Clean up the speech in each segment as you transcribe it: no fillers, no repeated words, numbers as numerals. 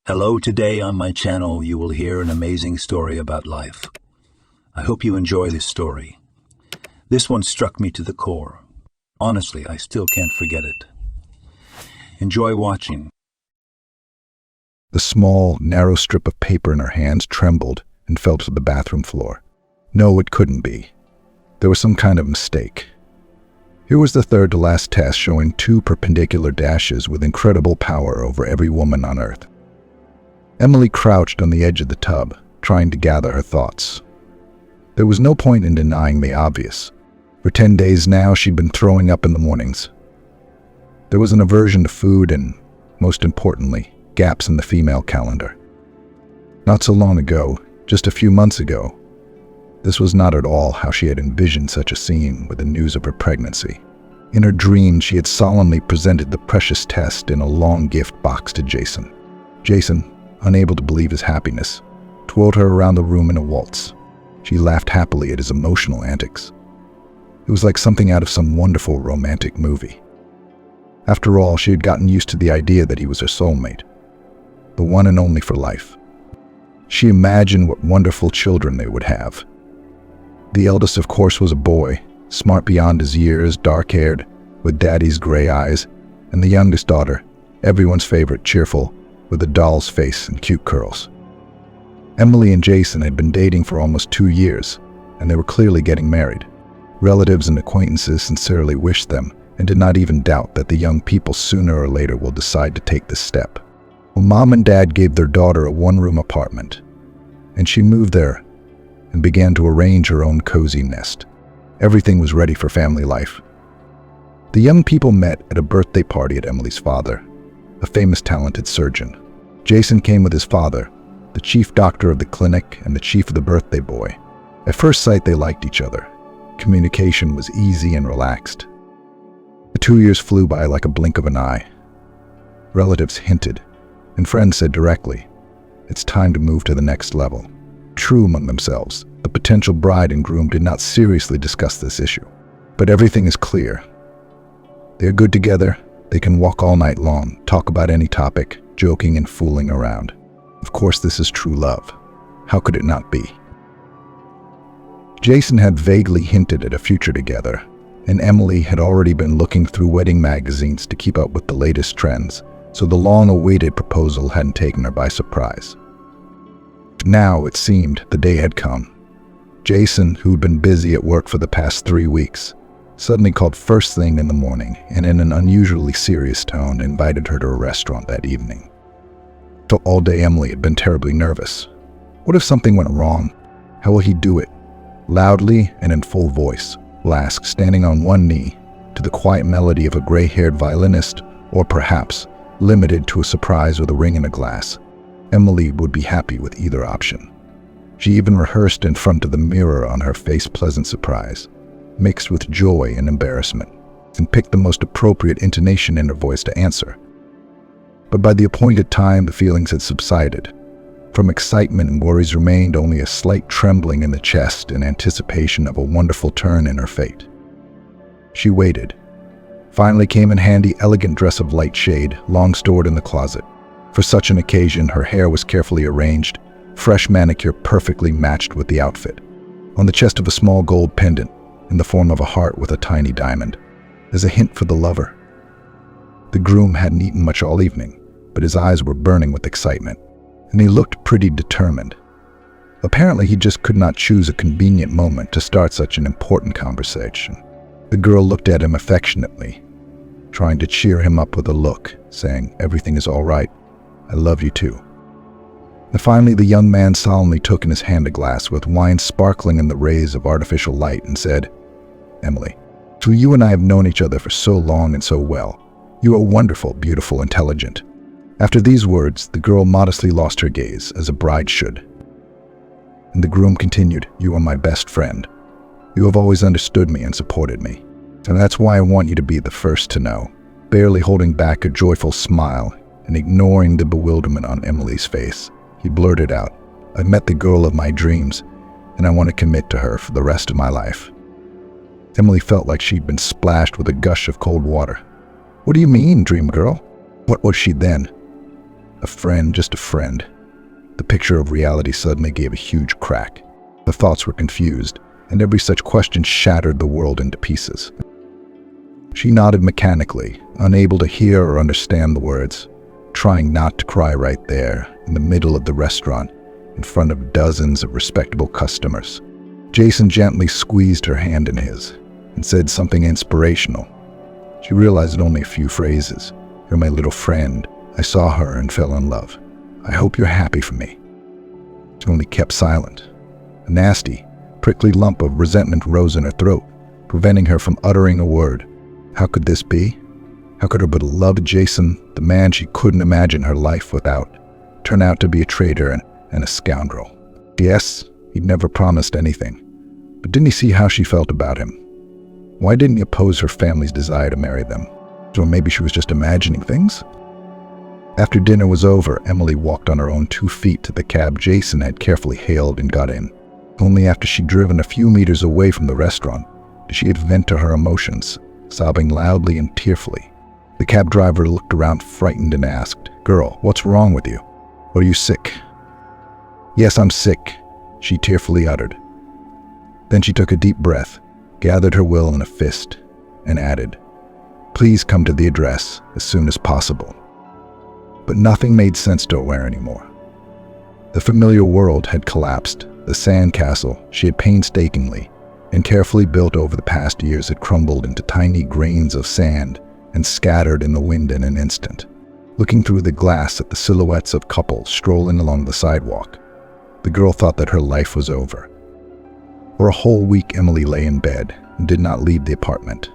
Hello, today on my channel you will hear an amazing story about life. I hope you enjoy this story. This one struck me to the core. Honestly, I still can't forget it. Enjoy watching. The small, narrow strip of paper in her hands trembled and fell to the bathroom floor. No, it couldn't be. There was some kind of mistake. Here was the third to last test showing 2 perpendicular dashes with incredible power over every woman on Earth. Emily crouched on the edge of the tub, trying to gather her thoughts. There was no point in denying the obvious. For 10 days now, she'd been throwing up in the mornings. There was an aversion to food and, most importantly, gaps in the female calendar. Not so long ago, just a few months ago, this was not at all how she had envisioned such a scene with the news of her pregnancy. In her dream, she had solemnly presented the precious test in a long gift box to Jason. Jason, unable to believe his happiness, twirled her around the room in a waltz. She laughed happily at his emotional antics. It was like something out of some wonderful romantic movie. After all, she had gotten used to the idea that he was her soulmate, the one and only for life. She imagined what wonderful children they would have. The eldest, of course, was a boy, smart beyond his years, dark-haired, with daddy's gray eyes, and the youngest daughter, everyone's favorite, cheerful, with a doll's face and cute curls. Emily and Jason had been dating for almost 2 years, and they were clearly getting married. Relatives and acquaintances sincerely wished them, and did not even doubt that the young people sooner or later will decide to take this step. Well, Mom and Dad gave their daughter a 1-room apartment, and she moved there and began to arrange her own cozy nest. Everything was ready for family life. The young people met at a birthday party at Emily's father, a famous talented surgeon. Jason came with his father, the chief doctor of the clinic and the chief of the birthday boy. At first sight, they liked each other. Communication was easy and relaxed. The 2 years flew by like a blink of an eye. Relatives hinted, and friends said directly, "It's time to move to the next level." True among themselves, the potential bride and groom did not seriously discuss this issue. But everything is clear. They are good together. They can walk all night long, talk about any topic, joking and fooling around. Of course, this is true love. How could it not be? Jason had vaguely hinted at a future together, and Emily had already been looking through wedding magazines to keep up with the latest trends, so the long-awaited proposal hadn't taken her by surprise. Now, it seemed, the day had come. Jason, who'd been busy at work for the past 3 weeks, suddenly called first thing in the morning and in an unusually serious tone invited her to a restaurant that evening. So all day Emily had been terribly nervous. What if something went wrong? How will he do it? Loudly and in full voice, will ask, standing on one knee, to the quiet melody of a gray-haired violinist, or perhaps limited to a surprise with a ring in a glass. Emily would be happy with either option. She even rehearsed in front of the mirror on her face pleasant surprise, mixed with joy and embarrassment, and picked the most appropriate intonation in her voice to answer. But by the appointed time, the feelings had subsided. From excitement and worries remained only a slight trembling in the chest in anticipation of a wonderful turn in her fate. She waited. Finally came in handy elegant dress of light shade, long stored in the closet. For such an occasion, her hair was carefully arranged, fresh manicure perfectly matched with the outfit. On the chest of a small gold pendant, in the form of a heart with a tiny diamond, as a hint for the lover. The groom hadn't eaten much all evening, but his eyes were burning with excitement, and he looked pretty determined. Apparently, he just could not choose a convenient moment to start such an important conversation. The girl looked at him affectionately, trying to cheer him up with a look, saying, "Everything is all right. I love you too." And finally, the young man solemnly took in his hand a glass with wine sparkling in the rays of artificial light and said, "Emily, so you and I have known each other for so long and so well. You are wonderful, beautiful, intelligent." After these words, the girl modestly lost her gaze, as a bride should. And the groom continued, "You are my best friend. You have always understood me and supported me. And that's why I want you to be the first to know." Barely holding back a joyful smile and ignoring the bewilderment on Emily's face, he blurted out, "I've met the girl of my dreams, and I want to commit to her for the rest of my life." Emily felt like she'd been splashed with a gush of cold water. "What do you mean, dream girl?" What was she then? A friend, just a friend. The picture of reality suddenly gave a huge crack. The thoughts were confused, and every such question shattered the world into pieces. She nodded mechanically, unable to hear or understand the words, trying not to cry right there, in the middle of the restaurant, in front of dozens of respectable customers. Jason gently squeezed her hand in his and said something inspirational. She realized only a few phrases. "You're my little friend. I saw her and fell in love. I hope you're happy for me." She only kept silent. A nasty, prickly lump of resentment rose in her throat, preventing her from uttering a word. How could this be? How could her beloved Jason, the man she couldn't imagine her life without, turn out to be a traitor and a scoundrel? Yes, he'd never promised anything. But didn't he see how she felt about him? Why didn't he oppose her family's desire to marry them? Or maybe she was just imagining things? After dinner was over, Emily walked on her own 2 feet to the cab Jason had carefully hailed and got in. Only after she'd driven a few meters away from the restaurant did she vent to her emotions, sobbing loudly and tearfully. The cab driver looked around frightened and asked, "Girl, what's wrong with you? Are you sick?" "Yes, I'm sick," she tearfully uttered. Then she took a deep breath, gathered her will in a fist, and added, "Please come to the address as soon as possible." But nothing made sense to her anymore. The familiar world had collapsed. The sandcastle she had painstakingly and carefully built over the past years had crumbled into tiny grains of sand and scattered in the wind in an instant. Looking through the glass at the silhouettes of couples strolling along the sidewalk, the girl thought that her life was over. For a whole week, Emily lay in bed and did not leave the apartment.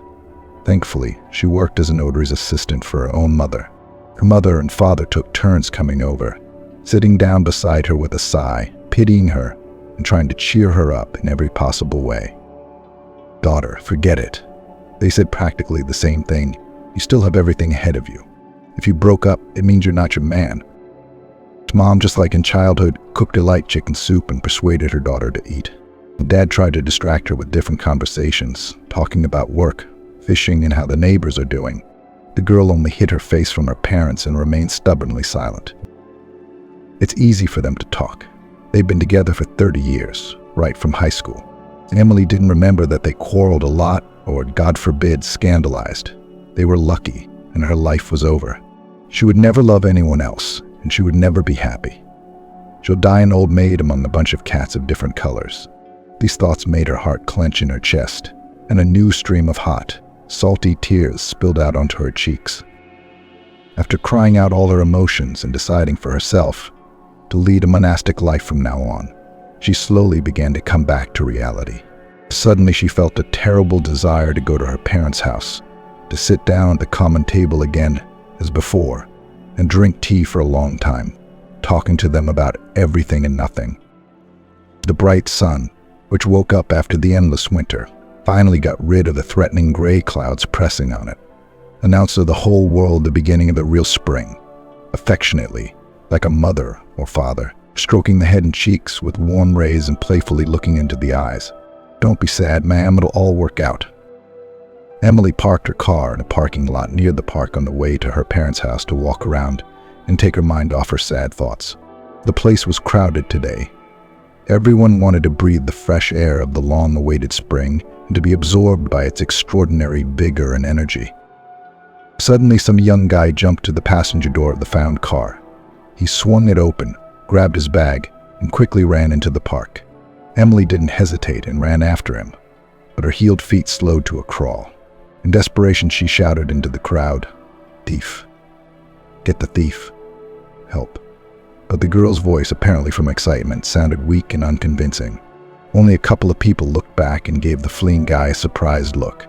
Thankfully, she worked as an notary's assistant for her own mother. Her mother and father took turns coming over, sitting down beside her with a sigh, pitying her and trying to cheer her up in every possible way. "Daughter, forget it." They said practically the same thing. "You still have everything ahead of you. If you broke up, it means you're not your man." Mom, just like in childhood, cooked a light chicken soup and persuaded her daughter to eat. Dad tried to distract her with different conversations, talking about work, fishing, and how the neighbors are doing. The girl only hid her face from her parents and remained stubbornly silent. It's easy for them to talk. They've been together for 30 years, right from high school. Emily didn't remember that they quarreled a lot or, God forbid, scandalized. They were lucky, and her life was over. She would never love anyone else, and she would never be happy. She'll die an old maid among a bunch of cats of different colors. These thoughts made her heart clench in her chest, and a new stream of hot, salty tears spilled out onto her cheeks. After crying out all her emotions and deciding for herself to lead a monastic life from now on, she slowly began to come back to reality. Suddenly she felt a terrible desire to go to her parents' house, to sit down at the common table again as before, and drink tea for a long time, talking to them about everything and nothing. The bright sun, which woke up after the endless winter, finally got rid of the threatening gray clouds pressing on it, announced to the whole world the beginning of the real spring, affectionately, like a mother or father, stroking the head and cheeks with warm rays and playfully looking into the eyes. "Don't be sad, ma'am, it'll all work out." Emily parked her car in a parking lot near the park on the way to her parents' house to walk around and take her mind off her sad thoughts. The place was crowded today. Everyone wanted to breathe the fresh air of the long-awaited spring and to be absorbed by its extraordinary vigor and energy. Suddenly, some young guy jumped to the passenger door of the found car. He swung it open, grabbed his bag, and quickly ran into the park. Emily didn't hesitate and ran after him, but her heeled feet slowed to a crawl. In desperation, she shouted into the crowd, "Thief! Get the thief! Help!" But the girl's voice, apparently from excitement, sounded weak and unconvincing. Only a couple of people looked back and gave the fleeing guy a surprised look.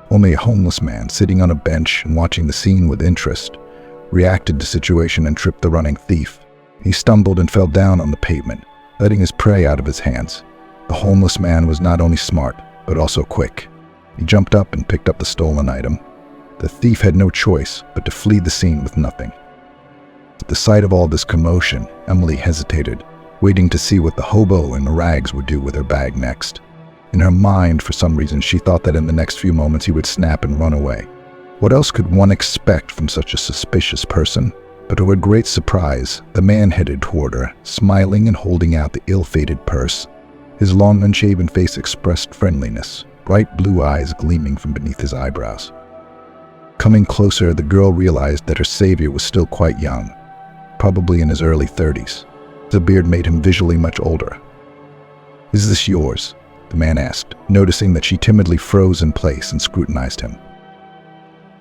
Only a homeless man, sitting on a bench and watching the scene with interest, reacted to the situation and tripped the running thief. He stumbled and fell down on the pavement, letting his prey out of his hands. The homeless man was not only smart, but also quick. He jumped up and picked up the stolen item. The thief had no choice but to flee the scene with nothing. At the sight of all this commotion, Emily hesitated, waiting to see what the hobo in the rags would do with her bag next. In her mind, for some reason, she thought that in the next few moments he would snap and run away. What else could one expect from such a suspicious person? But to her great surprise, the man headed toward her, smiling and holding out the ill-fated purse. His long, unshaven face expressed friendliness, bright blue eyes gleaming from beneath his eyebrows. Coming closer, the girl realized that her savior was still quite young, probably in his early 30s. The beard made him visually much older. "Is this yours?" the man asked, noticing that she timidly froze in place and scrutinized him.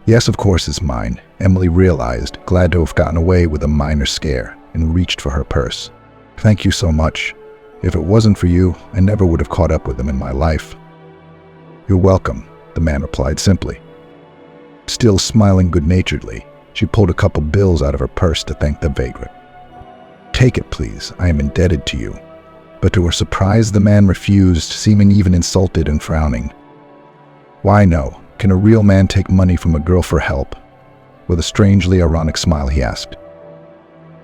"Yes, of course it's mine," Emily realized, glad to have gotten away with a minor scare, and reached for her purse. "Thank you so much. If it wasn't for you, I never would have caught up with him in my life." "You're welcome," the man replied simply. Still smiling good-naturedly, she pulled a couple bills out of her purse to thank the vagrant. "Take it, please. I am indebted to you." But to her surprise, the man refused, seeming even insulted and frowning. "Why no? Can a real man take money from a girl for help?" With a strangely ironic smile, he asked.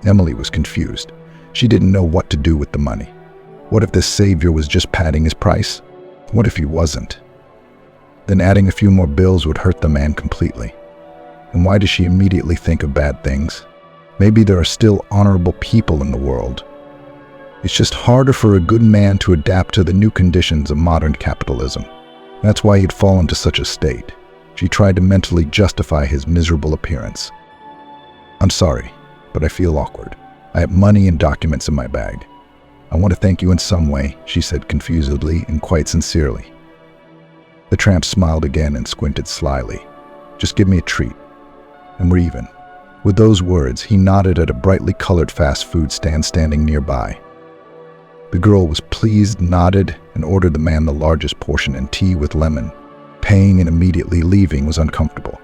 Emily was confused. She didn't know what to do with the money. What if this savior was just padding his price? What if he wasn't? Then adding a few more bills would hurt the man completely. And why does she immediately think of bad things? Maybe there are still honorable people in the world. It's just harder for a good man to adapt to the new conditions of modern capitalism. That's why he'd fallen to such a state. She tried to mentally justify his miserable appearance. "I'm sorry, but I feel awkward. I have money and documents in my bag. I want to thank you in some way," she said confusedly and quite sincerely. The tramp smiled again and squinted slyly. "Just give me a treat, and we're even." With those words, he nodded at a brightly colored fast food stand standing nearby. The girl was pleased, nodded, and ordered the man the largest portion and tea with lemon. Paying and immediately leaving was uncomfortable.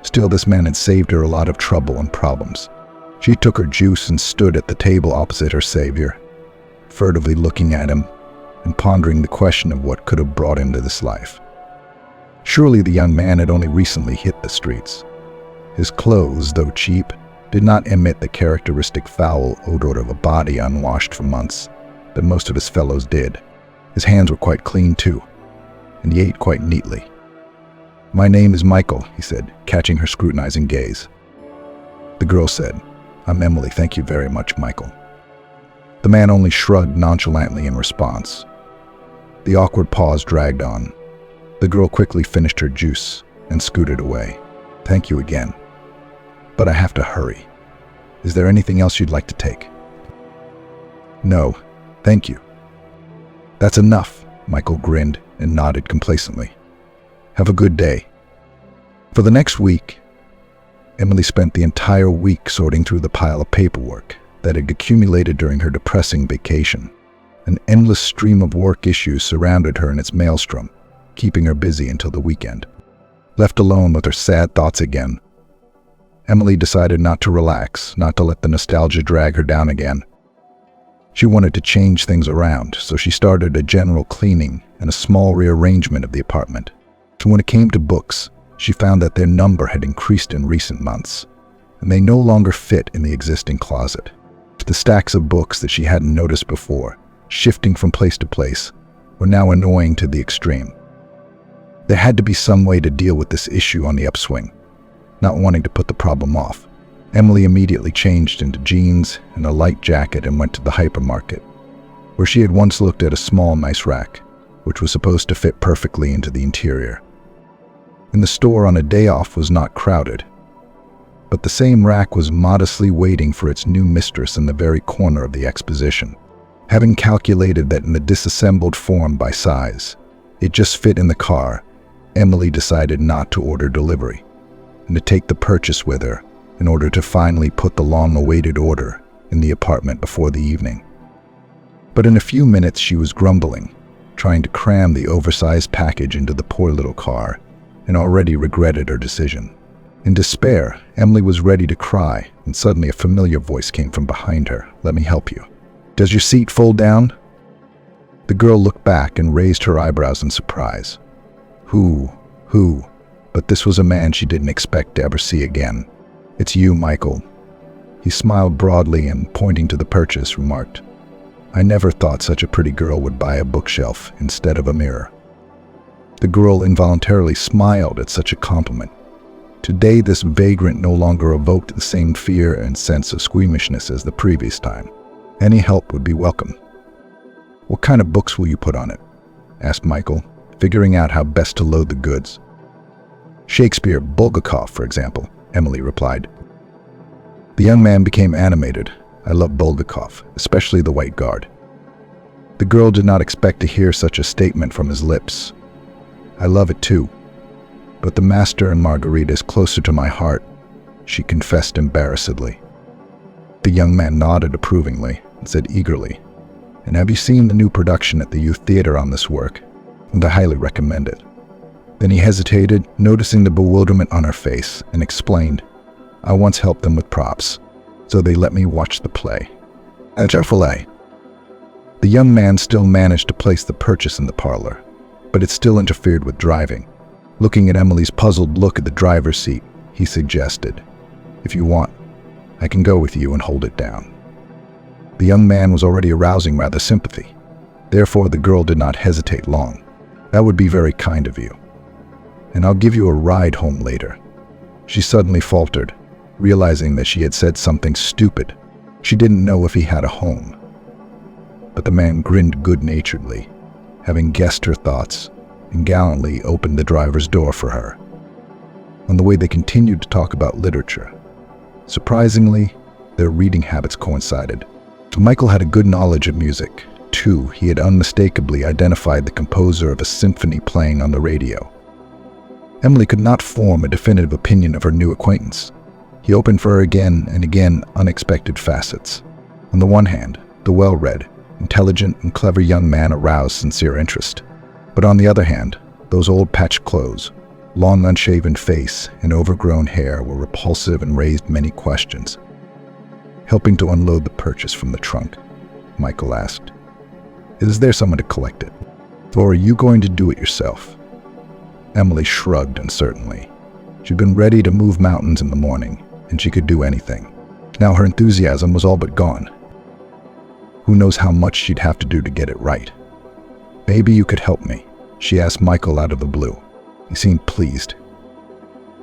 Still, this man had saved her a lot of trouble and problems. She took her juice and stood at the table opposite her savior, furtively looking at him and pondering the question of what could have brought him to this life. Surely the young man had only recently hit the streets. His clothes, though cheap, did not emit the characteristic foul odor of a body unwashed for months that most of his fellows did. His hands were quite clean too, and he ate quite neatly. "My name is Michael," he said, catching her scrutinizing gaze. The girl said, "I'm Emily, thank you very much, Michael." The man only shrugged nonchalantly in response. The awkward pause dragged on. The girl quickly finished her juice and scooted away. "Thank you again. But I have to hurry. Is there anything else you'd like to take?" "No, thank you." "That's enough," Michael grinned and nodded complacently. "Have a good day." For the next week, Emily spent the entire week sorting through the pile of paperwork that had accumulated during her depressing vacation. An endless stream of work issues surrounded her in its maelstrom, keeping her busy until the weekend. Left alone with her sad thoughts again, Emily decided not to relax, not to let the nostalgia drag her down again. She wanted to change things around, so she started a general cleaning and a small rearrangement of the apartment. And when it came to books, she found that their number had increased in recent months, and they no longer fit in the existing closet. The stacks of books that she hadn't noticed before, shifting from place to place, were now annoying to the extreme. There had to be some way to deal with this issue on the upswing. Not wanting to put the problem off, Emily immediately changed into jeans and a light jacket and went to the hypermarket, where she had once looked at a small, nice rack, which was supposed to fit perfectly into the interior. And the store on a day off was not crowded, but the same rack was modestly waiting for its new mistress in the very corner of the exposition. Having calculated that in the disassembled form by size, it just fit in the car, Emily decided not to order delivery, and to take the purchase with her in order to finally put the long-awaited order in the apartment before the evening. But in a few minutes she was grumbling, trying to cram the oversized package into the poor little car, and already regretted her decision. In despair, Emily was ready to cry, and suddenly a familiar voice came from behind her. "Let me help you." "Does your seat fold down?" The girl looked back and raised her eyebrows in surprise. Who? But this was a man she didn't expect to ever see again. "It's you, Michael." He smiled broadly and, pointing to the purchase, remarked, "I never thought such a pretty girl would buy a bookshelf instead of a mirror." The girl involuntarily smiled at such a compliment, Today, this vagrant no longer evoked the same fear and sense of squeamishness as the previous time. Any help would be welcome. "What kind of books will you put on it?" asked Michael, figuring out how best to load the goods. "Shakespeare, Bulgakov, for example," Emily replied. The young man became animated. "I love Bulgakov, especially The White Guard." The girl did not expect to hear such a statement from his lips. "I love it too. But The Master and Margarita is closer to my heart," she confessed embarrassedly. The young man nodded approvingly and said eagerly, "And have you seen the new production at the Youth Theater on this work? And I highly recommend it." Then he hesitated, noticing the bewilderment on her face, and explained, "I once helped them with props, so they let me watch the play." The young man still managed to place the purchase in the parlor, but it still interfered with driving. Looking at Emily's puzzled look at the driver's seat, he suggested, "If you want, I can go with you and hold it down." The young man was already arousing rather sympathy. Therefore, the girl did not hesitate long. "That would be very kind of you. And I'll give you a ride home later." She suddenly faltered, realizing that she had said something stupid. She didn't know if he had a home. But the man grinned good-naturedly, having guessed her thoughts, and gallantly opened the driver's door for her. On the way, they continued to talk about literature. Surprisingly, their reading habits coincided. Michael had a good knowledge of music. Too, he had unmistakably identified the composer of a symphony playing on the radio. Emily could not form a definitive opinion of her new acquaintance. He opened for her again and again unexpected facets. On the one hand, the well-read, intelligent, and clever young man aroused sincere interest. But on the other hand, those old patched clothes, long unshaven face, and overgrown hair were repulsive and raised many questions. Helping to unload the purchase from the trunk, Michael asked, "Is there someone to collect it? Or are you going to do it yourself?" Emily shrugged uncertainly. She'd been ready to move mountains in the morning, and she could do anything. Now her enthusiasm was all but gone. Who knows how much she'd have to do to get it right? "Maybe you could help me," she asked Michael out of the blue. He seemed pleased.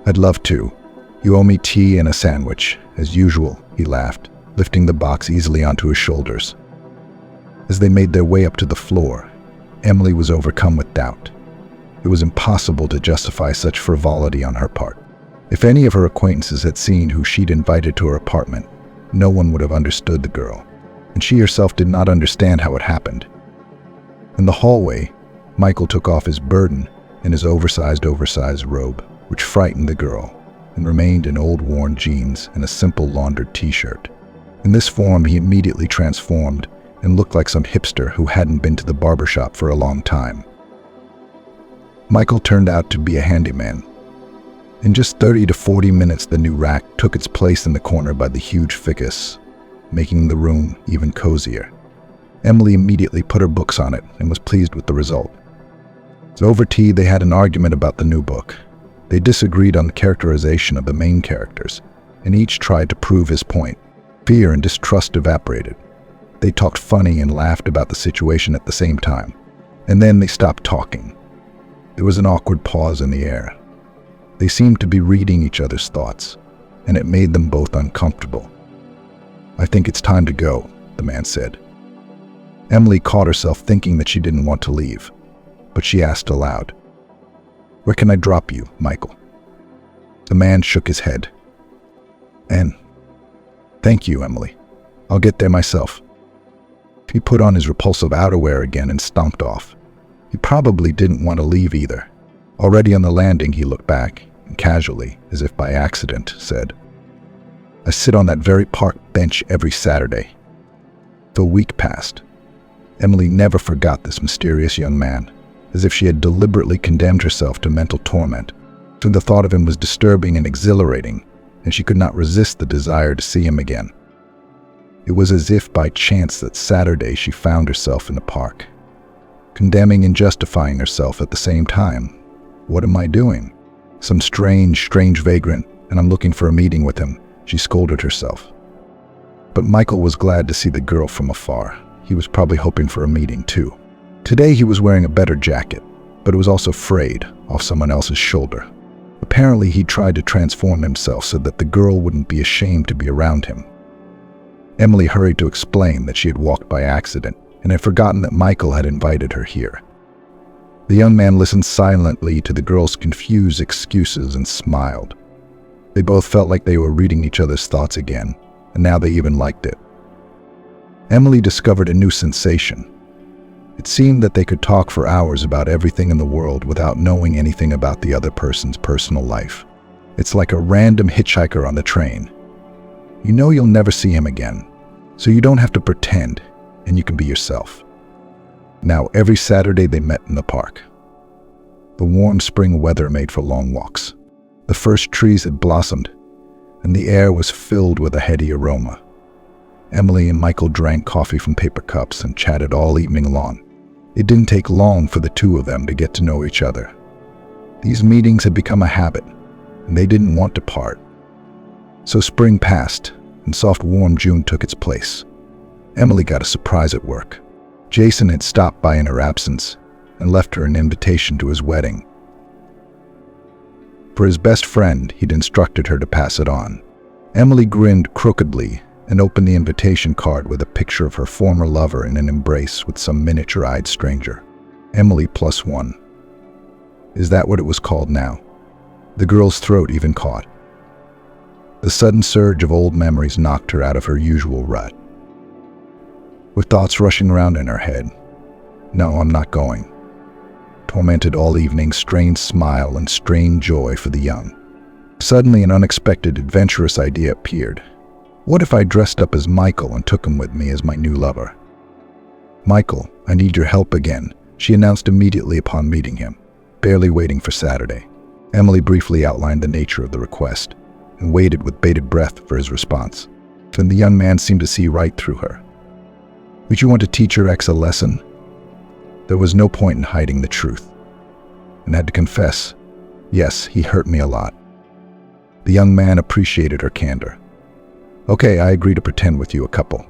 "I'd love to. You owe me tea and a sandwich, as usual," he laughed, lifting the box easily onto his shoulders. As they made their way up to the floor, Emily was overcome with doubt. It was impossible to justify such frivolity on her part. If any of her acquaintances had seen who she'd invited to her apartment, no one would have understood the girl, and she herself did not understand how it happened. In the hallway, Michael took off his burden and his oversized robe, which frightened the girl, and remained in old worn jeans and a simple laundered t-shirt. In this form, he immediately transformed and looked like some hipster who hadn't been to the barbershop for a long time. Michael turned out to be a handyman. In just 30 to 40 minutes, the new rack took its place in the corner by the huge ficus, making the room even cozier. Emily immediately put her books on it and was pleased with the result. So over tea, they had an argument about the new book. They disagreed on the characterization of the main characters, and each tried to prove his point. Fear and distrust evaporated. They talked funny and laughed about the situation at the same time. And then they stopped talking. There was an awkward pause in the air. They seemed to be reading each other's thoughts, and it made them both uncomfortable. "I think it's time to go," the man said. Emily caught herself thinking that she didn't want to leave, but she asked aloud, "Where can I drop you, Michael?" The man shook his head. "Thank you, Emily. I'll get there myself." He put on his repulsive outerwear again and stomped off. He probably didn't want to leave either. Already on the landing, he looked back and casually, as if by accident, said, "I sit on that very park bench every Saturday." The week passed. Emily never forgot this mysterious young man, as if she had deliberately condemned herself to mental torment. So the thought of him was disturbing and exhilarating, and she could not resist the desire to see him again. It was as if by chance that Saturday she found herself in the park, condemning and justifying herself at the same time. What am I doing? Some strange vagrant, and I'm looking for a meeting with him, she scolded herself. But Michael was glad to see the girl from afar. He was probably hoping for a meeting too. Today he was wearing a better jacket, but it was also frayed off someone else's shoulder. Apparently, he tried to transform himself so that the girl wouldn't be ashamed to be around him. Emily hurried to explain that she had walked by accident and had forgotten that Michael had invited her here. The young man listened silently to the girl's confused excuses and smiled. They both felt like they were reading each other's thoughts again, and now they even liked it. Emily discovered a new sensation. It seemed that they could talk for hours about everything in the world without knowing anything about the other person's personal life. It's like a random hitchhiker on the train. You know you'll never see him again, so you don't have to pretend, and you can be yourself. Now, every Saturday they met in the park. The warm spring weather made for long walks. The first trees had blossomed, and the air was filled with a heady aroma. Emily and Michael drank coffee from paper cups and chatted all evening long. It didn't take long for the two of them to get to know each other. These meetings had become a habit, and they didn't want to part. So spring passed, and soft warm June took its place. Emily got a surprise at work. Jason had stopped by in her absence and left her an invitation to his wedding. For his best friend, he'd instructed her to pass it on. Emily grinned crookedly and opened the invitation card with a picture of her former lover in an embrace with some miniature-eyed stranger. Emily +1. Is that what it was called now? The girl's throat even caught. The sudden surge of old memories knocked her out of her usual rut. With thoughts rushing around in her head, no, I'm not going. Tormented all evening, strained smile and strained joy for the young. Suddenly an unexpected, adventurous idea appeared. What if I dressed up as Michael and took him with me as my new lover? Michael, I need your help again, she announced immediately upon meeting him, barely waiting for Saturday. Emily briefly outlined the nature of the request and waited with bated breath for his response. Then the young man seemed to see right through her. Would you want to teach your ex a lesson? There was no point in hiding the truth, and had to confess, yes, he hurt me a lot. The young man appreciated her candor. Okay, I agree to pretend with you a couple.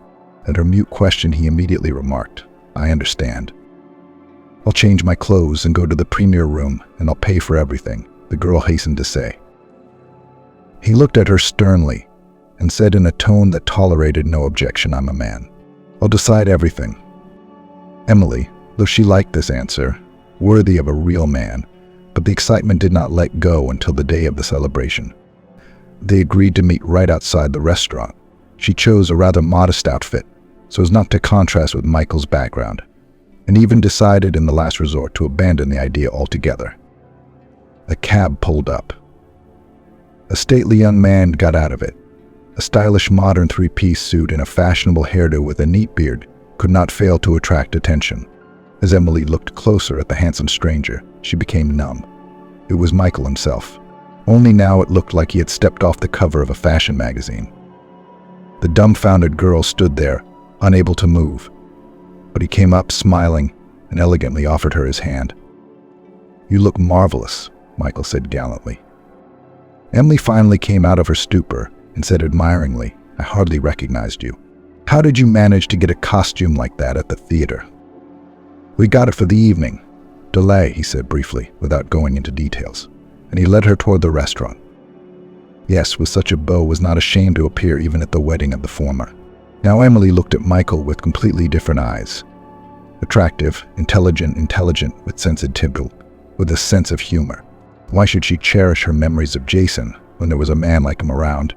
At her mute question, he immediately remarked, I understand. I'll change my clothes and go to the premier room, and I'll pay for everything, the girl hastened to say. He looked at her sternly and said in a tone that tolerated no objection, I'm a man. I'll decide everything. Emily, though she liked this answer, worthy of a real man, but the excitement did not let go until the day of the celebration. They agreed to meet right outside the restaurant. She chose a rather modest outfit, so as not to contrast with Michael's background, and even decided in the last resort to abandon the idea altogether. A cab pulled up. A stately young man got out of it. A stylish modern three-piece suit and a fashionable hairdo with a neat beard could not fail to attract attention. As Emily looked closer at the handsome stranger, she became numb. It was Michael himself. Only now it looked like he had stepped off the cover of a fashion magazine. The dumbfounded girl stood there, unable to move, but he came up smiling and elegantly offered her his hand. You look marvelous, Michael said gallantly. Emily finally came out of her stupor and said admiringly, I hardly recognized you. How did you manage to get a costume like that at the theater? We got it for the evening. Delay, he said briefly, without going into details, and he led her toward the restaurant. Yes, with such a beau was not ashamed to appear even at the wedding of the former. Now Emily looked at Michael with completely different eyes. Attractive, intelligent, with sensitivity, with a sense of humor. Why should she cherish her memories of Jason when there was a man like him around?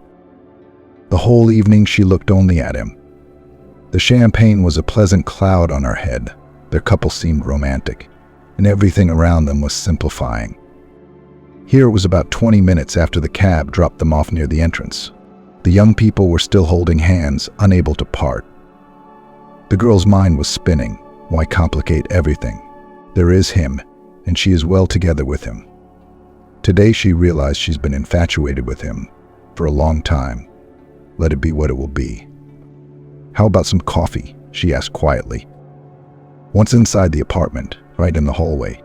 The whole evening she looked only at him. The champagne was a pleasant cloud on her head. Their couple seemed romantic, and everything around them was simplifying. Here it was about 20 minutes after the cab dropped them off near the entrance. The young people were still holding hands, unable to part. The girl's mind was spinning. Why complicate everything? There is him, and she is well together with him. Today she realized she's been infatuated with him for a long time. Let it be what it will be. How about some coffee? She asked quietly. Once inside the apartment, right in the hallway,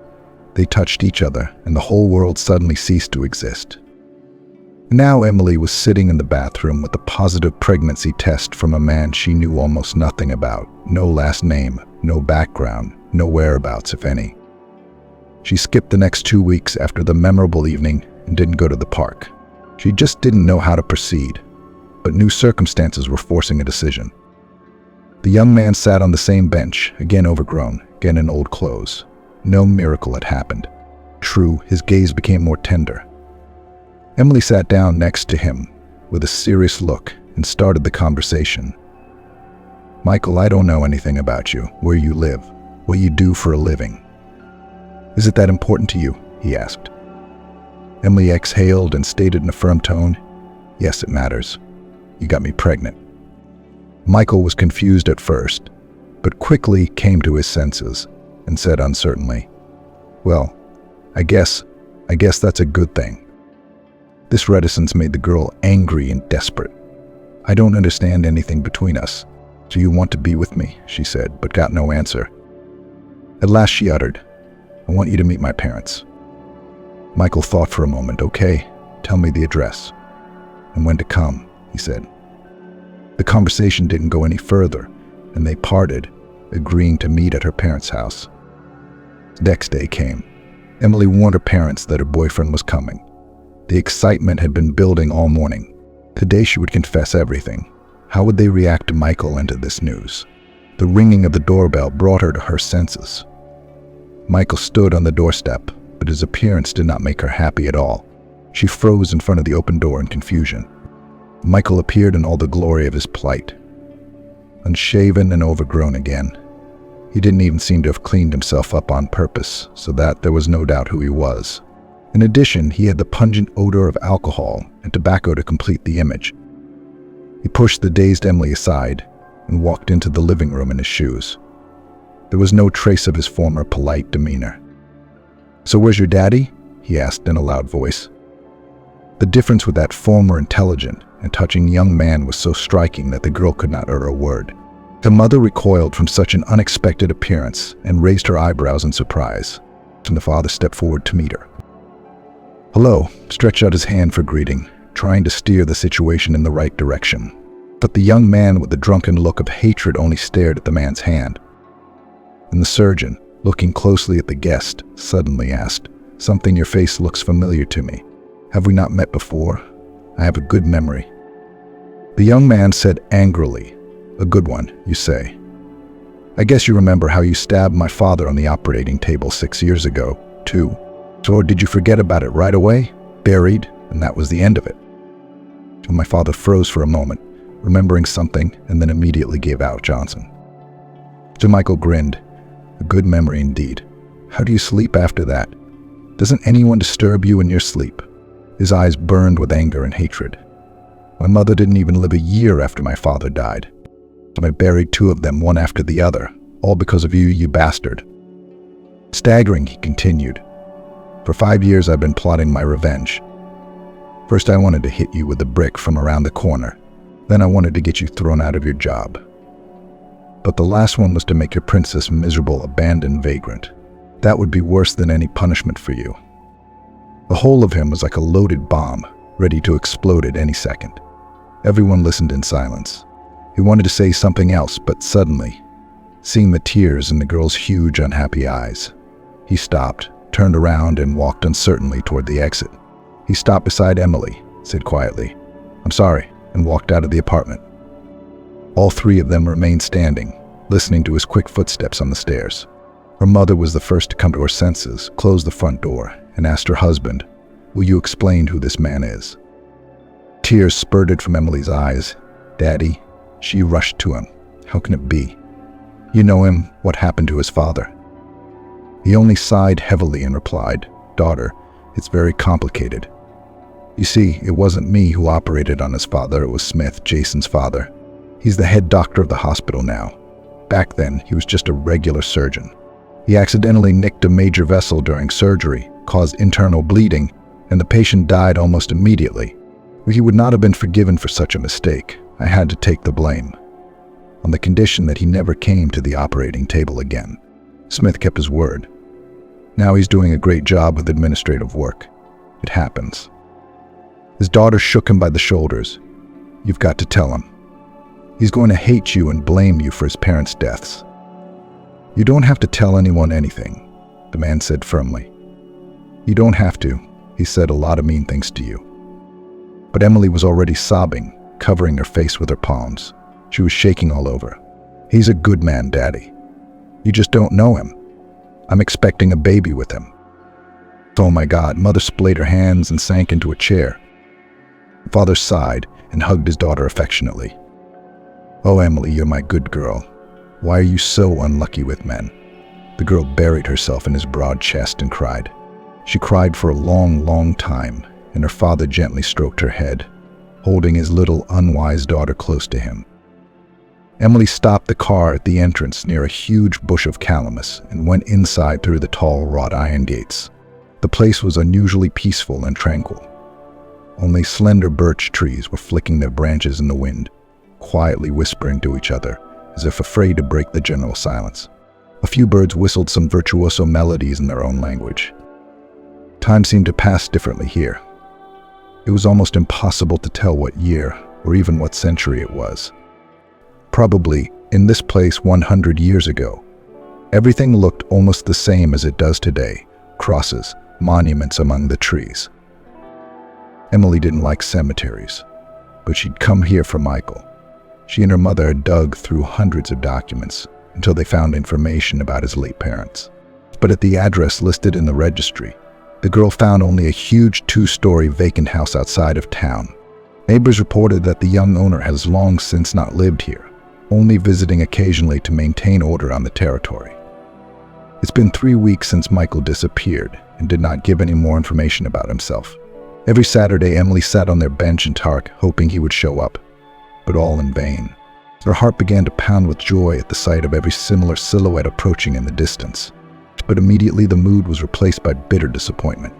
they touched each other, and the whole world suddenly ceased to exist. Now Emily was sitting in the bathroom with a positive pregnancy test from a man she knew almost nothing about. No last name, no background, no whereabouts, if any. She skipped the next 2 weeks after the memorable evening and didn't go to the park. She just didn't know how to proceed, but new circumstances were forcing a decision. The young man sat on the same bench, again overgrown, again in old clothes. No miracle had happened. True, his gaze became more tender. Emily sat down next to him with a serious look and started the conversation. "Michael, I don't know anything about you, where you live, what you do for a living. Is it that important to you?" he asked. Emily exhaled and stated in a firm tone, "Yes, it matters. You got me pregnant." Michael was confused at first, but quickly came to his senses and said uncertainly, "Well, I guess that's a good thing." This reticence made the girl angry and desperate. "I don't understand anything between us. Do you want to be with me?" she said, but got no answer. At last she uttered, "I want you to meet my parents." Michael thought for a moment. "Okay, tell me the address and when to come," he said. The conversation didn't go any further, and they parted, agreeing to meet at her parents' house. Next day came. Emily warned her parents that her boyfriend was coming. The excitement had been building all morning. Today she would confess everything. How would they react to Michael and to this news? The ringing of the doorbell brought her to her senses. Michael stood on the doorstep, but his appearance did not make her happy at all. She froze in front of the open door in confusion. Michael appeared in all the glory of his plight. Unshaven and overgrown again. He didn't even seem to have cleaned himself up on purpose, so that there was no doubt who he was. In addition, he had the pungent odor of alcohol and tobacco to complete the image. He pushed the dazed Emily aside and walked into the living room in his shoes. There was no trace of his former polite demeanor. "So where's your daddy?" he asked in a loud voice. The difference with that former intelligent and touching young man was so striking that the girl could not utter a word. The mother recoiled from such an unexpected appearance and raised her eyebrows in surprise, and the father stepped forward to meet her. "Hello," stretched out his hand for greeting, trying to steer the situation in the right direction. But the young man with the drunken look of hatred only stared at the man's hand. And the surgeon, looking closely at the guest, suddenly asked, "Something in your face looks familiar to me. Have we not met before? I have a good memory." The young man said angrily, "A good one, you say? I guess you remember how you stabbed my father on the operating table 6 years ago, too. So did you forget about it right away? Buried, and that was the end of it?" So my father froze for a moment, remembering something, and then immediately gave out Johnson. So Michael grinned. "A good memory indeed. How do you sleep after that? Doesn't anyone disturb you in your sleep?" His eyes burned with anger and hatred. "My mother didn't even live a year after my father died. So I buried 2 of them, one after the other, all because of you, you bastard." Staggering, he continued, "For 5 years I've been plotting my revenge. First I wanted to hit you with a brick from around the corner. Then I wanted to get you thrown out of your job. But the last one was to make your princess miserable, abandoned vagrant. That would be worse than any punishment for you." The whole of him was like a loaded bomb, ready to explode at any second. Everyone listened in silence. He wanted to say something else, but suddenly, seeing the tears in the girl's huge, unhappy eyes, he stopped, turned around, and walked uncertainly toward the exit. He stopped beside Emily, said quietly, "I'm sorry," and walked out of the apartment. All 3 of them remained standing, listening to his quick footsteps on the stairs. Her mother was the first to come to her senses, closed the front door, and asked her husband, "Will you explain who this man is?" Tears spurted from Emily's eyes. "Daddy," she rushed to him. "How can it be? You know him. What happened to his father?" He only sighed heavily and replied, "Daughter, it's very complicated. You see, it wasn't me who operated on his father, it was Smith, Jason's father. He's the head doctor of the hospital now. Back then, he was just a regular surgeon. He accidentally nicked a major vessel during surgery, caused internal bleeding, and the patient died almost immediately. He would not have been forgiven for such a mistake. I had to take the blame, on the condition that he never came to the operating table again. Smith kept his word. Now he's doing a great job with administrative work. It happens." His daughter shook him by the shoulders. "You've got to tell him. He's going to hate you and blame you for his parents' deaths." "You don't have to tell anyone anything," the man said firmly. "You don't have to. He said a lot of mean things to you." But Emily was already sobbing, covering her face with her palms. She was shaking all over. "He's a good man, Daddy. You just don't know him. I'm expecting a baby with him." "Oh my God," Mother splayed her hands and sank into a chair. Father sighed and hugged his daughter affectionately. "Oh, Emily, you're my good girl. Why are you so unlucky with men?" The girl buried herself in his broad chest and cried. She cried for a long, long time, and her father gently stroked her head, holding his little, unwise daughter close to him. Emily stopped the car at the entrance near a huge bush of calamus and went inside through the tall wrought iron gates. The place was unusually peaceful and tranquil. Only slender birch trees were flicking their branches in the wind, quietly whispering to each other, as if afraid to break the general silence. A few birds whistled some virtuoso melodies in their own language. Time seemed to pass differently here. It was almost impossible to tell what year or even what century it was. Probably, in this place 100 years ago, everything looked almost the same as it does today: crosses, monuments among the trees. Emily didn't like cemeteries, but she'd come here for Michael. She and her mother had dug through hundreds of documents until they found information about his late parents. But at the address listed in the registry, the girl found only a huge 2-story vacant house outside of town. Neighbors reported that the young owner has long since not lived here, only visiting occasionally to maintain order on the territory. It's been 3 weeks since Michael disappeared and did not give any more information about himself. Every Saturday, Emily sat on their bench in Tark, hoping he would show up, but all in vain. Her heart began to pound with joy at the sight of every similar silhouette approaching in the distance. But immediately the mood was replaced by bitter disappointment.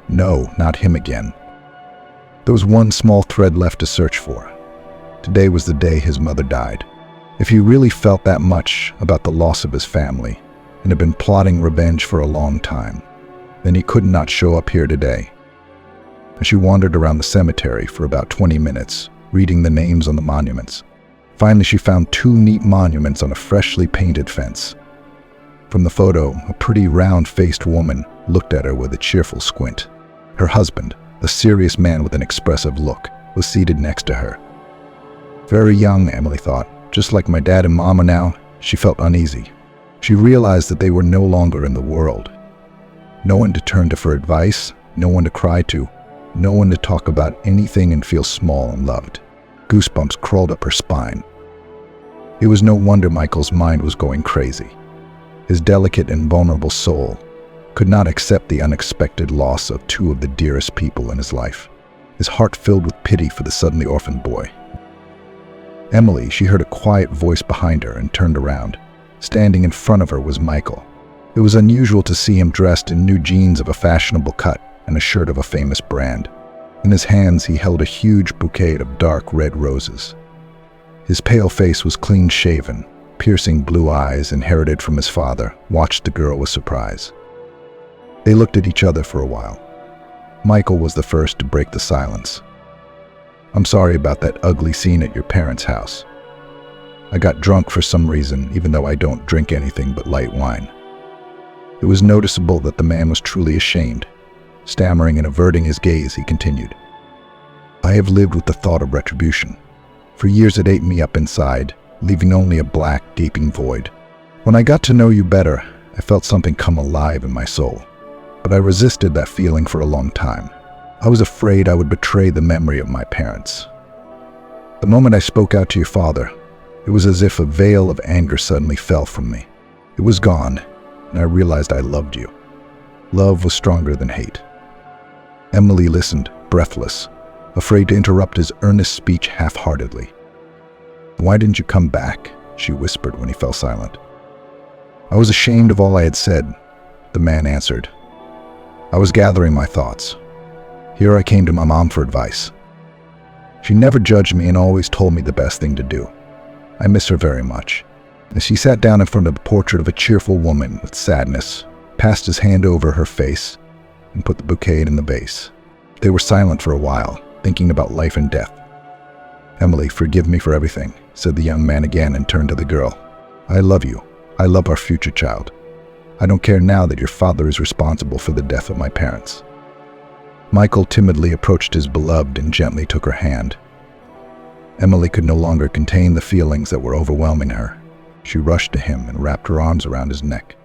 No, not him again. There was one small thread left to search for. Today was the day his mother died. If he really felt that much about the loss of his family and had been plotting revenge for a long time, then he could not show up here today. And she wandered around the cemetery for about 20 minutes, reading the names on the monuments. Finally, she found 2 neat monuments on a freshly painted fence. From the photo, a pretty round-faced woman looked at her with a cheerful squint. Her husband, a serious man with an expressive look, was seated next to her. Very young, Emily thought. Just like my dad and mama now, she felt uneasy. She realized that they were no longer in the world. No one to turn to for advice, no one to cry to, no one to talk about anything and feel small and loved. Goosebumps crawled up her spine. It was no wonder Michael's mind was going crazy. His delicate and vulnerable soul could not accept the unexpected loss of 2 of the dearest people in his life. His heart filled with pity for the suddenly orphaned boy. Emily, she heard a quiet voice behind her and turned around. Standing in front of her was Michael. It was unusual to see him dressed in new jeans of a fashionable cut and a shirt of a famous brand. In his hands, he held a huge bouquet of dark red roses. His pale face was clean-shaven. Piercing blue eyes, inherited from his father, watched the girl with surprise. They looked at each other for a while. Michael was the first to break the silence. "I'm sorry about that ugly scene at your parents' house. I got drunk for some reason, even though I don't drink anything but light wine." It was noticeable that the man was truly ashamed. Stammering and averting his gaze, he continued, "I have lived with the thought of retribution. For years it ate me up inside, leaving only a black, gaping void. When I got to know you better, I felt something come alive in my soul. But I resisted that feeling for a long time. I was afraid I would betray the memory of my parents. The moment I spoke out to your father, it was as if a veil of anger suddenly fell from me. It was gone, and I realized I loved you. Love was stronger than hate." Emily listened, breathless, afraid to interrupt his earnest speech half-heartedly. "Why didn't you come back?" she whispered when he fell silent. "I was ashamed of all I had said," the man answered. "I was gathering my thoughts. Here I came to my mom for advice. She never judged me and always told me the best thing to do. I miss her very much." As she sat down in front of the portrait of a cheerful woman with sadness, passed his hand over her face, and put the bouquet in the vase. They were silent for a while, thinking about life and death. "Emily, forgive me for everything," said the young man again and turned to the girl. "I love you. I love our future child. I don't care now that your father is responsible for the death of my parents." Michael timidly approached his beloved and gently took her hand. Emily could no longer contain the feelings that were overwhelming her. She rushed to him and wrapped her arms around his neck.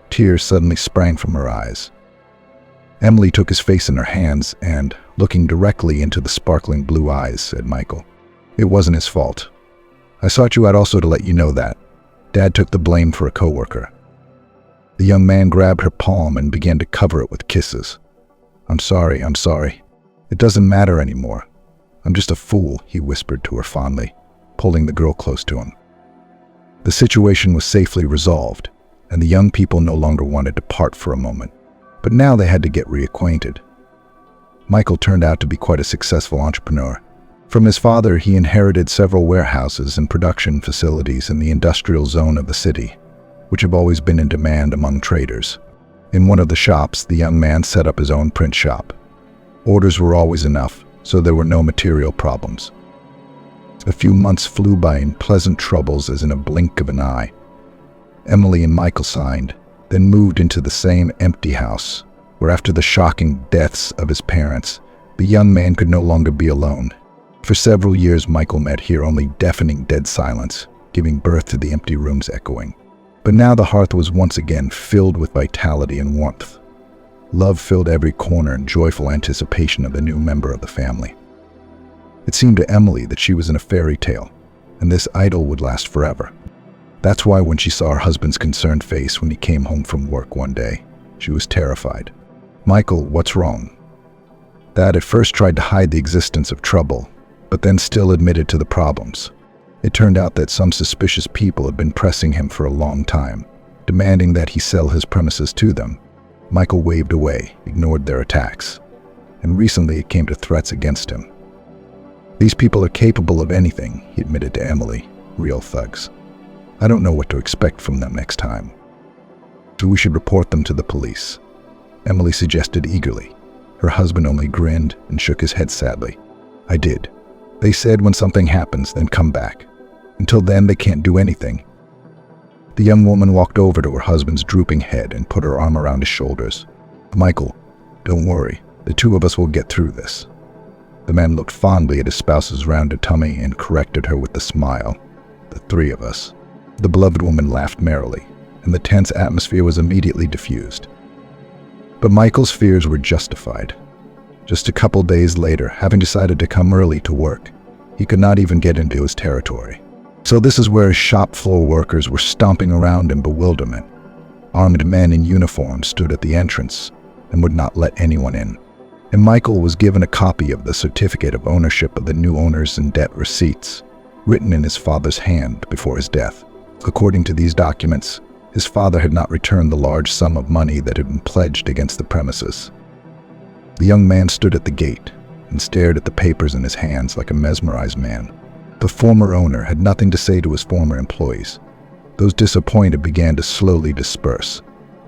Tears suddenly sprang from her eyes. Emily took his face in her hands and, looking directly into the sparkling blue eyes, said, "Michael, it wasn't his fault. I sought you out also to let you know that. Dad took the blame for a coworker." The young man grabbed her palm and began to cover it with kisses. I'm sorry. It doesn't matter anymore. I'm just a fool," he whispered to her fondly, pulling the girl close to him. The situation was safely resolved, and the young people no longer wanted to part for a moment. But now they had to get reacquainted. Michael turned out to be quite a successful entrepreneur. From his father, he inherited several warehouses and production facilities in the industrial zone of the city, which have always been in demand among traders. In one of the shops, the young man set up his own print shop. Orders were always enough, so there were no material problems. A few months flew by in pleasant troubles as in a blink of an eye. Emily and Michael signed, then moved into the same empty house, where after the shocking deaths of his parents, the young man could no longer be alone. For several years, Michael met here only deafening dead silence, giving birth to the empty rooms echoing. But now the hearth was once again filled with vitality and warmth. Love filled every corner in joyful anticipation of the new member of the family. It seemed to Emily that she was in a fairy tale, and this idyll would last forever. That's why when she saw her husband's concerned face when he came home from work one day, she was terrified. "Michael, what's wrong?" Dad at first tried to hide the existence of trouble, but then still admitted to the problems. It turned out that some suspicious people had been pressing him for a long time, demanding that he sell his premises to them. Michael waved away, ignored their attacks, and recently it came to threats against him. "These people are capable of anything," he admitted to Emily, "real thugs. I don't know what to expect from them next time. So we should report them to the police," Emily suggested eagerly. Her husband only grinned and shook his head sadly. "I did. They said when something happens, then come back. Until then, they can't do anything." The young woman walked over to her husband's drooping head and put her arm around his shoulders. "Michael, don't worry. The two of us will get through this." The man looked fondly at his spouse's rounded tummy and corrected her with a smile. "The three of us." The beloved woman laughed merrily, and the tense atmosphere was immediately diffused. But Michael's fears were justified. Just a couple days later, having decided to come early to work, he could not even get into his territory. So this is where his shop floor workers were stomping around in bewilderment. Armed men in uniform stood at the entrance and would not let anyone in. And Michael was given a copy of the certificate of ownership of the new owners and debt receipts, written in his father's hand before his death. According to these documents, his father had not returned the large sum of money that had been pledged against the premises. The young man stood at the gate and stared at the papers in his hands like a mesmerized man. The former owner had nothing to say to his former employees. Those disappointed began to slowly disperse,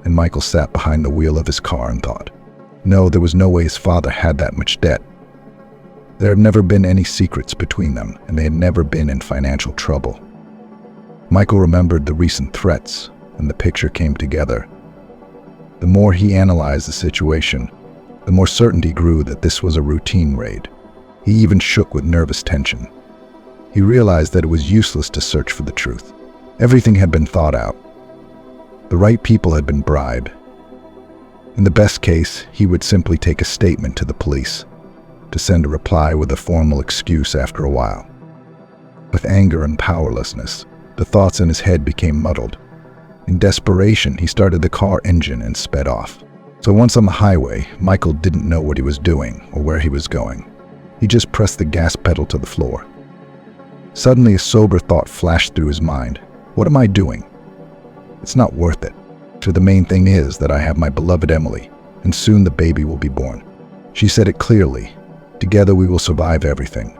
and Michael sat behind the wheel of his car and thought, no, there was no way his father had that much debt. There had never been any secrets between them, and they had never been in financial trouble. Michael remembered the recent threats, and the picture came together. The more he analyzed the situation, the more certainty grew that this was a routine raid. He even shook with nervous tension. He realized that it was useless to search for the truth. Everything had been thought out. The right people had been bribed. In the best case, he would simply take a statement to the police, to send a reply with a formal excuse after a while. With anger and powerlessness, the thoughts in his head became muddled. In desperation, he started the car engine and sped off. So once on the highway, Michael didn't know what he was doing or where he was going. He just pressed the gas pedal to the floor. Suddenly, a sober thought flashed through his mind. What am I doing? It's not worth it. So the main thing is that I have my beloved Emily, and soon the baby will be born. She said it clearly. Together we will survive everything.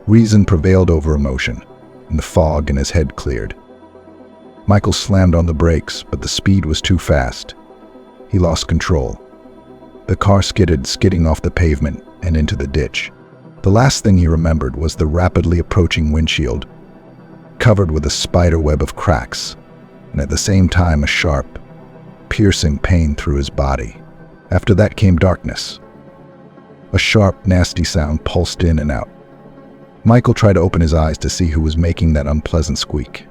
Reason prevailed over emotion, and the fog in his head cleared. Michael slammed on the brakes, but the speed was too fast. He lost control. The car skidding off the pavement and into the ditch. The last thing he remembered was the rapidly approaching windshield, covered with a spider web of cracks, and at the same time a sharp, piercing pain through his body. After that came darkness. A sharp, nasty sound pulsed in and out. Michael tried to open his eyes to see who was making that unpleasant squeak.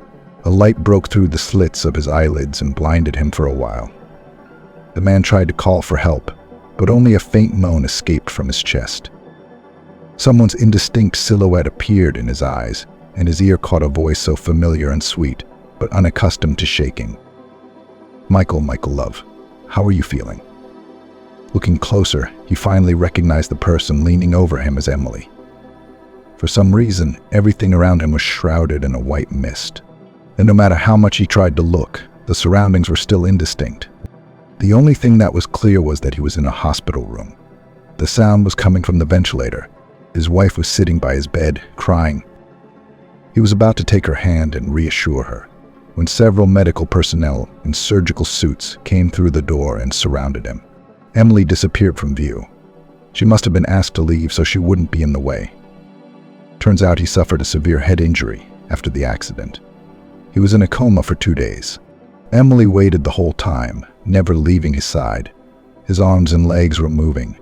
A light broke through the slits of his eyelids and blinded him for a while. The man tried to call for help, but only a faint moan escaped from his chest. Someone's indistinct silhouette appeared in his eyes, and his ear caught a voice so familiar and sweet, but unaccustomed to shaking. Michael, love, how are you feeling?" Looking closer, he finally recognized the person leaning over him as Emily. For some reason, everything around him was shrouded in a white mist. And no matter how much he tried to look, the surroundings were still indistinct. The only thing that was clear was that he was in a hospital room. The sound was coming from the ventilator. His wife was sitting by his bed, crying. He was about to take her hand and reassure her, when several medical personnel in surgical suits came through the door and surrounded him. Emily disappeared from view. She must have been asked to leave so she wouldn't be in the way. Turns out he suffered a severe head injury after the accident. He was in a coma for 2 days. Emily waited the whole time, never leaving his side. His arms and legs were moving,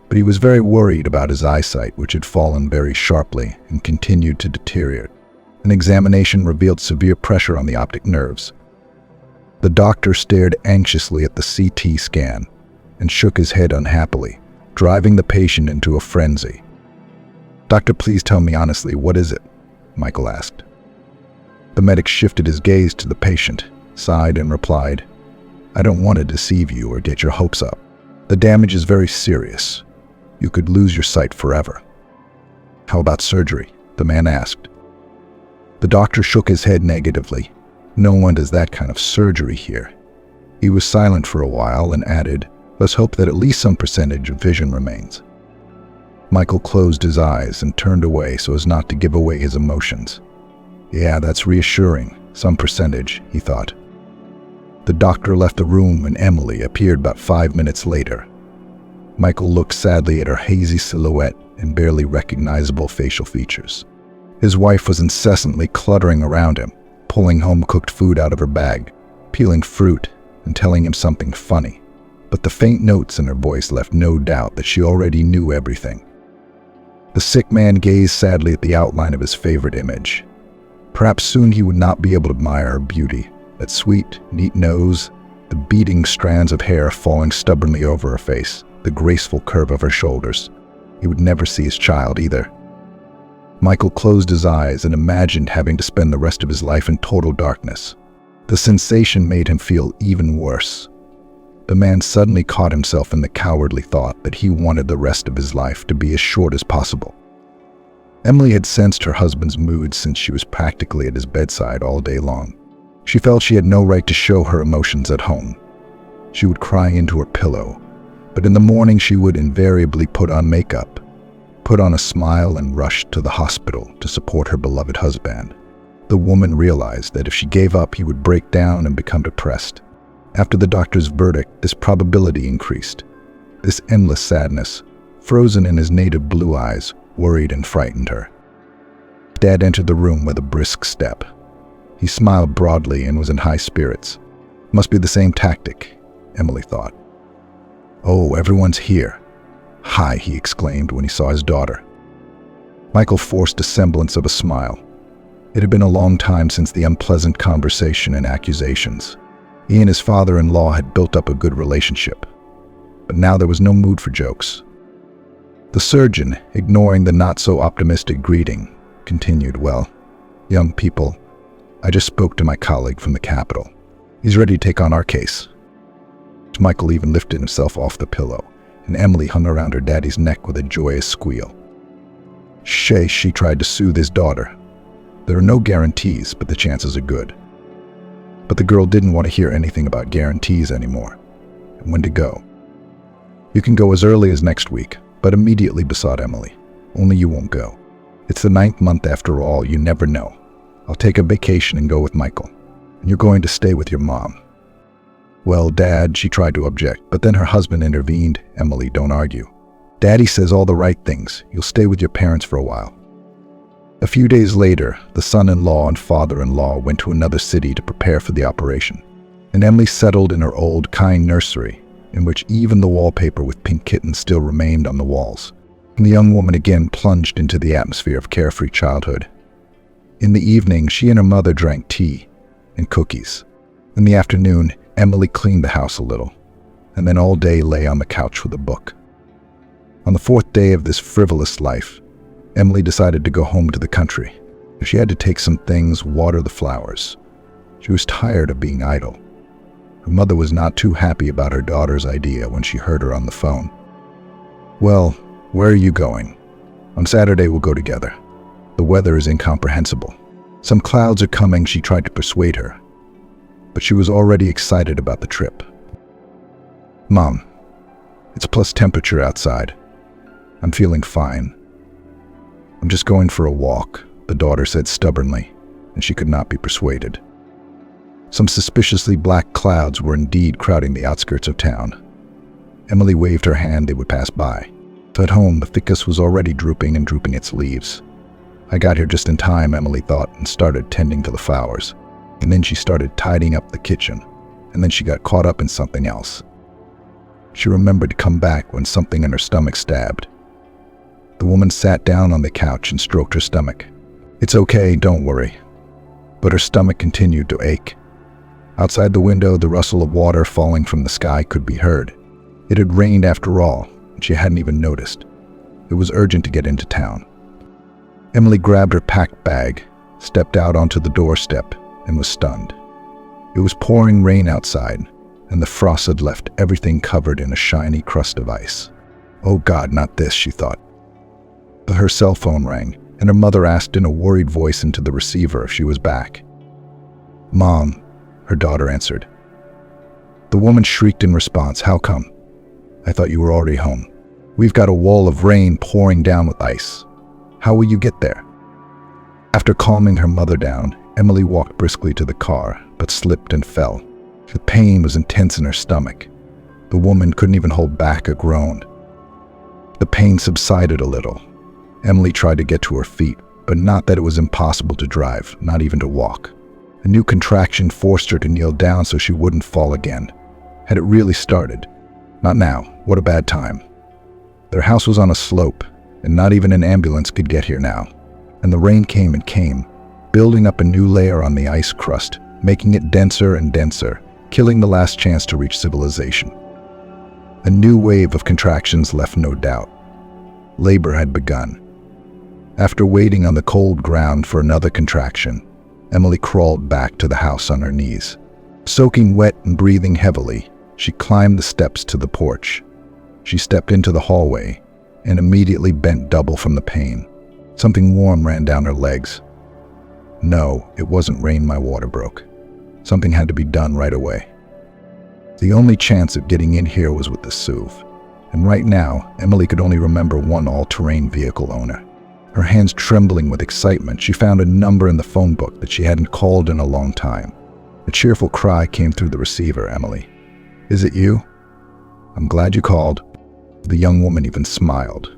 but he was very worried about his eyesight, which had fallen very sharply and continued to deteriorate. An examination revealed severe pressure on the optic nerves. The doctor stared anxiously at the CT scan and shook his head unhappily, driving the patient into a frenzy. "Doctor, please tell me honestly, what is it?" Michael asked. The medic shifted his gaze to the patient, sighed and replied, "I don't want to deceive you or get your hopes up. The damage is very serious. You could lose your sight forever." "How about surgery?" the man asked. The doctor shook his head negatively. "No one does that kind of surgery here." He was silent for a while and added, "Let's hope that at least some percentage of vision remains." Michael closed his eyes and turned away so as not to give away his emotions. "Yeah, that's reassuring. Some percentage," he thought. The doctor left the room and Emily appeared about 5 minutes later. Michael looked sadly at her hazy silhouette and barely recognizable facial features. His wife was incessantly cluttering around him, pulling home-cooked food out of her bag, peeling fruit, and telling him something funny. But the faint notes in her voice left no doubt that she already knew everything. The sick man gazed sadly at the outline of his favorite image. Perhaps soon he would not be able to admire her beauty, that sweet, neat nose, the beating strands of hair falling stubbornly over her face, the graceful curve of her shoulders. He would never see his child either. Michael closed his eyes and imagined having to spend the rest of his life in total darkness. The sensation made him feel even worse. The man suddenly caught himself in the cowardly thought that he wanted the rest of his life to be as short as possible. Emily had sensed her husband's mood since she was practically at his bedside all day long. She felt she had no right to show her emotions at home. She would cry into her pillow, but in the morning she would invariably put on makeup, put on a smile and rush to the hospital to support her beloved husband. The woman realized that if she gave up, he would break down and become depressed. After the doctor's verdict, this probability increased. This endless sadness, frozen in his native blue eyes, worried and frightened her. Dad entered the room with a brisk step. He smiled broadly and was in high spirits. Must be the same tactic, Emily thought. "Oh, everyone's here." "Hi," he exclaimed when he saw his daughter. Michael forced a semblance of a smile. It had been a long time since the unpleasant conversation and accusations. He and his father-in-law had built up a good relationship, but now there was no mood for jokes. The surgeon, ignoring the not-so-optimistic greeting, continued, "Well, young people, I just spoke to my colleague from the Capitol. He's ready to take on our case." Michael even lifted himself off the pillow, and Emily hung around her daddy's neck with a joyous squeal. She tried to soothe his daughter. "There are no guarantees, but the chances are good." But the girl didn't want to hear anything about guarantees anymore. And when to go? "You can go as early as next week," but immediately besought Emily. "Only you won't go. It's the 9th month after all, you never know. I'll take a vacation and go with Michael. And you're going to stay with your mom." "Well, Dad," she tried to object, but then her husband intervened. "Emily, don't argue. Daddy says all the right things. You'll stay with your parents for a while." A few days later, the son-in-law and father-in-law went to another city to prepare for the operation, and Emily settled in her old, kind nursery, in which even the wallpaper with pink kittens still remained on the walls. And the young woman again plunged into the atmosphere of carefree childhood. In the evening, she and her mother drank tea and cookies. In the afternoon, Emily cleaned the house a little, and then all day lay on the couch with a book. On the fourth day of this frivolous life, Emily decided to go home to the country. She had to take some things, water the flowers. She was tired of being idle. Her mother was not too happy about her daughter's idea when she heard her on the phone. "Well, where are you going? On Saturday we'll go together. The weather is incomprehensible. Some clouds are coming," she tried to persuade her. But she was already excited about the trip. "Mom, it's plus temperature outside. I'm feeling fine. I'm just going for a walk," the daughter said stubbornly, and she could not be persuaded. Some suspiciously black clouds were indeed crowding the outskirts of town. Emily waved her hand they would pass by. At home, the ficus was already drooping its leaves. "I got here just in time," Emily thought, and started tending to the flowers. And then she started tidying up the kitchen, and then she got caught up in something else. She remembered to come back when something in her stomach stabbed. The woman sat down on the couch and stroked her stomach. "It's okay, don't worry." But her stomach continued to ache. Outside the window, the rustle of water falling from the sky could be heard. It had rained after all, and she hadn't even noticed. It was urgent to get into town. Emily grabbed her packed bag, stepped out onto the doorstep, and was stunned. It was pouring rain outside, and the frost had left everything covered in a shiny crust of ice. "Oh God, not this," she thought. But her cell phone rang, and her mother asked in a worried voice into the receiver if she was back. "Mom," her daughter answered. The woman shrieked in response, "How come? I thought you were already home. We've got a wall of rain pouring down with ice. How will you get there?" After calming her mother down, Emily walked briskly to the car, but slipped and fell. The pain was intense in her stomach. The woman couldn't even hold back a groan. The pain subsided a little. Emily tried to get to her feet, but not that it was impossible to drive, not even to walk. A new contraction forced her to kneel down so she wouldn't fall again. Had it really started? Not now. What a bad time. Their house was on a slope, and not even an ambulance could get here now. And the rain came and came, building up a new layer on the ice crust, making it denser and denser, killing the last chance to reach civilization. A new wave of contractions left no doubt. Labor had begun. After waiting on the cold ground for another contraction, Emily crawled back to the house on her knees. Soaking wet and breathing heavily, she climbed the steps to the porch. She stepped into the hallway and immediately bent double from the pain. Something warm ran down her legs. No, it wasn't rain, my water broke. Something had to be done right away. The only chance of getting in here was with the SUV. And right now, Emily could only remember one all-terrain vehicle owner. Her hands trembling with excitement, she found a number in the phone book that she hadn't called in a long time. A cheerful cry came through the receiver. "Emily, is it you? I'm glad you called." The young woman even smiled.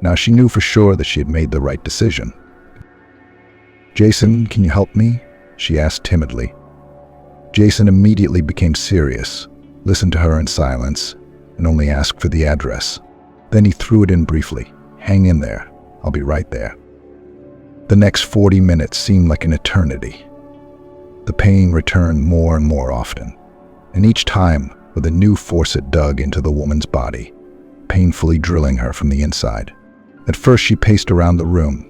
Now she knew for sure that she had made the right decision. "Jason, can you help me?" she asked timidly. Jason immediately became serious, listened to her in silence, and only asked for the address. Then he threw it in briefly. "Hang in there. I'll be right there." The next 40 minutes seemed like an eternity. The pain returned more and more often, and each time with a new force it dug into the woman's body, painfully drilling her from the inside. At first she paced around the room,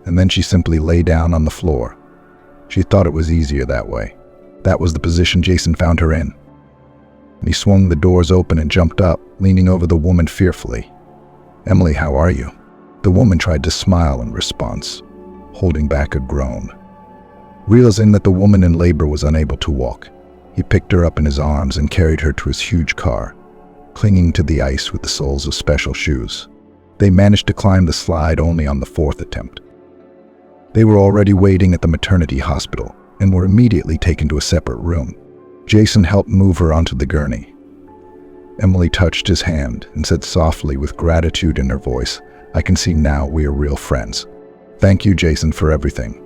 and then she simply lay down on the floor. She thought it was easier that way. That was the position Jason found her in. And he swung the doors open and jumped up, leaning over the woman fearfully. "Emily, how are you?" The woman tried to smile in response, holding back a groan. Realizing that the woman in labor was unable to walk, he picked her up in his arms and carried her to his huge car, clinging to the ice with the soles of special shoes. They managed to climb the slide only on the fourth attempt. They were already waiting at the maternity hospital and were immediately taken to a separate room. Jason helped move her onto the gurney. Emily touched his hand and said softly with gratitude in her voice, "I can see now we are real friends. Thank you, Jason, for everything."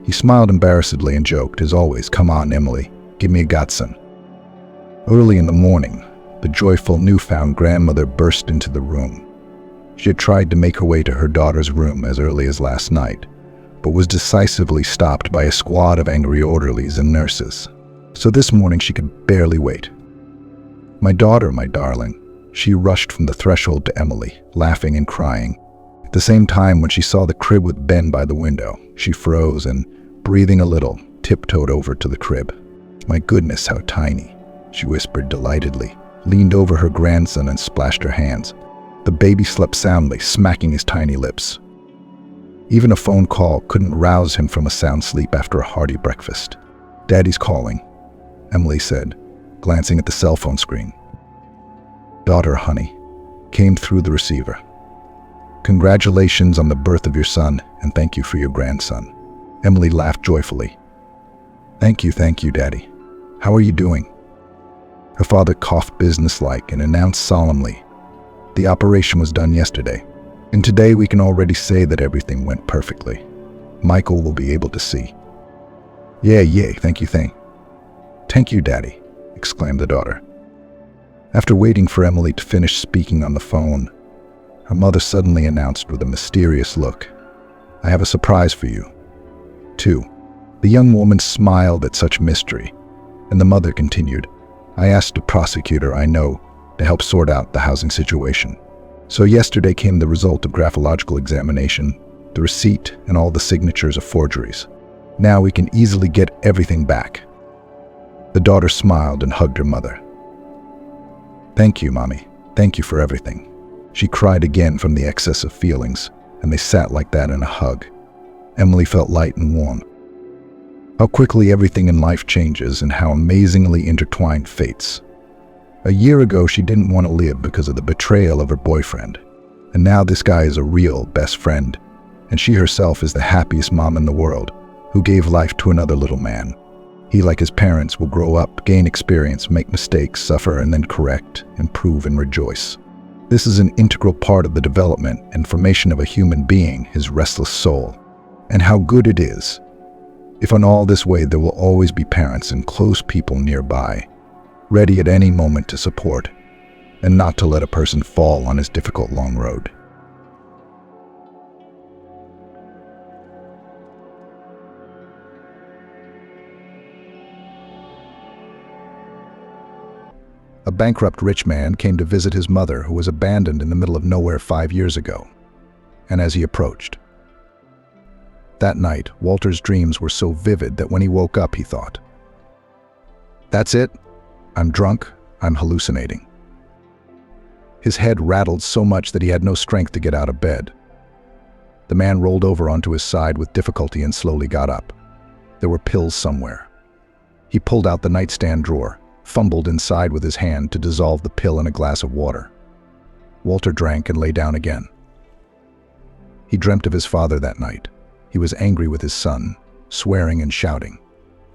He smiled embarrassedly and joked, as always, "Come on, Emily, give me a Godson." Early in the morning, the joyful newfound grandmother burst into the room. She had tried to make her way to her daughter's room as early as last night, but was decisively stopped by a squad of angry orderlies and nurses. So this morning she could barely wait. "My daughter, my darling." She rushed from the threshold to Emily, laughing and crying. At the same time, when she saw the crib with Ben by the window, she froze and, breathing a little, tiptoed over to the crib. "My goodness, how tiny," she whispered delightedly, leaned over her grandson and splashed her hands. The baby slept soundly, smacking his tiny lips. Even a phone call couldn't rouse him from a sound sleep after a hearty breakfast. "Daddy's calling," Emily said, glancing at the cell phone screen. "Daughter, honey," came through the receiver. "Congratulations on the birth of your son, and thank you for your grandson." Emily laughed joyfully. Thank you, Daddy. How are you doing?" Her father coughed businesslike and announced solemnly, "The operation was done yesterday, and today we can already say that everything went perfectly. Michael will be able to see." Yay, thank you, Daddy," exclaimed the daughter. After waiting for Emily to finish speaking on the phone, her mother suddenly announced with a mysterious look, "I have a surprise for you." 2. The young woman smiled at such mystery, and the mother continued, "I asked a prosecutor I know to help sort out the housing situation. So yesterday came the result of graphological examination, the receipt, and all the signatures of forgeries. Now we can easily get everything back." The daughter smiled and hugged her mother. "Thank you, Mommy. Thank you for everything." She cried again from the excess of feelings, and they sat like that in a hug. Emily felt light and warm. How quickly everything in life changes and how amazingly intertwined fates. A year ago, she didn't want to live because of the betrayal of her boyfriend. And now this guy is a real best friend. And she herself is the happiest mom in the world, who gave life to another little man. He, like his parents, will grow up, gain experience, make mistakes, suffer, and then correct, improve, and rejoice. This is an integral part of the development and formation of a human being, his restless soul. And how good it is, if in all this way there will always be parents and close people nearby, ready at any moment to support, and not to let a person fall on his difficult long road. A bankrupt rich man came to visit his mother, who was abandoned in the middle of nowhere 5 years ago. And as he approached, that night, Walter's dreams were so vivid that when he woke up, he thought, "That's it. I'm drunk. I'm hallucinating." His head rattled so much that he had no strength to get out of bed. The man rolled over onto his side with difficulty and slowly got up. There were pills somewhere. He pulled out the nightstand drawer, fumbled inside with his hand to dissolve the pill in a glass of water. Walter drank and lay down again. He dreamt of his father that night. He was angry with his son, swearing and shouting.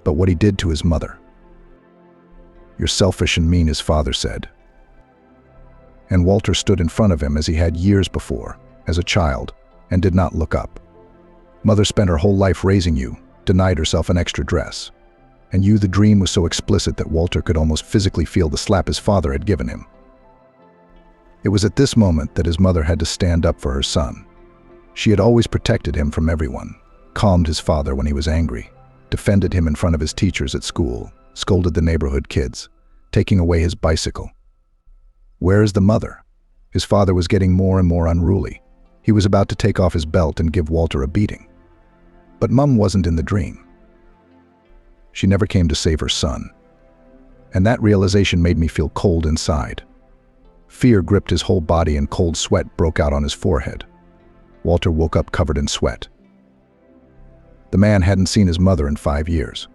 But what he did to his mother. "You're selfish and mean," his father said. And Walter stood in front of him as he had years before, as a child, and did not look up. "Mother spent her whole life raising you, denied herself an extra dress. And the dream was so explicit that Walter could almost physically feel the slap his father had given him. It was at this moment that his mother had to stand up for her son. She had always protected him from everyone, calmed his father when he was angry, defended him in front of his teachers at school, scolded the neighborhood kids, taking away his bicycle. Where is the mother? His father was getting more and more unruly. He was about to take off his belt and give Walter a beating. But Mum wasn't in the dream. She never came to save her son. And that realization made me feel cold inside. Fear gripped his whole body and cold sweat broke out on his forehead. Walter woke up covered in sweat. The man hadn't seen his mother in 5 years.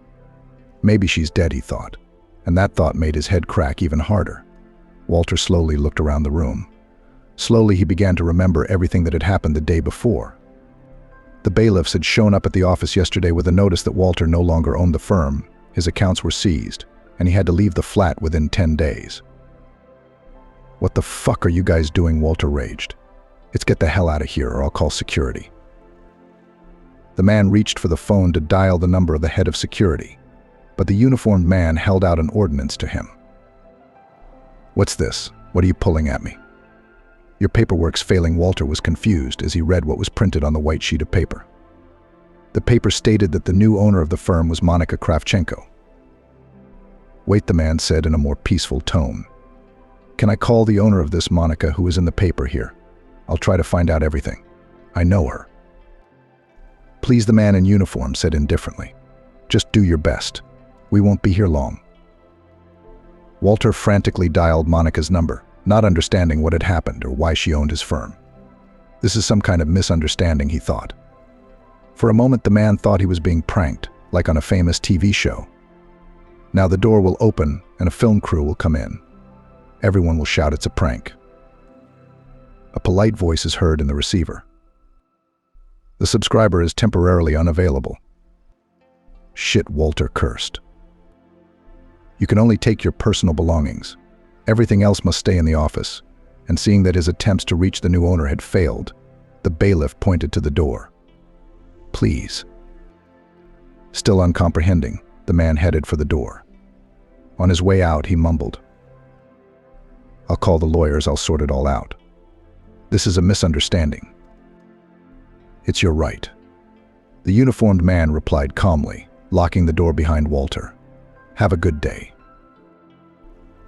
Maybe she's dead, he thought, and that thought made his head crack even harder. Walter slowly looked around the room. Slowly he began to remember everything that had happened the day before. The bailiffs had shown up at the office yesterday with a notice that Walter no longer owned the firm, his accounts were seized, and he had to leave the flat within 10 days. "What the fuck are you guys doing?" Walter raged. "Let's get the hell out of here or I'll call security." The man reached for the phone to dial the number of the head of security, but the uniformed man held out an ordinance to him. "What's this? What are you pulling at me?" Your paperwork's failing. Walter was confused as he read what was printed on the white sheet of paper. The paper stated that the new owner of the firm was Monica Kravchenko. Wait, the man said in a more peaceful tone. Can I call the owner of this Monica who is in the paper here? I'll try to find out everything. I know her. Please, the man in uniform said indifferently. Just do your best. We won't be here long. Walter frantically dialed Monica's number, not understanding what had happened or why she owned his firm. This is some kind of misunderstanding, he thought. For a moment, the man thought he was being pranked, like on a famous TV show. Now the door will open and a film crew will come in. Everyone will shout it's a prank. A polite voice is heard in the receiver. The subscriber is temporarily unavailable. Shit, Walter cursed. You can only take your personal belongings. Everything else must stay in the office. And seeing that his attempts to reach the new owner had failed, the bailiff pointed to the door. Please. Still uncomprehending, the man headed for the door. On his way out, he mumbled, I'll call the lawyers, I'll sort it all out. This is a misunderstanding. It's your right. The uniformed man replied calmly, locking the door behind Walter. Have a good day.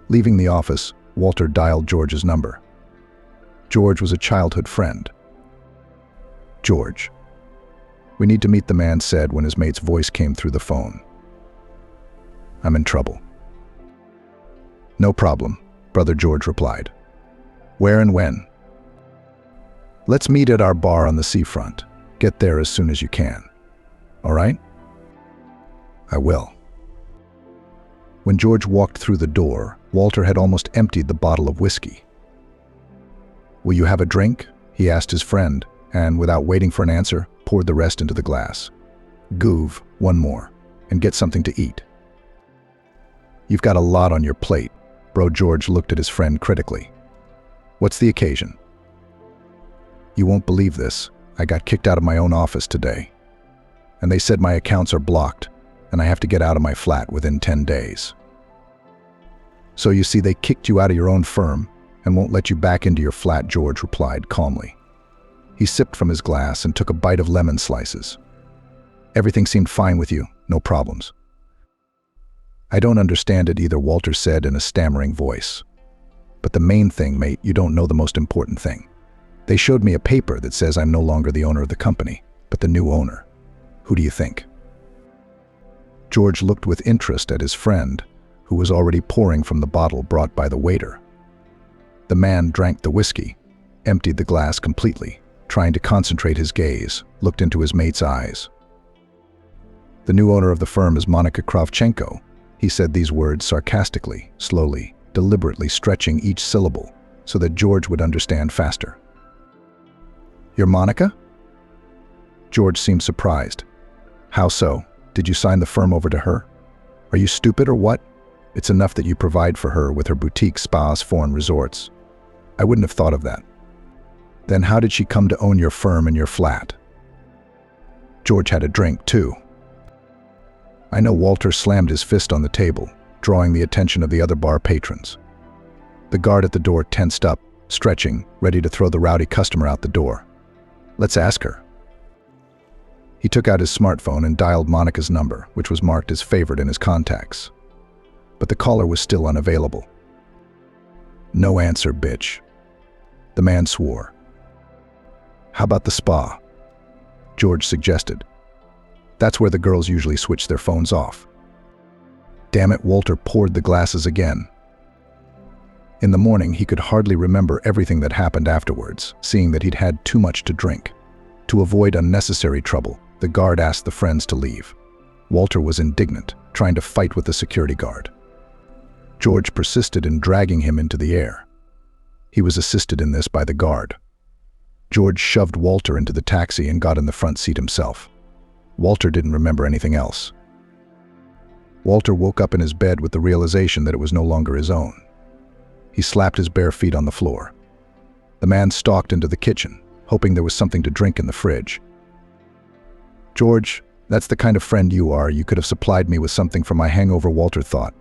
Leaving the office, Walter dialed George's number. George was a childhood friend. George. We need to meet, the man said when his mate's voice came through the phone. I'm in trouble. No problem, Brother George replied. Where and when? Let's meet at our bar on the seafront. Get there as soon as you can. All right? I will. When George walked through the door, Walter had almost emptied the bottle of whiskey. Will you have a drink? He asked his friend, and without waiting for an answer, poured the rest into the glass. Goov, one more, and get something to eat. You've got a lot on your plate. Bro George looked at his friend critically. What's the occasion? You won't believe this. I got kicked out of my own office today. And they said my accounts are blocked, and I have to get out of my flat within 10 days. So you see, they kicked you out of your own firm and won't let you back into your flat, George replied calmly. He sipped from his glass and took a bite of lemon slices. Everything seemed fine with you, no problems. I don't understand it either, Walter said in a stammering voice. But the main thing, mate, you don't know the most important thing. They showed me a paper that says I'm no longer the owner of the company, but the new owner. Who do you think? George looked with interest at his friend, who was already pouring from the bottle brought by the waiter. The man drank the whiskey, emptied the glass completely, trying to concentrate his gaze, looked into his mate's eyes. The new owner of the firm is Monica Kravchenko. He said these words sarcastically, slowly, deliberately stretching each syllable so that George would understand faster. You're Monica? George seemed surprised. How so? Did you sign the firm over to her? Are you stupid or what? It's enough that you provide for her with her boutique spas, foreign resorts. I wouldn't have thought of that. Then how did she come to own your firm and your flat? George had a drink too. I know. Walter slammed his fist on the table, drawing the attention of the other bar patrons. The guard at the door tensed up, stretching, ready to throw the rowdy customer out the door. Let's ask her. He took out his smartphone and dialed Monica's number, which was marked as favorite in his contacts. But the caller was still unavailable. No answer, bitch. The man swore. How about the spa? George suggested. That's where the girls usually switch their phones off. Damn it, Walter poured the glasses again. In the morning, he could hardly remember everything that happened afterwards, seeing that he'd had too much to drink. To avoid unnecessary trouble, the guard asked the friends to leave. Walter was indignant, trying to fight with the security guard. George persisted in dragging him into the air. He was assisted in this by the guard. George shoved Walter into the taxi and got in the front seat himself. Walter didn't remember anything else. Walter woke up in his bed with the realization that it was no longer his own. He slapped his bare feet on the floor. The man stalked into the kitchen, hoping there was something to drink in the fridge. George, that's the kind of friend you are. You could have supplied me with something for my hangover, Walter thought,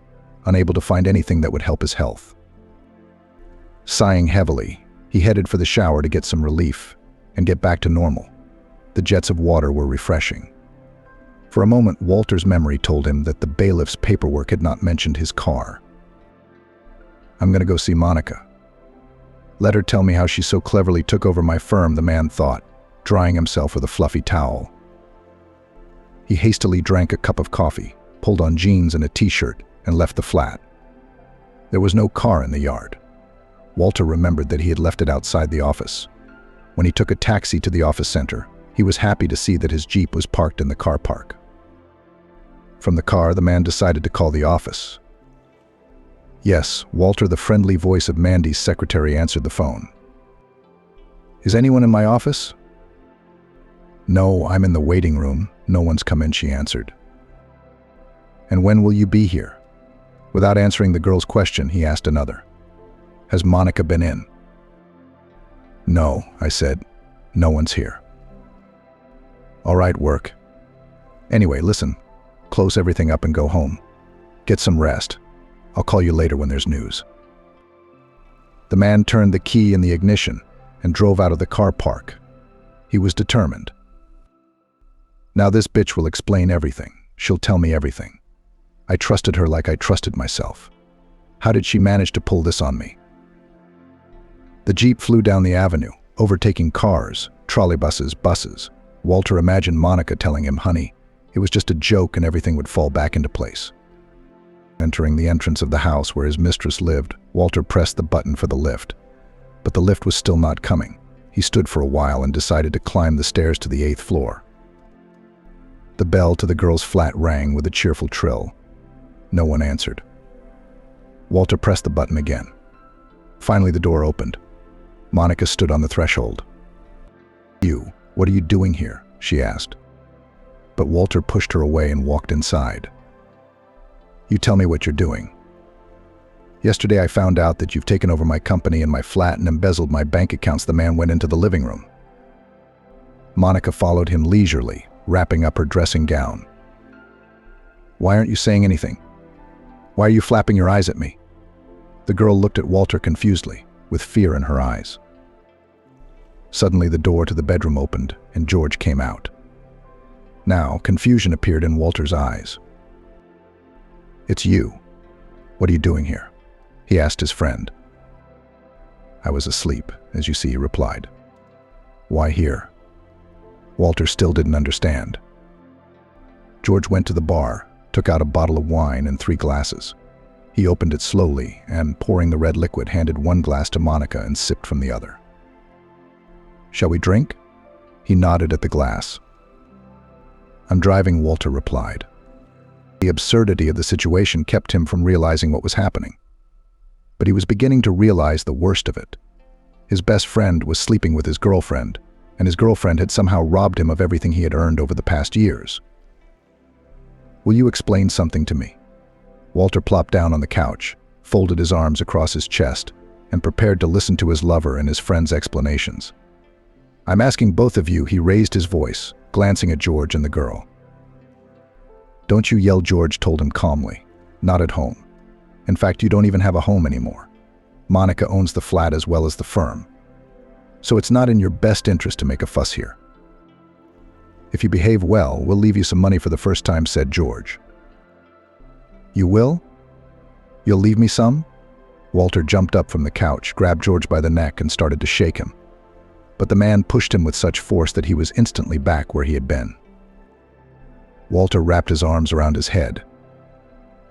unable to find anything that would help his health. Sighing heavily, He headed for the shower to get some relief and get back to normal. The jets of water were refreshing. For a moment, Walter's memory told him that the bailiff's paperwork had not mentioned his car. I'm going to go see Monica. Let her tell me how she so cleverly took over my firm, the man thought, drying himself with a fluffy towel. He hastily drank a cup of coffee, pulled on jeans and a t-shirt, and left the flat. There was no car in the yard. Walter remembered that he had left it outside the office. When he took a taxi to the office center, he was happy to see that his Jeep was parked in the car park. From the car, the man decided to call the office. Yes, Walter, the friendly voice of Mandy's secretary, answered the phone. Is anyone in my office? No, I'm in the waiting room. No one's come in, she answered. And when will you be here? Without answering the girl's question, he asked another. Has Monica been in? No, I said. No one's here. All right, work. Anyway, listen. Close everything up and go home. Get some rest. I'll call you later when there's news. The man turned the key in the ignition and drove out of the car park. He was determined. Now this bitch will explain everything. She'll tell me everything. I trusted her like I trusted myself. How did she manage to pull this on me? The Jeep flew down the avenue, overtaking cars, trolleybuses, buses. Walter imagined Monica telling him, honey, it was just a joke and everything would fall back into place. Entering the entrance of the house where his mistress lived, Walter pressed the button for the lift. But the lift was still not coming. He stood for a while and decided to climb the stairs to the 8th floor. The bell to the girl's flat rang with a cheerful trill. No one answered. Walter pressed the button again. Finally, the door opened. Monica stood on the threshold. You, what are you doing here? She asked. But Walter pushed her away and walked inside. You tell me what you're doing. Yesterday I found out that you've taken over my company and my flat and embezzled my bank accounts. The man went into the living room. Monica followed him leisurely, wrapping up her dressing gown. Why aren't you saying anything? Why are you flapping your eyes at me? The girl looked at Walter confusedly, with fear in her eyes. Suddenly the door to the bedroom opened and George came out. Now confusion appeared in Walter's eyes. It's you. What are you doing here? He asked his friend. I was asleep, as you see, he replied. Why here? Walter still didn't understand. George went to the bar, took out a bottle of wine and 3 glasses. He opened it slowly and, pouring the red liquid, handed 1 glass to Monica and sipped from the other. Shall we drink? He nodded at the glass. I'm driving, Walter replied. The absurdity of the situation kept him from realizing what was happening. But he was beginning to realize the worst of it. His best friend was sleeping with his girlfriend, and his girlfriend had somehow robbed him of everything he had earned over the past years. Will you explain something to me? Walter plopped down on the couch, folded his arms across his chest, and prepared to listen to his lover and his friend's explanations. I'm asking both of you, he raised his voice, glancing at George and the girl. Don't you yell, George told him calmly. Not at home. In fact, you don't even have a home anymore. Monica owns the flat as well as the firm. So it's not in your best interest to make a fuss here. If you behave well, we'll leave you some money for the first time, said George. You will? You'll leave me some? Walter jumped up from the couch, grabbed George by the neck, and started to shake him. But the man pushed him with such force that he was instantly back where he had been. Walter wrapped his arms around his head.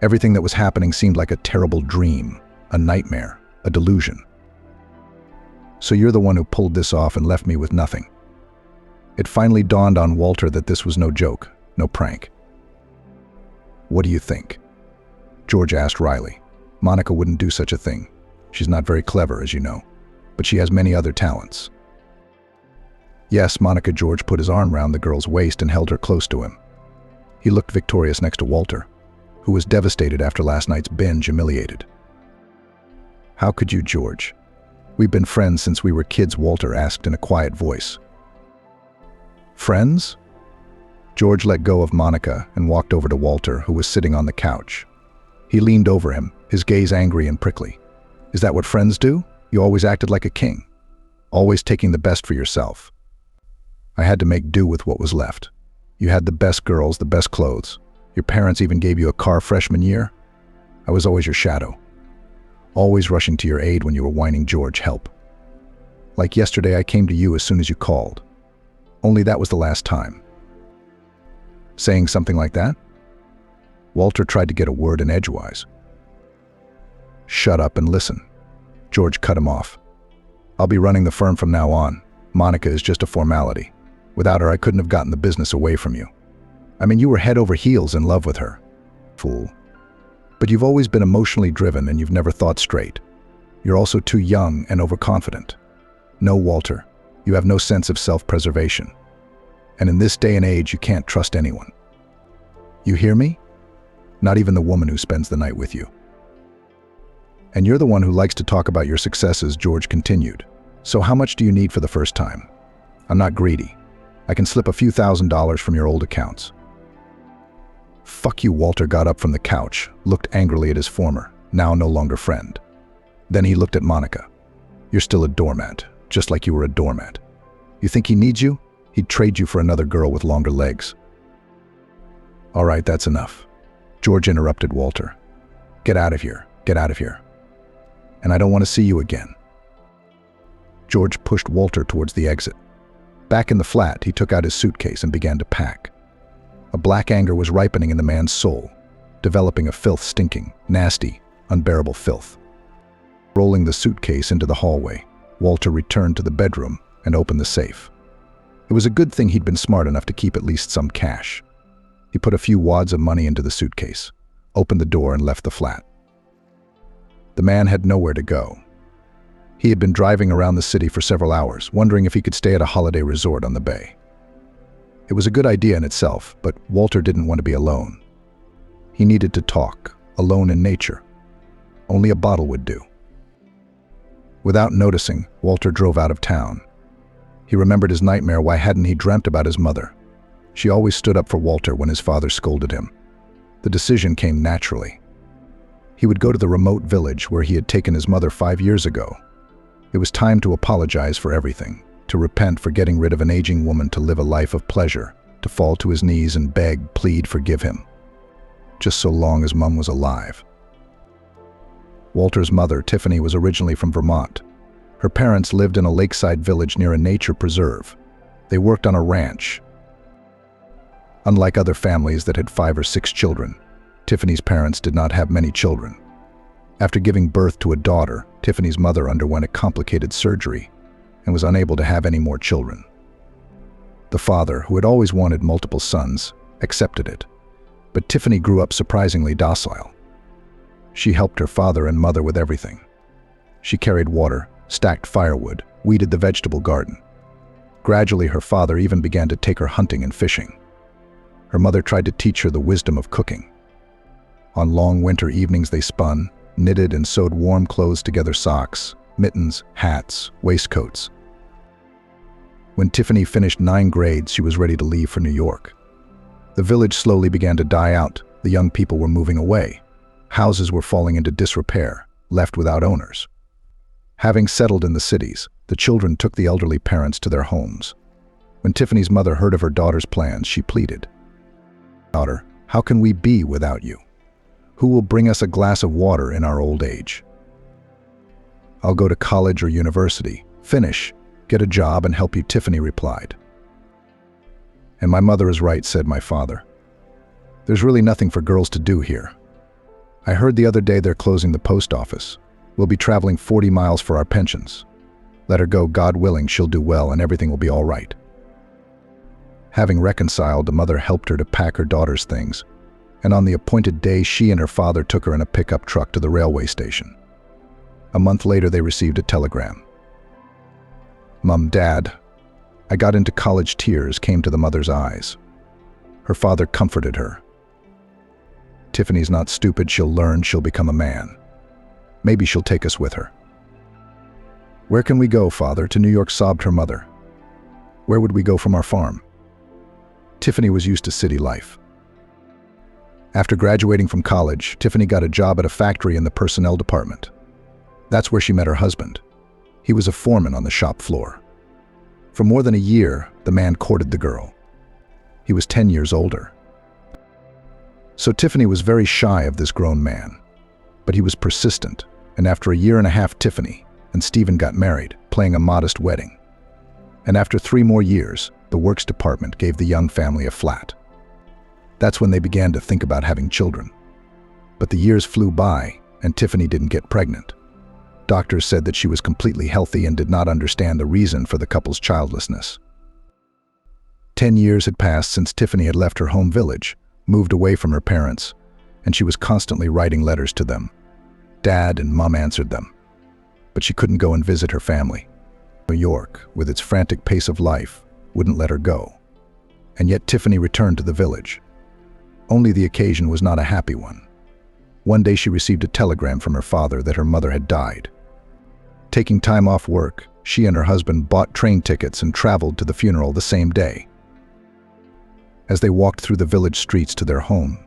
Everything that was happening seemed like a terrible dream, a nightmare, a delusion. So you're the one who pulled this off and left me with nothing. It finally dawned on Walter that this was no joke, no prank. What do you think? George asked wryly. Monica wouldn't do such a thing. She's not very clever, as you know, but she has many other talents. Yes, Monica. George put his arm round the girl's waist and held her close to him. He looked victorious next to Walter, who was devastated after last night's binge, humiliated. How could you, George? We've been friends since we were kids, Walter asked in a quiet voice. Friends? George let go of Monica and walked over to Walter, who was sitting on the couch. He leaned over him, his gaze angry and prickly. Is that what friends do? You always acted like a king. always taking the best for yourself. I had to make do with what was left. You had the best girls, the best clothes. Your parents even gave you a car freshman year. I was always your shadow, always rushing to your aid when you were whining, "George, help." Like yesterday, I came to you as soon as you called. Only that was the last time. Saying something like that? Walter tried to get a word in edgewise. "Shut up and listen." George cut him off. "I'll be running the firm from now on. Monica is just a formality. Without her, I couldn't have gotten the business away from you. I mean, you were head over heels in love with her. Fool. But you've always been emotionally driven and you've never thought straight. You're also too young and overconfident. No, Walter, you have no sense of self-preservation. And in this day and age, you can't trust anyone. You hear me? Not even the woman who spends the night with you. And you're the one who likes to talk about your successes," George continued. "So how much do you need for the first time? I'm not greedy. I can slip a few $1,000s from your old accounts." "Fuck you," Walter got up from the couch, looked angrily at his former, now no longer friend. Then he looked at Monica. "You're still a doormat, just like you were a doormat. You think he needs you? He'd trade you for another girl with longer legs." "All right, that's enough." George interrupted Walter. "Get out of here. Get out of here. And I don't want to see you again." George pushed Walter towards the exit. Back in the flat, he took out his suitcase and began to pack. A black anger was ripening in the man's soul, developing a filth-stinking, nasty, unbearable filth. Rolling the suitcase into the hallway, Walter returned to the bedroom and opened the safe. It was a good thing he'd been smart enough to keep at least some cash. He put a few wads of money into the suitcase, opened the door and left the flat. The man had nowhere to go. He had been driving around the city for several hours, wondering if he could stay at a holiday resort on the bay. It was a good idea in itself, but Walter didn't want to be alone. He needed to talk, alone in nature. Only a bottle would do. Without noticing, Walter drove out of town. He remembered his nightmare. Why hadn't he dreamt about his mother? She always stood up for Walter when his father scolded him. The decision came naturally. He would go to the remote village where he had taken his mother 5 years ago. It was time to apologize for everything, to repent for getting rid of an aging woman, to live a life of pleasure, to fall to his knees and beg, plead, forgive him. Just so long as Mum was alive. Walter's mother, Tiffany, was originally from Vermont. Her parents lived in a lakeside village near a nature preserve. They worked on a ranch. Unlike other families that had 5 or 6 children, Tiffany's parents did not have many children. After giving birth to a daughter, Tiffany's mother underwent a complicated surgery and was unable to have any more children. The father, who had always wanted multiple sons, accepted it, but Tiffany grew up surprisingly docile. She helped her father and mother with everything. She carried water, stacked firewood, weeded the vegetable garden. Gradually, her father even began to take her hunting and fishing. Her mother tried to teach her the wisdom of cooking. On long winter evenings, they spun, knitted and sewed warm clothes together: socks, mittens, hats, waistcoats. When Tiffany finished 9 grades, she was ready to leave for New York. The village slowly began to die out. The young people were moving away. Houses were falling into disrepair, left without owners. Having settled in the cities, the children took the elderly parents to their homes. When Tiffany's mother heard of her daughter's plans, she pleaded, "Daughter, how can we be without you? Who will bring us a glass of water in our old age? I'll go to college or university, finish, get a job and help you," Tiffany replied. "And my mother is right," said my father. "There's really nothing for girls to do here. I heard the other day they're closing the post office. We'll be traveling 40 miles for our pensions. Let her go, God willing, she'll do well and everything will be all right." Having reconciled, the mother helped her to pack her daughter's things, and on the appointed day she and her father took her in a pickup truck to the railway station. A month later they received a telegram. "Mum, Dad." I got into college. Tears came to the mother's eyes. Her father comforted her. "Tiffany's not stupid, she'll learn, she'll become a man. Maybe she'll take us with her." "Where can we go, Father?" "To New York," sobbed her mother. "Where would we go from our farm?" Tiffany was used to city life. After graduating from college, Tiffany got a job at a factory in the personnel department. That's where she met her husband. He was a foreman on the shop floor. For more than a year, the man courted the girl. He was 10 years older. So Tiffany was very shy of this grown man. But he was persistent, and after a year and a half, Tiffany and Stephen got married, playing a modest wedding. And after 3 more years, the works department gave the young family a flat. That's when they began to think about having children. But the years flew by, and Tiffany didn't get pregnant. Doctors said that she was completely healthy and did not understand the reason for the couple's childlessness. 10 years had passed since Tiffany had left her home village, moved away from her parents, and she was constantly writing letters to them. Dad and Mom answered them. But she couldn't go and visit her family. New York, with its frantic pace of life, wouldn't let her go. And yet Tiffany returned to the village. Only the occasion was not a happy one. One day she received a telegram from her father that her mother had died. Taking time off work, she and her husband bought train tickets and traveled to the funeral the same day. As they walked through the village streets to their home,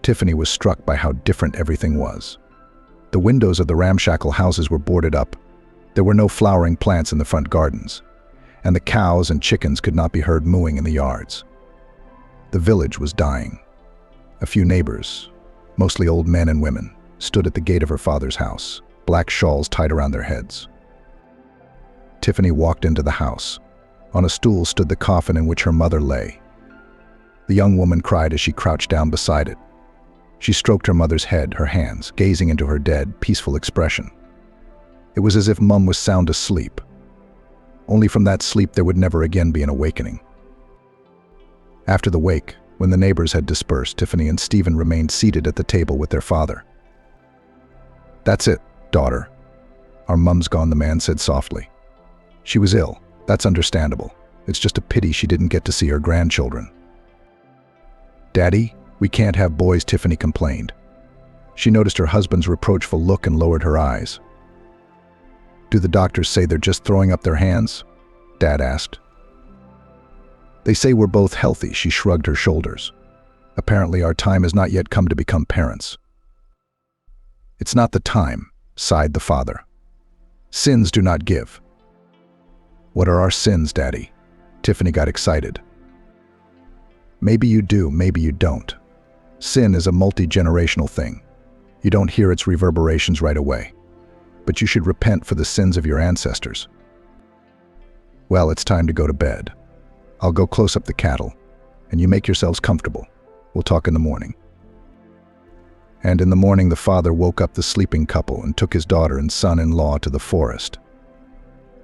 Tiffany was struck by how different everything was. The windows of the ramshackle houses were boarded up. There were no flowering plants in the front gardens, and the cows and chickens could not be heard mooing in the yards. The village was dying. A few neighbors, mostly old men and women, stood at the gate of her father's house, black shawls tied around their heads. Tiffany walked into the house. On a stool stood the coffin in which her mother lay. The young woman cried as she crouched down beside it. She stroked her mother's head, her hands, gazing into her dead, peaceful expression. It was as if Mum was sound asleep. Only from that sleep there would never again be an awakening. After the wake, when the neighbors had dispersed, Tiffany and Stephen remained seated at the table with their father. "That's it, daughter. Our mum's gone," the man said softly. "She was ill. That's understandable. It's just a pity she didn't get to see her grandchildren." "Daddy, we can't have boys," Tiffany complained. She noticed her husband's reproachful look and lowered her eyes. "Do the doctors say they're just throwing up their hands?" Dad asked. "They say we're both healthy," she shrugged her shoulders. "Apparently our time has not yet come to become parents." "It's not the time," sighed the father. "Sins do not give." "What are our sins, Daddy?" Tiffany got excited. "Maybe you do, maybe you don't. Sin is a multi-generational thing. You don't hear its reverberations right away. But you should repent for the sins of your ancestors." "Well, it's time to go to bed. I'll go close up the cattle, and you make yourselves comfortable. We'll talk in the morning." And in the morning the father woke up the sleeping couple and took his daughter and son-in-law to the forest.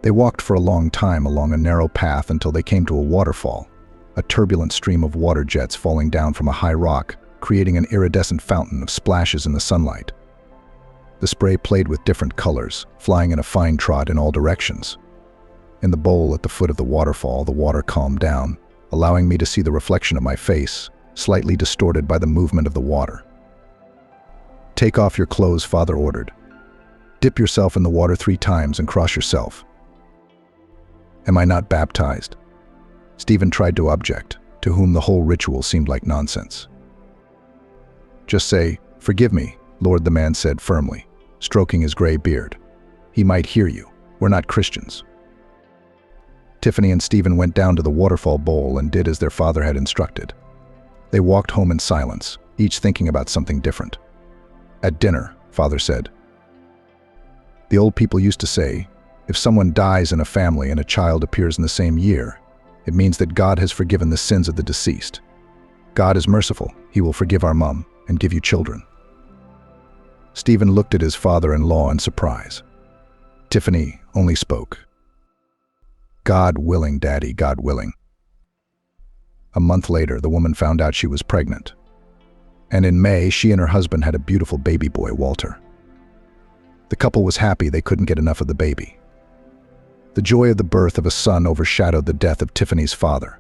They walked for a long time along a narrow path until they came to a waterfall, a turbulent stream of water jets falling down from a high rock, creating an iridescent fountain of splashes in the sunlight. The spray played with different colors, flying in a fine trot in all directions. In the bowl at the foot of the waterfall, the water calmed down, allowing me to see the reflection of my face, slightly distorted by the movement of the water. "Take off your clothes," Father ordered. "Dip yourself in the water 3 times and cross yourself." "Am I not baptized?" Stephen tried to object, to whom the whole ritual seemed like nonsense. "Just say, 'Forgive me, Lord,'" the man said firmly, stroking his gray beard. "He might hear you. We're not Christians." Tiffany and Stephen went down to the waterfall bowl and did as their father had instructed. They walked home in silence, each thinking about something different. At dinner, Father said, "The old people used to say, if someone dies in a family and a child appears in the same year, it means that God has forgiven the sins of the deceased. God is merciful. He will forgive our mum and give you children." Stephen looked at his father-in-law in surprise. Tiffany only spoke, "God willing, Daddy, God willing." A month later, the woman found out she was pregnant. And in May, she and her husband had a beautiful baby boy, Walter. The couple was happy they couldn't get enough of the baby. The joy of the birth of a son overshadowed the death of Tiffany's father.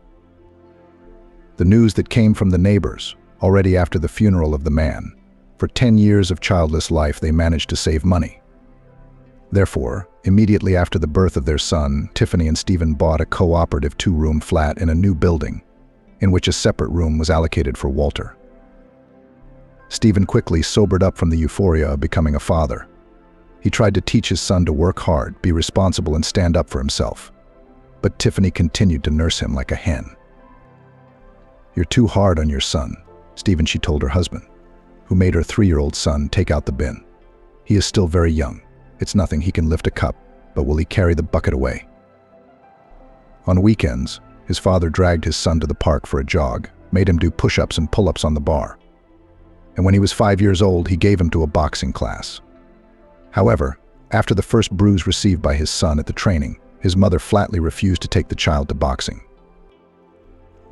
The news that came from the neighbors, already after the funeral of the man, for 10 years of childless life they managed to save money. Therefore, immediately after the birth of their son, Tiffany and Stephen bought a cooperative 2-room flat in a new building, in which a separate room was allocated for Walter. Stephen quickly sobered up from the euphoria of becoming a father. He tried to teach his son to work hard, be responsible, and stand up for himself. But Tiffany continued to nurse him like a hen. "You're too hard on your son," Stephen, she told her husband, who made her 3-year-old son take out the bin. "He is still very young. It's nothing, he can lift a cup, but will he carry the bucket away?" On weekends, his father dragged his son to the park for a jog, made him do push-ups and pull-ups on the bar. And when he was 5 years old, he gave him to a boxing class. However, after the first bruise received by his son at the training, his mother flatly refused to take the child to boxing.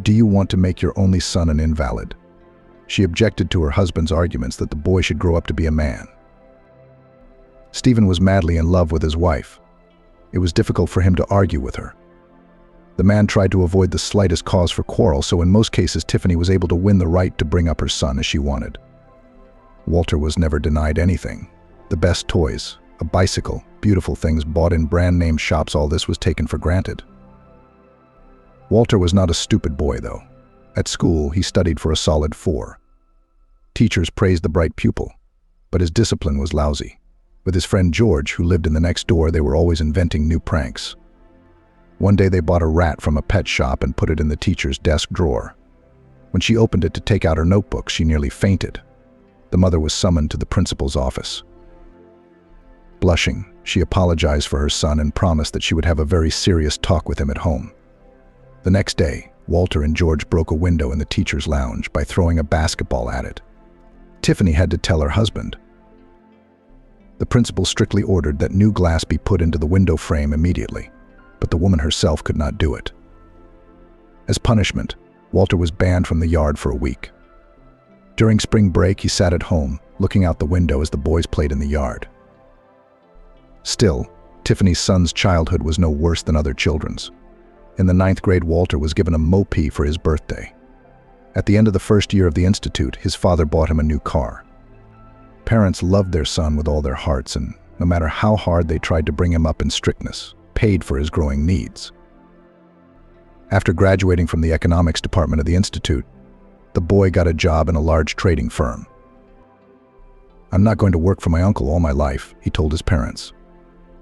"Do you want to make your only son an invalid?" She objected to her husband's arguments that the boy should grow up to be a man. Stephen was madly in love with his wife. It was difficult for him to argue with her. The man tried to avoid the slightest cause for quarrel, so in most cases Tiffany was able to win the right to bring up her son as she wanted. Walter was never denied anything. The best toys, a bicycle, beautiful things bought in brand-name shops, all this was taken for granted. Walter was not a stupid boy, though. At school, he studied for a solid 4. Teachers praised the bright pupil, but his discipline was lousy. With his friend George, who lived in the next door, they were always inventing new pranks. One day they bought a rat from a pet shop and put it in the teacher's desk drawer. When she opened it to take out her notebook, she nearly fainted. The mother was summoned to the principal's office. Blushing, she apologized for her son and promised that she would have a very serious talk with him at home. The next day, Walter and George broke a window in the teacher's lounge by throwing a basketball at it. Tiffany had to tell her husband. The principal strictly ordered that new glass be put into the window frame immediately, but the woman herself could not do it. As punishment, Walter was banned from the yard for a week. During spring break, he sat at home, looking out the window as the boys played in the yard. Still, Tiffany's son's childhood was no worse than other children's. In the 9th grade, Walter was given a moped for his birthday. At the end of the first year of the institute, his father bought him a new car. Parents loved their son with all their hearts, and no matter how hard they tried to bring him up in strictness, paid for his growing needs. After graduating from the economics department of the institute, the boy got a job in a large trading firm. "I'm not going to work for my uncle all my life," he told his parents.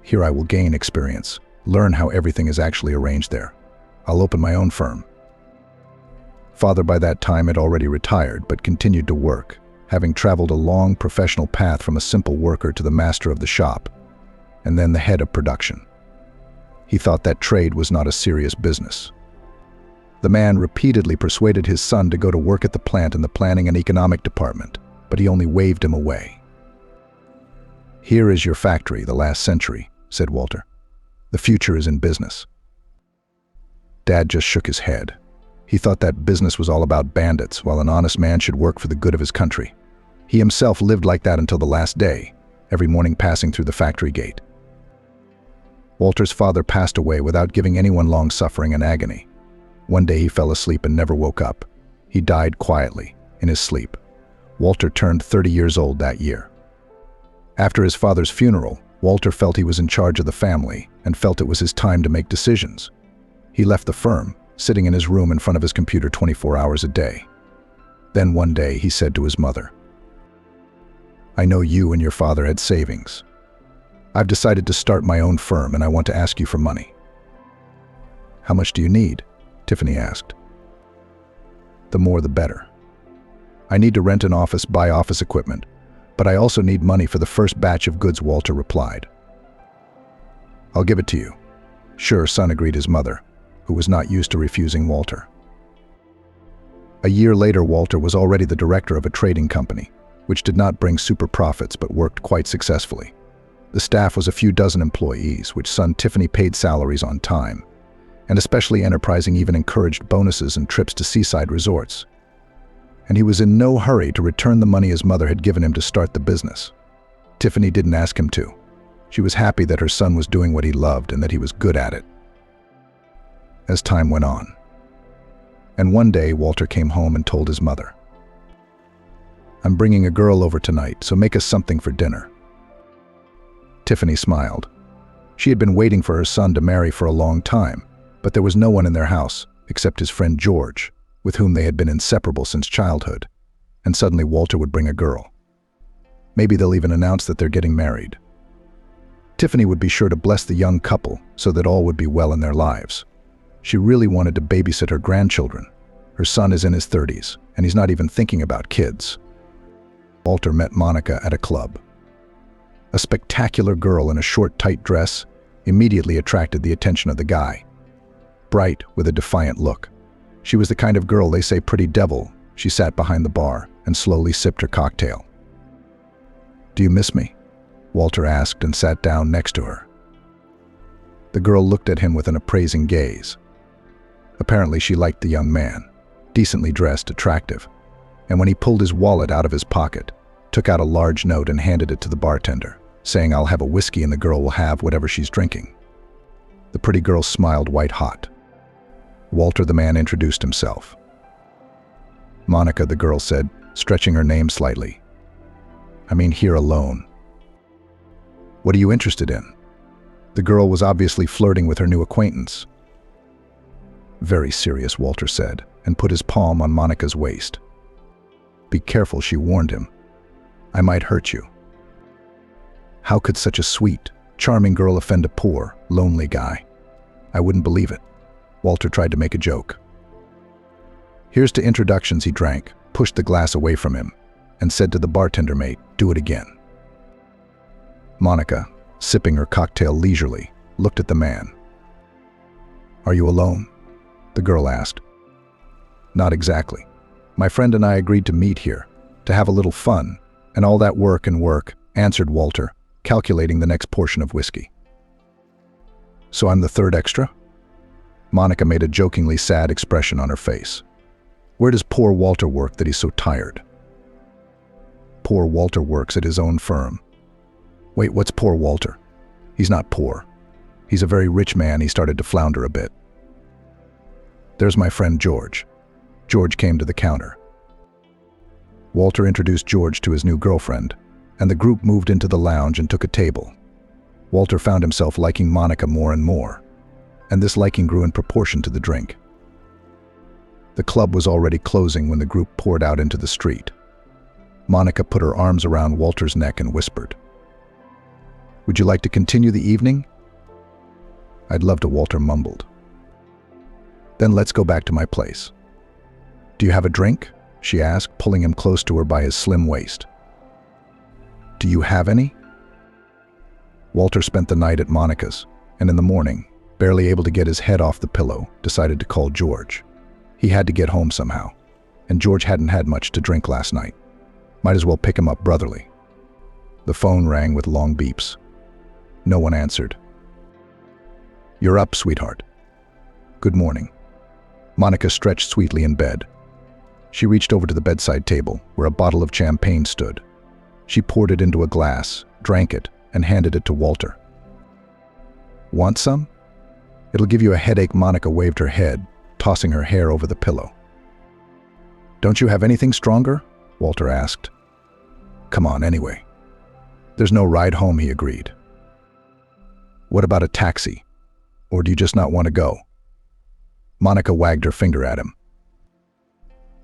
"Here I will gain experience, learn how everything is actually arranged there. I'll open my own firm." Father by that time had already retired, but continued to work, having traveled a long professional path from a simple worker to the master of the shop, and then the head of production. He thought that trade was not a serious business. The man repeatedly persuaded his son to go to work at the plant in the planning and economic department, but he only waved him away. "Here is your factory, the last century," said Walter. "The future is in business." Dad just shook his head. He thought that business was all about bandits, while an honest man should work for the good of his country. He himself lived like that until the last day, every morning passing through the factory gate. Walter's father passed away without giving anyone long suffering and agony. One day he fell asleep and never woke up. He died quietly, in his sleep. Walter turned 30 years old that year. After his father's funeral, Walter felt he was in charge of the family and felt it was his time to make decisions. He left the firm, sitting in his room in front of his computer 24 hours a day. Then one day he said to his mother, "I know you and your father had savings. I've decided to start my own firm and I want to ask you for money." "How much do you need?" Tiffany asked. "The more the better. I need to rent an office, buy office equipment, but I also need money for the first batch of goods," Walter replied. "I'll give it to you." "Sure, son," agreed his mother, who was not used to refusing Walter. A year later, Walter was already the director of a trading company, which did not bring super profits but worked quite successfully. The staff was a few dozen employees, which son Tiffany paid salaries on time, and especially enterprising even encouraged bonuses and trips to seaside resorts. And he was in no hurry to return the money his mother had given him to start the business. Tiffany didn't ask him to. She was happy that her son was doing what he loved and that he was good at it. As time went on, and one day Walter came home and told his mother, "I'm bringing a girl over tonight, so make us something for dinner." Tiffany smiled. She had been waiting for her son to marry for a long time, but there was no one in their house except his friend George, with whom they had been inseparable since childhood, and suddenly Walter would bring a girl. Maybe they'll even announce that they're getting married. Tiffany would be sure to bless the young couple so that all would be well in their lives. She really wanted to babysit her grandchildren. Her son is in his 30s, and he's not even thinking about kids. Walter met Monica at a club. A spectacular girl in a short, tight dress immediately attracted the attention of the guy. Bright, with a defiant look. She was the kind of girl they say pretty devil. She sat behind the bar and slowly sipped her cocktail. "Do you miss me?" Walter asked and sat down next to her. The girl looked at him with an appraising gaze. Apparently she liked the young man, decently dressed, attractive, and when he pulled his wallet out of his pocket, took out a large note and handed it to the bartender, saying, "I'll have a whiskey and the girl will have whatever she's drinking." The pretty girl smiled white-hot. Walter, the man, introduced himself. "Monica," the girl said, stretching her name slightly. "I mean here alone." "What are you interested in?" The girl was obviously flirting with her new acquaintance. "Very serious," Walter said, and put his palm on Monica's waist. "Be careful," she warned him. "I might hurt you." How could such a sweet, charming girl offend a poor, lonely guy? I wouldn't believe it. Walter tried to make a joke. "Here's to introductions," he drank, pushed the glass away from him, and said to the bartender mate, "Do it again." Monica, sipping her cocktail leisurely, looked at the man. "Are you alone?" the girl asked. "Not exactly. My friend and I agreed to meet here, to have a little fun, and all that work and work," answered Walter, calculating the next portion of whiskey. "So I'm the third extra?" Monica made a jokingly sad expression on her face. "Where does poor Walter work that he's so tired?" "Poor Walter works at his own firm." "Wait, what's poor Walter?" "He's not poor. He's a very rich man." He started to flounder a bit. "There's my friend George." George came to the counter. Walter introduced George to his new girlfriend, and the group moved into the lounge and took a table. Walter found himself liking Monica more and more, and this liking grew in proportion to the drink. The club was already closing when the group poured out into the street. Monica put her arms around Walter's neck and whispered, "Would you like to continue the evening?" "I'd love to," Walter mumbled. "Then let's go back to my place." "Do you have a drink?" she asked, pulling him close to her by his slim waist. "Do you have any?" Walter spent the night at Monica's, and in the morning, barely able to get his head off the pillow, decided to call George. He had to get home somehow, and George hadn't had much to drink last night. Might as well pick him up brotherly. The phone rang with long beeps. No one answered. "You're up, sweetheart." "Good morning." Monica stretched sweetly in bed. She reached over to the bedside table, where a bottle of champagne stood. She poured it into a glass, drank it, and handed it to Walter. "Want some?" "It'll give you a headache." Monica waved her head, tossing her hair over the pillow. "Don't you have anything stronger?" Walter asked. "Come on, anyway." "There's no ride home," he agreed. "What about a taxi? Or do you just not want to go?" Monica wagged her finger at him.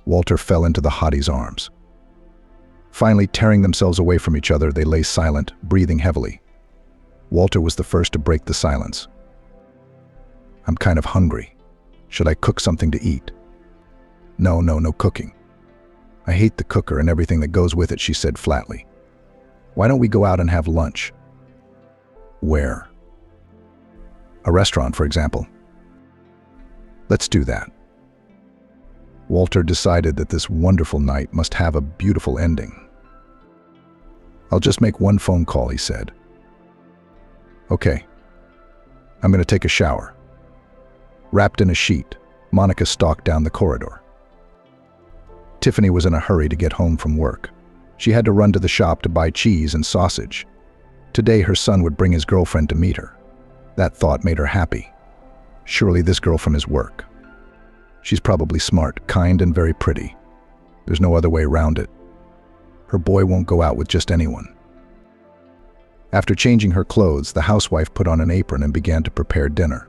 Walter fell into the hottie's arms. Finally, tearing themselves away from each other, they lay silent, breathing heavily. Walter was the first to break the silence. "I'm kind of hungry. Should I cook something to eat?" No cooking. "I hate the cooker and everything that goes with it," she said flatly. "Why don't we go out and have lunch?" "Where?" "A restaurant, for example." "Let's do that." Walter decided that this wonderful night must have a beautiful ending. "I'll just make one phone call," he said. "Okay. I'm going to take a shower." Wrapped in a sheet, Monica stalked down the corridor. Tiffany was in a hurry to get home from work. She had to run to the shop to buy cheese and sausage. Today her son would bring his girlfriend to meet her. That thought made her happy. Surely this girl from his work. She's probably smart, kind, and very pretty. There's no other way around it. Her boy won't go out with just anyone. After changing her clothes, the housewife put on an apron and began to prepare dinner.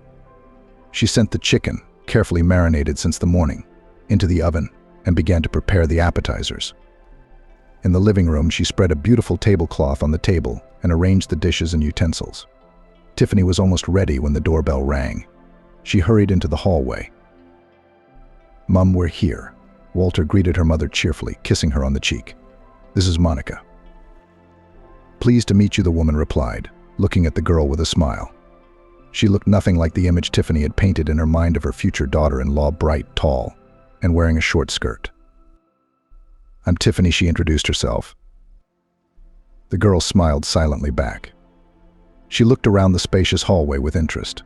She sent the chicken, carefully marinated since the morning, into the oven and began to prepare the appetizers. In the living room, she spread a beautiful tablecloth on the table and arranged the dishes and utensils. Tiffany was almost ready when the doorbell rang. She hurried into the hallway. "Mom, we're here." Walter greeted her mother cheerfully, kissing her on the cheek. "This is Monica." "Pleased to meet you," the woman replied, looking at the girl with a smile. She looked nothing like the image Tiffany had painted in her mind of her future daughter-in-law, bright, tall, and wearing a short skirt. "I'm Tiffany," she introduced herself. The girl smiled silently back. She looked around the spacious hallway with interest.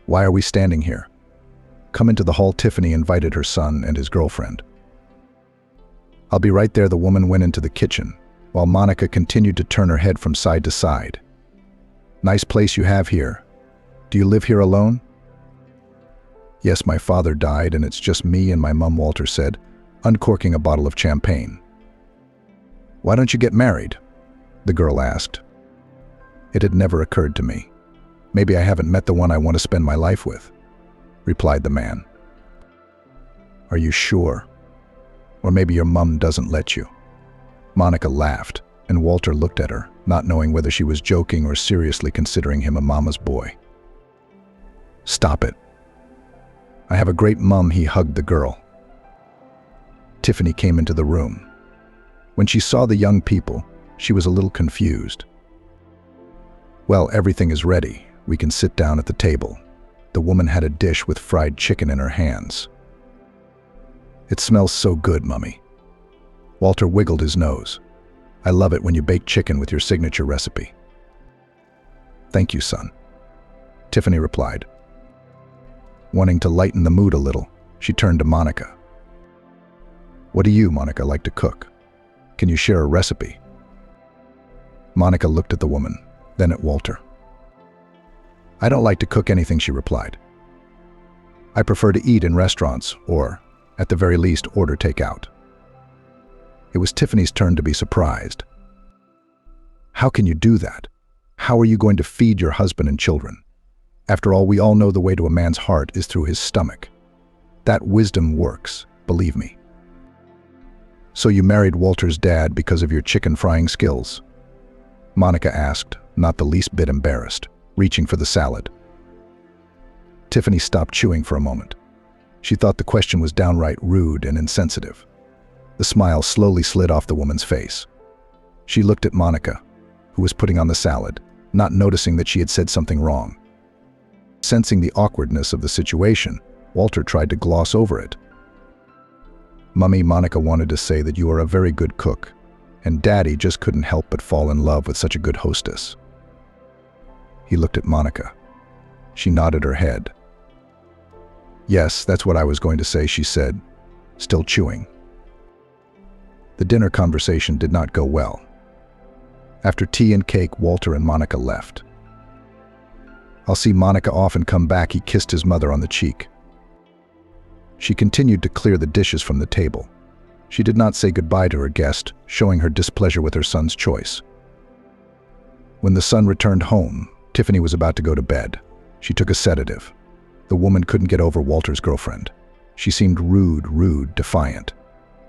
"Why are we standing here?" "Come into the hall," Tiffany invited her son and his girlfriend. "I'll be right there." The woman went into the kitchen, while Monica continued to turn her head from side to side. "Nice place you have here. Do you live here alone?" "Yes, my father died and it's just me and my mom," Walter said, uncorking a bottle of champagne. "Why don't you get married?" the girl asked. "It had never occurred to me. Maybe I haven't met the one I want to spend my life with," replied the man. "Are you sure? Or maybe your mom doesn't let you?" Monica laughed, and Walter looked at her, not knowing whether she was joking or seriously considering him a mama's boy. "Stop it. I have a great mom," he hugged the girl. Tiffany came into the room. When she saw the young people, she was a little confused. "Well, everything is ready. We can sit down at the table." The woman had a dish with fried chicken in her hands. "It smells so good, Mummy." Walter wiggled his nose. "I love it when you bake chicken with your signature recipe." "Thank you, son," Tiffany replied. Wanting to lighten the mood a little, she turned to Monica. "What do you, Monica, like to cook? Can you share a recipe?" Monica looked at the woman, then at Walter. "I don't like to cook anything," she replied. "I prefer to eat in restaurants or, at the very least, order takeout." It was Tiffany's turn to be surprised. "How can you do that? How are you going to feed your husband and children? After all, we all know the way to a man's heart is through his stomach. That wisdom works, believe me." "So you married Walter's dad because of your chicken frying skills?" Monica asked, not the least bit embarrassed, reaching for the salad. Tiffany stopped chewing for a moment. She thought the question was downright rude and insensitive. The smile slowly slid off the woman's face. She looked at Monica, who was putting on the salad, not noticing that she had said something wrong. Sensing the awkwardness of the situation, Walter tried to gloss over it. "Mummy," Monica wanted to say that you are a very good cook, and Daddy just couldn't help but fall in love with such a good hostess. He looked at Monica. She nodded her head. "Yes, that's what I was going to say," she said, still chewing. The dinner conversation did not go well. After tea and cake, Walter and Monica left. "I'll see Monica off and come back," he kissed his mother on the cheek. She continued to clear the dishes from the table. She did not say goodbye to her guest, showing her displeasure with her son's choice. When the son returned home, Tiffany was about to go to bed. She took a sedative. The woman couldn't get over Walter's girlfriend. She seemed rude, defiant.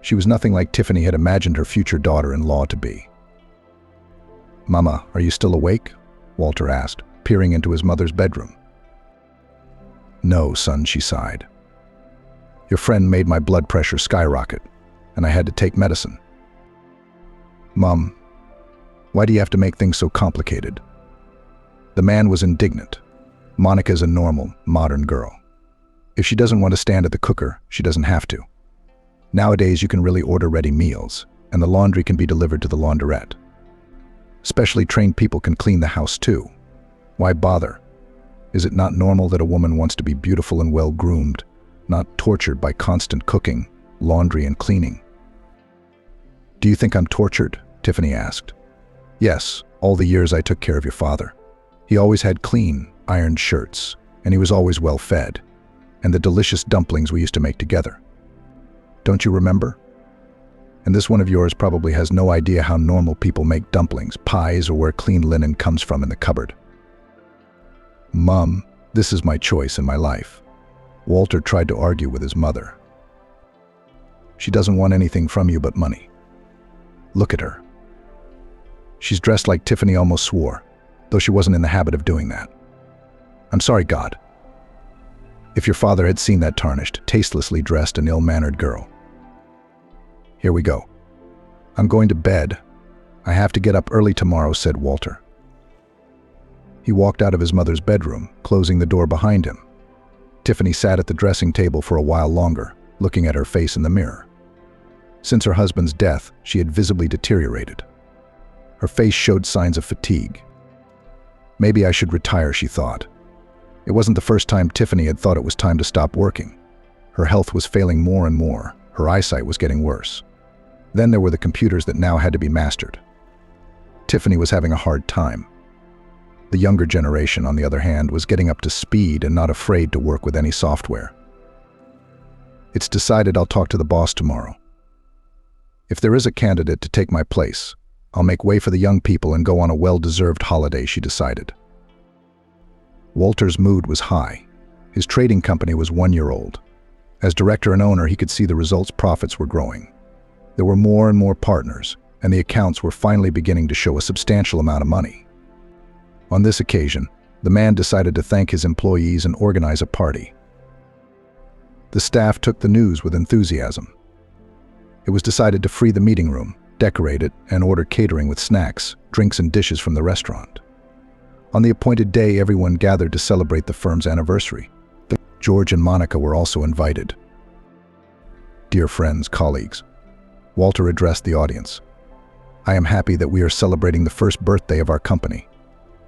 She was nothing like Tiffany had imagined her future daughter-in-law to be. "Mama, are you still awake?" Walter asked, peering into his mother's bedroom. "No, son," she sighed. "Your friend made my blood pressure skyrocket, and I had to take medicine." "Mom, why do you have to make things so complicated?" The man was indignant. Monica's a normal, modern girl. If she doesn't want to stand at the cooker, she doesn't have to. Nowadays, you can really order ready meals, and the laundry can be delivered to the laundrette. Specially trained people can clean the house too. Why bother? Is it not normal that a woman wants to be beautiful and well-groomed, not tortured by constant cooking, laundry, and cleaning? "Do you think I'm tortured?" Tiffany asked. "Yes, all the years I took care of your father. He always had clean, ironed shirts, and he was always well-fed, and the delicious dumplings we used to make together. Don't you remember? And this one of yours probably has no idea how normal people make dumplings, pies, or where clean linen comes from in the cupboard." "Mom, this is my choice in my life." Walter tried to argue with his mother. "She doesn't want anything from you but money. Look at her. She's dressed like," Tiffany almost swore, though she wasn't in the habit of doing that. I'm sorry, God. If your father had seen that tarnished, tastelessly dressed and ill-mannered girl. Here we go. I'm going to bed. I have to get up early tomorrow, said Walter. He walked out of his mother's bedroom, closing the door behind him. Tiffany sat at the dressing table for a while longer, looking at her face in the mirror. Since her husband's death, she had visibly deteriorated. Her face showed signs of fatigue. Maybe I should retire, she thought. It wasn't the first time Tiffany had thought it was time to stop working. Her health was failing more and more. Her eyesight was getting worse. Then there were the computers that now had to be mastered. Tiffany was having a hard time. The younger generation, on the other hand, was getting up to speed and not afraid to work with any software. It's decided I'll talk to the boss tomorrow. If there is a candidate to take my place, I'll make way for the young people and go on a well-deserved holiday, she decided. Walter's mood was high. His trading company was 1 year old. As director and owner, he could see the results. Profits were growing. There were more and more partners, and the accounts were finally beginning to show a substantial amount of money. On this occasion, the man decided to thank his employees and organize a party. The staff took the news with enthusiasm. It was decided to free the meeting room, decorate it, and order catering with snacks, drinks, and dishes from the restaurant. On the appointed day, everyone gathered to celebrate the firm's anniversary. George and Monica were also invited. Dear friends, colleagues, Walter addressed the audience. I am happy that we are celebrating the first birthday of our company.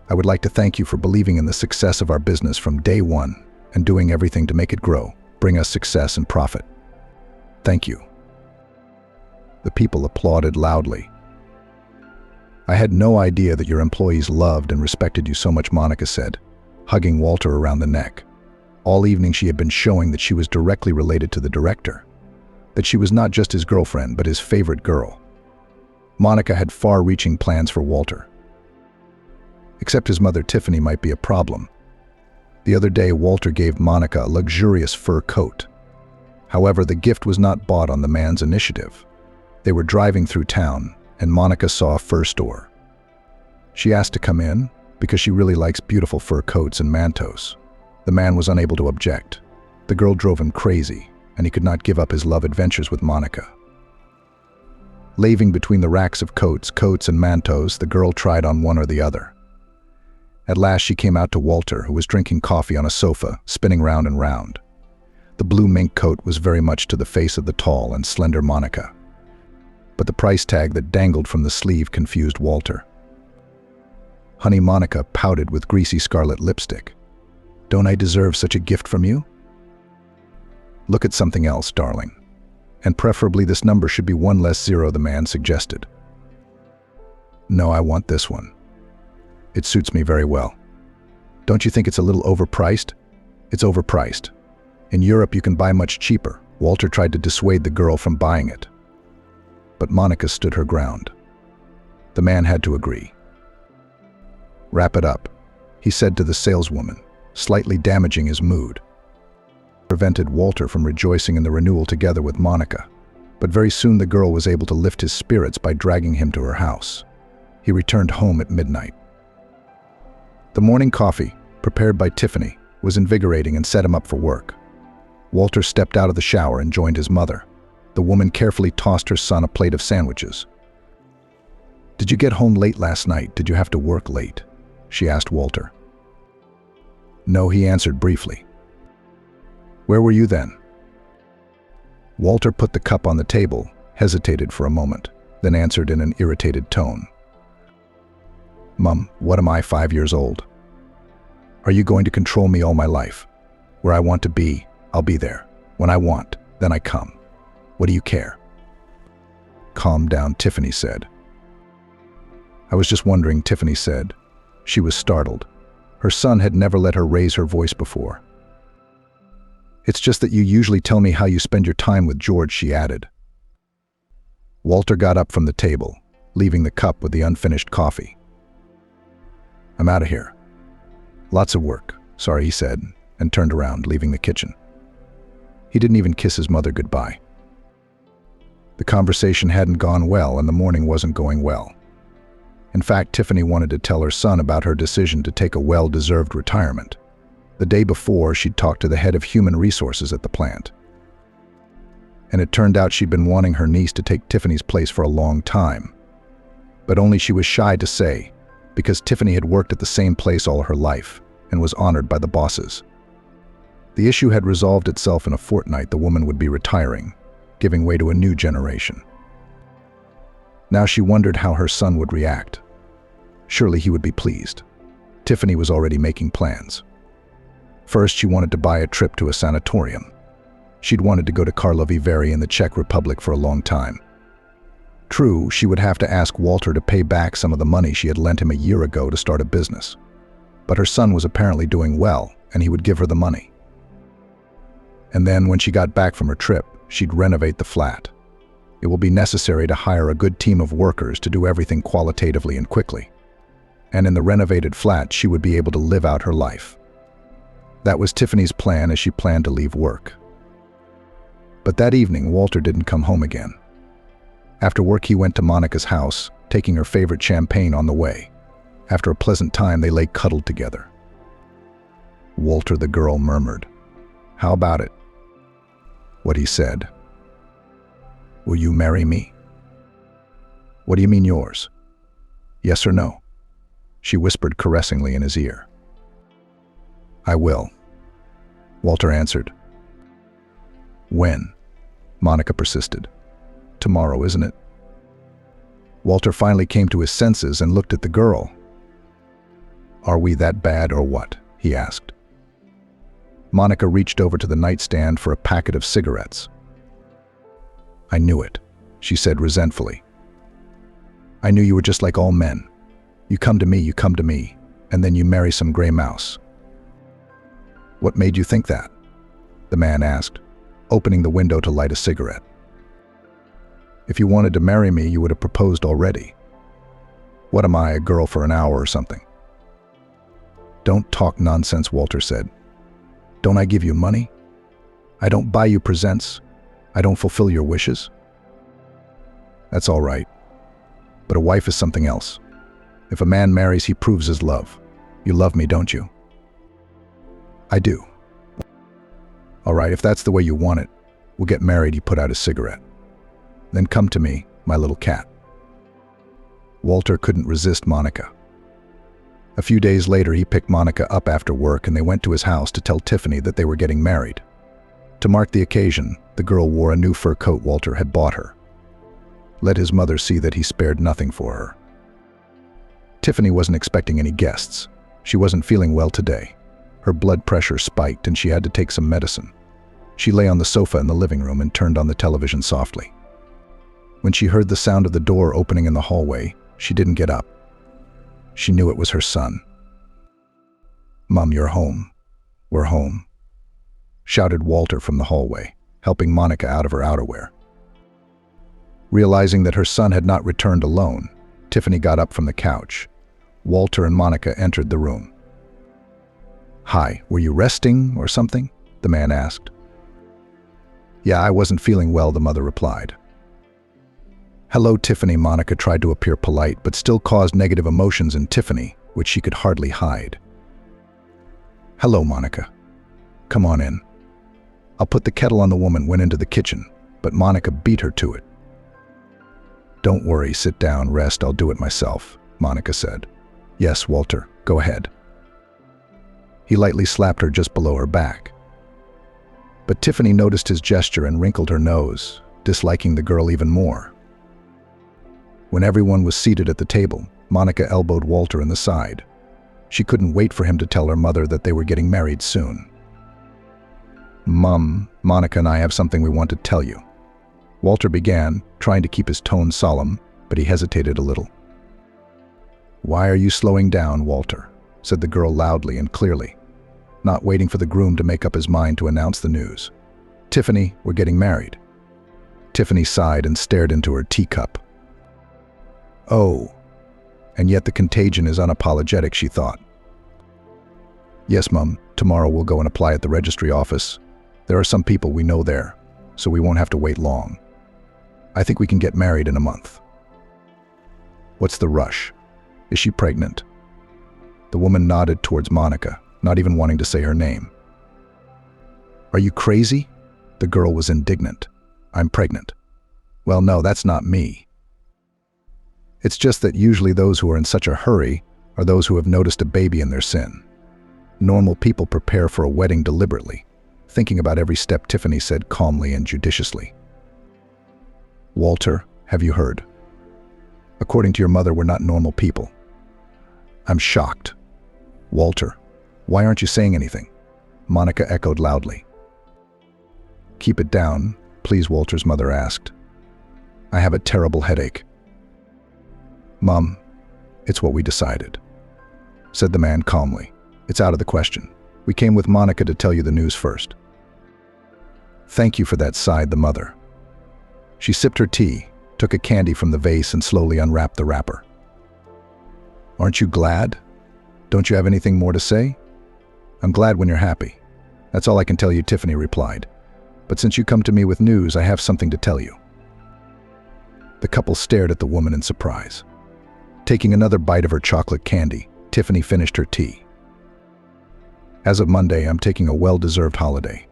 I would like to thank you for believing in the success of our business from day one and doing everything to make it grow, bring us success and profit. Thank you. The people applauded loudly. I had no idea that your employees loved and respected you so much, Monica said, hugging Walter around the neck. All evening she had been showing that she was directly related to the director, that she was not just his girlfriend but his favorite girl. Monica had far-reaching plans for Walter. Except his mother Tiffany might be a problem. The other day, Walter gave Monica a luxurious fur coat. However, the gift was not bought on the man's initiative. They were driving through town, and Monica saw a fur store. She asked to come in because she really likes beautiful fur coats and mantos. The man was unable to object. The girl drove him crazy, and he could not give up his love adventures with Monica. Laving between the racks of coats and mantos, the girl tried on one or the other. At last she came out to Walter, who was drinking coffee on a sofa, spinning round and round. The blue mink coat was very much to the face of the tall and slender Monica. But the price tag that dangled from the sleeve confused Walter. Honey, Monica pouted with greasy scarlet lipstick. Don't I deserve such a gift from you? Look at something else, darling. And preferably this number should be 1 less 0, the man suggested. No, I want this one. It suits me very well. Don't you think it's a little overpriced? It's overpriced. In Europe you can buy much cheaper. Walter tried to dissuade the girl from buying it. But Monica stood her ground. The man had to agree. Wrap it up, he said to the saleswoman, slightly damaging his mood. Prevented Walter from rejoicing in the renewal together with Monica, but very soon the girl was able to lift his spirits by dragging him to her house. He returned home at midnight. The morning coffee, prepared by Tiffany, was invigorating and set him up for work. Walter stepped out of the shower and joined his mother. The woman carefully tossed her son a plate of sandwiches. Did you get home late last night? Did you have to work late? She asked Walter. No, he answered briefly. Where were you then? Walter put the cup on the table, hesitated for a moment, then answered in an irritated tone. Mum, what am I, 5 years old? Are you going to control me all my life? Where I want to be, I'll be there. When I want, then I come. What do you care? Calm down, Tiffany said. I was just wondering, Tiffany said. She was startled. Her son had never let her raise her voice before. It's just that you usually tell me how you spend your time with George, she added. Walter got up from the table, leaving the cup with the unfinished coffee. I'm out of here. Lots of work, sorry, he said, and turned around, leaving the kitchen. He didn't even kiss his mother goodbye. The conversation hadn't gone well, and the morning wasn't going well. In fact, Tiffany wanted to tell her son about her decision to take a well-deserved retirement. The day before, she'd talked to the head of human resources at the plant. And it turned out she'd been wanting her niece to take Tiffany's place for a long time. But only she was shy to say, because Tiffany had worked at the same place all her life and was honored by the bosses. The issue had resolved itself in a fortnight. The woman would be retiring, giving way to a new generation. Now she wondered how her son would react. Surely he would be pleased. Tiffany was already making plans. First, she wanted to buy a trip to a sanatorium. She'd wanted to go to Karlovy Vary in the Czech Republic for a long time. True, she would have to ask Walter to pay back some of the money she had lent him a year ago to start a business. But her son was apparently doing well, and he would give her the money. And then, when she got back from her trip, she'd renovate the flat. It will be necessary to hire a good team of workers to do everything qualitatively and quickly. And in the renovated flat, she would be able to live out her life. That was Tiffany's plan as she planned to leave work. But that evening, Walter didn't come home again. After work, he went to Monica's house, taking her favorite champagne on the way. After a pleasant time, they lay cuddled together. Walter, the girl murmured. "How about it?" What he said. "Will you marry me?" "What do you mean yours?" "Yes or no?" She whispered caressingly in his ear. "I will," Walter answered. "When?" Monica persisted. "Tomorrow, isn't it?" Walter finally came to his senses and looked at the girl. "Are we that bad or what?" he asked. Monica reached over to the nightstand for a packet of cigarettes. "I knew it," she said resentfully. "I knew you were just like all men. You come to me, and then you marry some gray mouse." "What made you think that?" the man asked, opening the window to light a cigarette. "If you wanted to marry me, you would have proposed already. What am I, a girl for an hour or something?" "Don't talk nonsense," Walter said. "Don't I give you money? I don't buy you presents. I don't fulfill your wishes." "That's all right. But a wife is something else. If a man marries, he proves his love. You love me, don't you?" "I do." "All right, if that's the way you want it, we'll get married." He put out his cigarette. "Then come to me, my little cat." Walter couldn't resist Monica. A few days later, he picked Monica up after work and they went to his house to tell Tiffany that they were getting married. To mark the occasion, the girl wore a new fur coat Walter had bought her. Let his mother see that he spared nothing for her. Tiffany wasn't expecting any guests. She wasn't feeling well today. Her blood pressure spiked and she had to take some medicine. She lay on the sofa in the living room and turned on the television softly. When she heard the sound of the door opening in the hallway, she didn't get up. She knew it was her son. "Mom, you're home. We're home," shouted Walter from the hallway, helping Monica out of her outerwear. Realizing that her son had not returned alone, Tiffany got up from the couch. Walter and Monica entered the room. "Hi, were you resting or something?" the man asked. "Yeah, I wasn't feeling well," the mother replied. "Hello, Tiffany." Monica tried to appear polite, but still caused negative emotions in Tiffany, which she could hardly hide. "Hello, Monica. Come on in." "I'll put the kettle on." The woman went into the kitchen, but Monica beat her to it. "Don't worry, sit down, rest, I'll do it myself," Monica said. "Yes, Walter, go ahead." He lightly slapped her just below her back. But Tiffany noticed his gesture and wrinkled her nose, disliking the girl even more. When everyone was seated at the table, Monica elbowed Walter in the side. She couldn't wait for him to tell her mother that they were getting married soon. "Mom, Monica and I have something we want to tell you." Walter began, trying to keep his tone solemn, but he hesitated a little. "Why are you slowing down, Walter?" said the girl loudly and clearly, not waiting for the groom to make up his mind to announce the news. "Tiffany, we're getting married." Tiffany sighed and stared into her teacup. "Oh, and yet the contagion is unapologetic," she thought. "Yes, Mum, tomorrow we'll go and apply at the registry office. There are some people we know there, so we won't have to wait long. I think we can get married in a month." "What's the rush?" Is she pregnant? The woman nodded towards Monica, not even wanting to say her name. Are you crazy? The girl was indignant. I'm pregnant. Well, no, that's not me. It's just that usually those who are in such a hurry are those who have noticed a baby in their sin. Normal people prepare for a wedding deliberately, thinking about every step, Tiffany said calmly and judiciously. Walter, have you heard? According to your mother, we're not normal people. I'm shocked. Walter, why aren't you saying anything? Monica echoed loudly. Keep it down, please, Walter's mother asked. I have a terrible headache. Mom, it's what we decided, said the man calmly. It's out of the question. We came with Monica to tell you the news first. Thank you for that, sighed the mother. She sipped her tea, took a candy from the vase and slowly unwrapped the wrapper. Aren't you glad? Don't you have anything more to say? I'm glad when you're happy. That's all I can tell you, Tiffany replied. But since you come to me with news, I have something to tell you. The couple stared at the woman in surprise. Taking another bite of her chocolate candy, Tiffany finished her tea. As of Monday, I'm taking a well-deserved holiday.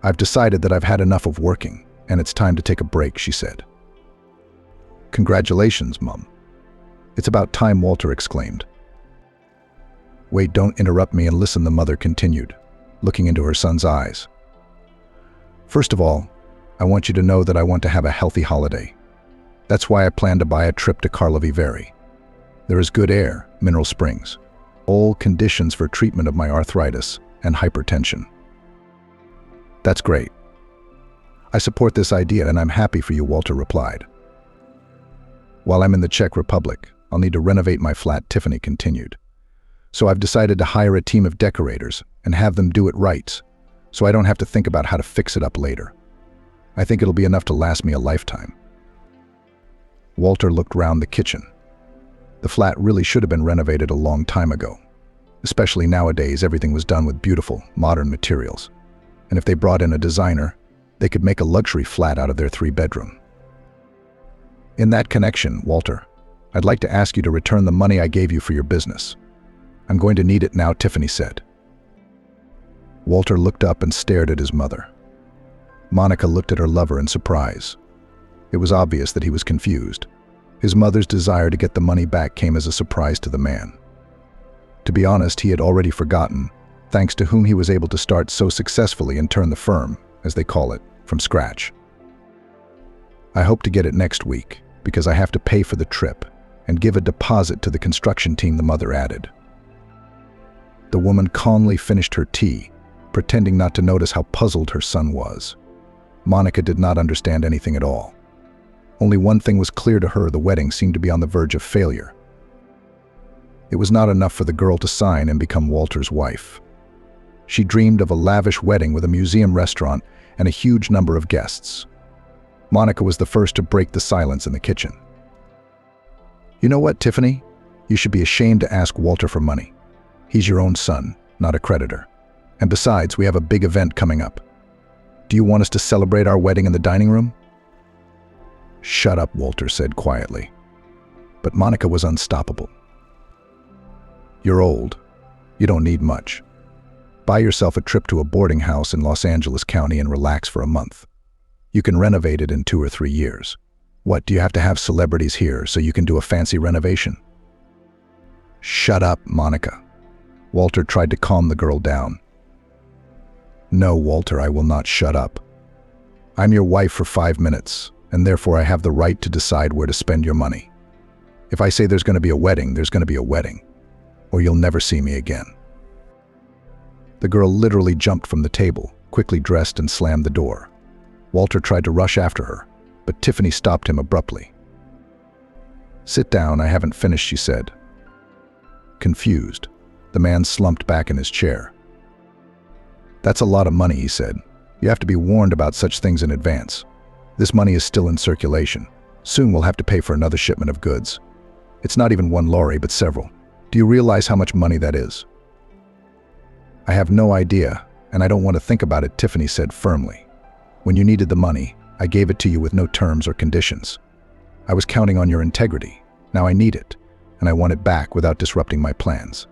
I've decided that I've had enough of working, and it's time to take a break, she said. Congratulations, Mum. It's about time, Walter exclaimed. Wait, don't interrupt me and listen, the mother continued, looking into her son's eyes. First of all, I want you to know that I want to have a healthy holiday. That's why I plan to buy a trip to Karlovy Vary. There is good air, mineral springs, all conditions for treatment of my arthritis and hypertension. That's great. I support this idea and I'm happy for you, Walter replied. While I'm in the Czech Republic, I'll need to renovate my flat, Tiffany continued. So I've decided to hire a team of decorators and have them do it right, so I don't have to think about how to fix it up later. I think it'll be enough to last me a lifetime. Walter looked round the kitchen. The flat really should have been renovated a long time ago. Especially nowadays, everything was done with beautiful, modern materials. And if they brought in a designer, they could make a luxury flat out of their 3-bedroom. In that connection, Walter, I'd like to ask you to return the money I gave you for your business. I'm going to need it now, Tiffany said. Walter looked up and stared at his mother. Monica looked at her lover in surprise. It was obvious that he was confused. His mother's desire to get the money back came as a surprise to the man. To be honest, he had already forgotten, thanks to whom he was able to start so successfully and turn the firm, as they call it, from scratch. I hope to get it next week, because I have to pay for the trip and give a deposit to the construction team, the mother added. The woman calmly finished her tea, pretending not to notice how puzzled her son was. Monica did not understand anything at all. Only one thing was clear to her: the wedding seemed to be on the verge of failure. It was not enough for the girl to sign and become Walter's wife. She dreamed of a lavish wedding with a museum restaurant and a huge number of guests. Monica was the first to break the silence in the kitchen. You know what, Tiffany? You should be ashamed to ask Walter for money. He's your own son, not a creditor. And besides, we have a big event coming up. Do you want us to celebrate our wedding in the dining room? Shut up, Walter said quietly. But Monica was unstoppable. You're old. You don't need much. Buy yourself a trip to a boarding house in Los Angeles County and relax for a month. You can renovate it in 2 or 3 years. What, do you have to have celebrities here so you can do a fancy renovation? Shut up, Monica. Walter tried to calm the girl down. No, Walter, I will not shut up. I'm your wife for 5 minutes, and therefore I have the right to decide where to spend your money. If I say there's going to be a wedding, there's going to be a wedding, or you'll never see me again. The girl literally jumped from the table, quickly dressed and slammed the door. Walter tried to rush after her, but Tiffany stopped him abruptly. Sit down, I haven't finished, she said. Confused, the man slumped back in his chair. That's a lot of money, he said. You have to be warned about such things in advance. This money is still in circulation. Soon we'll have to pay for another shipment of goods. It's not even 1 lorry, but several. Do you realize how much money that is? I have no idea, and I don't want to think about it, Tiffany said firmly. When you needed the money, I gave it to you with no terms or conditions. I was counting on your integrity. Now I need it, and I want it back without disrupting my plans.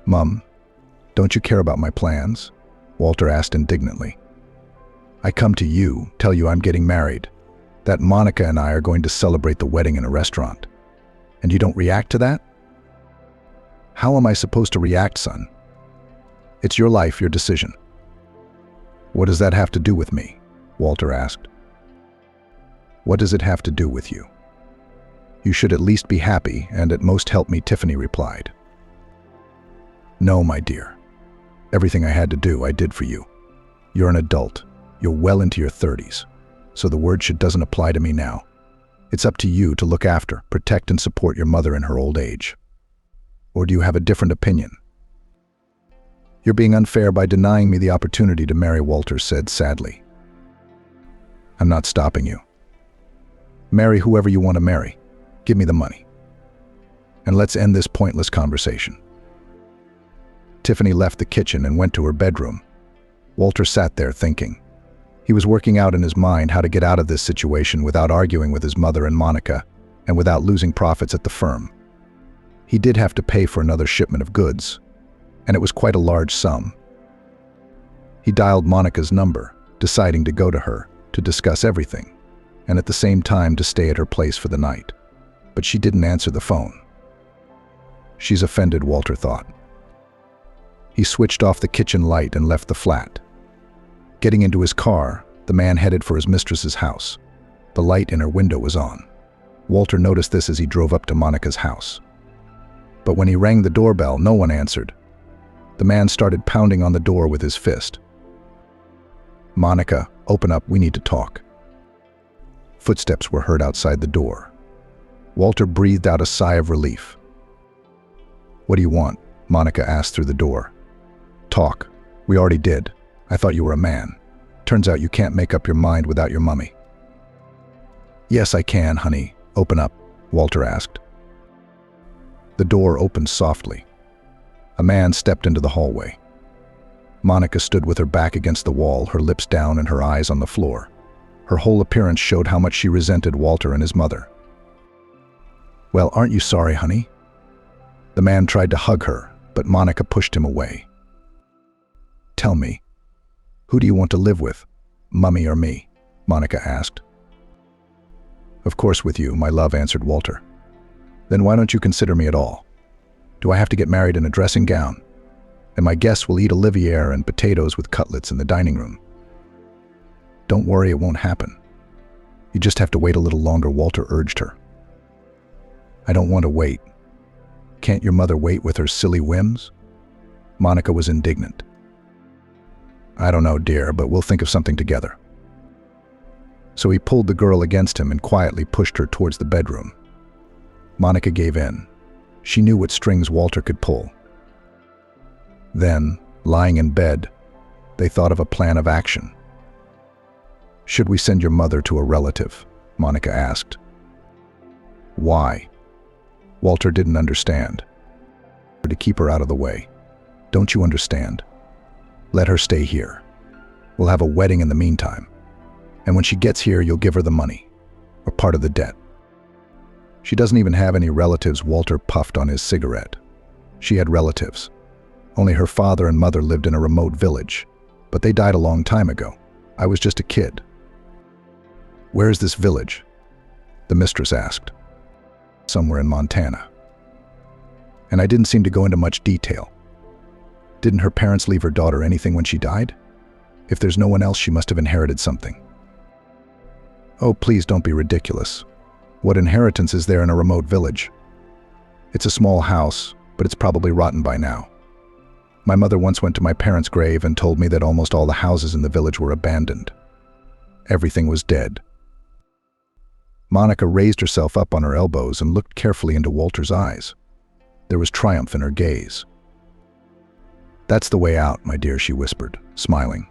Mum, don't you care about my plans? Walter asked indignantly. I come to you, tell you I'm getting married, that Monica and I are going to celebrate the wedding in a restaurant. And you don't react to that? How am I supposed to react, son? It's your life, your decision. What does that have to do with me? Walter asked. What does it have to do with you? You should at least be happy and at most help me, Tiffany replied. No, my dear. Everything I had to do, I did for you. You're an adult. You're well into your 30s. So the word should doesn't apply to me now. It's up to you to look after, protect, and support your mother in her old age. Or do you have a different opinion? You're being unfair by denying me the opportunity to marry, Walter said sadly. I'm not stopping you. Marry whoever you want to marry. Give me the money. And let's end this pointless conversation. Tiffany left the kitchen and went to her bedroom. Walter sat there thinking. He was working out in his mind how to get out of this situation without arguing with his mother and Monica, and without losing profits at the firm. He did have to pay for another shipment of goods, and it was quite a large sum. He dialed Monica's number, deciding to go to her to discuss everything, and at the same time to stay at her place for the night. But she didn't answer the phone. She's offended, Walter thought. He switched off the kitchen light and left the flat. Getting into his car, the man headed for his mistress's house. The light in her window was on. Walter noticed this as he drove up to Monica's house. But when he rang the doorbell, no one answered. The man started pounding on the door with his fist. Monica, open up, we need to talk. Footsteps were heard outside the door. Walter breathed out a sigh of relief. What do you want? Monica asked through the door. Talk. We already did. I thought you were a man. Turns out you can't make up your mind without your mummy. Yes, I can, honey. Open up, Walter asked. The door opened softly. A man stepped into the hallway. Monica stood with her back against the wall, her lips down and her eyes on the floor. Her whole appearance showed how much she resented Walter and his mother. Well, aren't you sorry, honey? The man tried to hug her, but Monica pushed him away. Tell me, who do you want to live with, Mummy or me? Monica asked. Of course with you, my love, answered Walter. Then why don't you consider me at all? Do I have to get married in a dressing gown? And my guests will eat Olivier and potatoes with cutlets in the dining room. Don't worry, it won't happen. You just have to wait a little longer, Walter urged her. I don't want to wait. Can't your mother wait with her silly whims? Monica was indignant. I don't know, dear, but we'll think of something together. So he pulled the girl against him and quietly pushed her towards the bedroom. Monica gave in. She knew what strings Walter could pull. Then, lying in bed, they thought of a plan of action. Should we send your mother to a relative? Monica asked. Why? Walter didn't understand. To keep her out of the way. Don't you understand? Let her stay here. We'll have a wedding in the meantime. And when she gets here, you'll give her the money, or part of the debt. She doesn't even have any relatives, Walter puffed on his cigarette. She had relatives. Only her father and mother lived in a remote village, but they died a long time ago. I was just a kid. Where is this village? The mistress asked. Somewhere in Montana. And I didn't seem to go into much detail. Didn't her parents leave her daughter anything when she died? If there's no one else, she must have inherited something. Oh, please don't be ridiculous. What inheritance is there in a remote village? It's a small house, but it's probably rotten by now. My mother once went to my parents' grave and told me that almost all the houses in the village were abandoned. Everything was dead. Monica raised herself up on her elbows and looked carefully into Walter's eyes. There was triumph in her gaze. That's the way out, my dear, she whispered, smiling.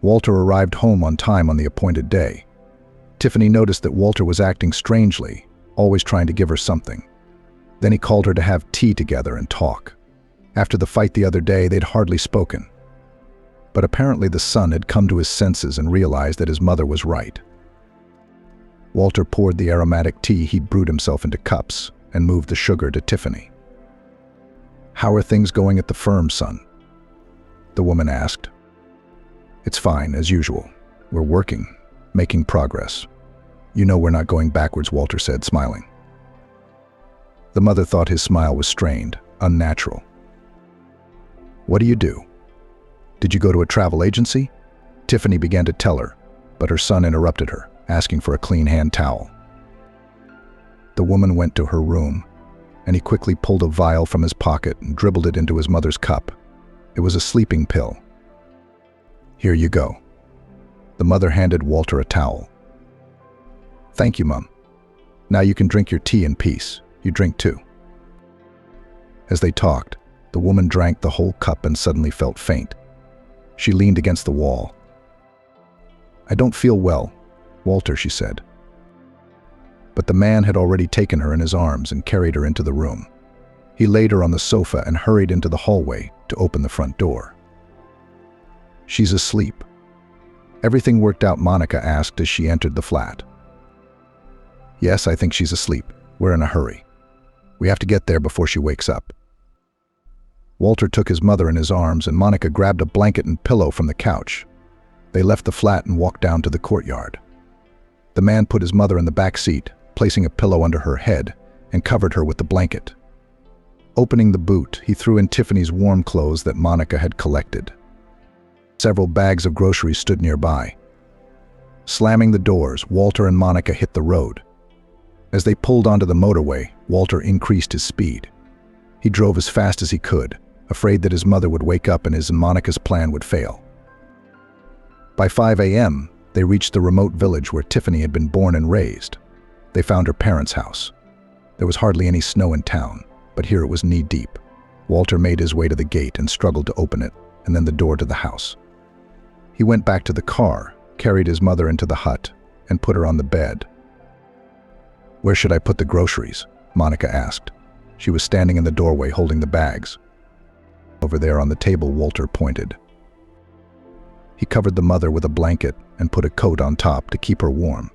Walter arrived home on time on the appointed day. Tiffany noticed that Walter was acting strangely, always trying to give her something. Then he called her to have tea together and talk. After the fight the other day, they'd hardly spoken. But apparently the son had come to his senses and realized that his mother was right. Walter poured the aromatic tea he'd brewed himself into cups and moved the sugar to Tiffany. "How are things going at the firm, son?" the woman asked. "It's fine, as usual. We're working, making progress. You know we're not going backwards," Walter said, smiling. The mother thought his smile was strained, unnatural. "What do you do? Did you go to a travel agency?" Tiffany began to tell her, but her son interrupted her, asking for a clean hand towel. The woman went to her room, and he quickly pulled a vial from his pocket and dribbled it into his mother's cup. It was a sleeping pill. "Here you go." The mother handed Walter a towel. "Thank you, Mum. Now you can drink your tea in peace. You drink too." As they talked, the woman drank the whole cup and suddenly felt faint. She leaned against the wall. "I don't feel well, Walter," she said. But the man had already taken her in his arms and carried her into the room. He laid her on the sofa and hurried into the hallway to open the front door. "She's asleep." "Everything worked out?" Monica asked as she entered the flat. "Yes, I think she's asleep. We're in a hurry. We have to get there before she wakes up." Walter took his mother in his arms and Monica grabbed a blanket and pillow from the couch. They left the flat and walked down to the courtyard. The man put his mother in the back seat, placing a pillow under her head, and covered her with the blanket. Opening the boot, he threw in Tiffany's warm clothes that Monica had collected. Several bags of groceries stood nearby. Slamming the doors, Walter and Monica hit the road. As they pulled onto the motorway, Walter increased his speed. He drove as fast as he could, afraid that his mother would wake up and his and Monica's plan would fail. By 5 a.m., they reached the remote village where Tiffany had been born and raised. They found her parents' house. There was hardly any snow in town, but here it was knee-deep. Walter made his way to the gate and struggled to open it, and then the door to the house. He went back to the car, carried his mother into the hut, and put her on the bed. "Where should I put the groceries?" Monica asked. She was standing in the doorway holding the bags. "Over there on the table," Walter pointed. He covered the mother with a blanket and put a coat on top to keep her warm.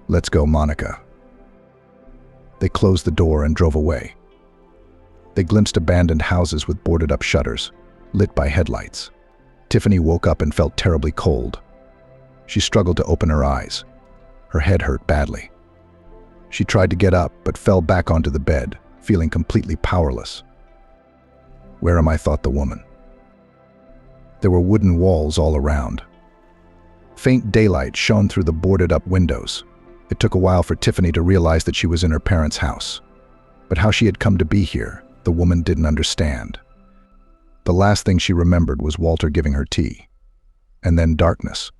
"Let's go, Monica." They closed the door and drove away. They glimpsed abandoned houses with boarded-up shutters, lit by headlights. Tiffany woke up and felt terribly cold. She struggled to open her eyes. Her head hurt badly. She tried to get up, but fell back onto the bed, feeling completely powerless. "Where am I?" thought the woman. There were wooden walls all around. Faint daylight shone through the boarded-up windows. It took a while for Tiffany to realize that she was in her parents' house. But how she had come to be here, the woman didn't understand. The last thing she remembered was Walter giving her tea. And then darkness.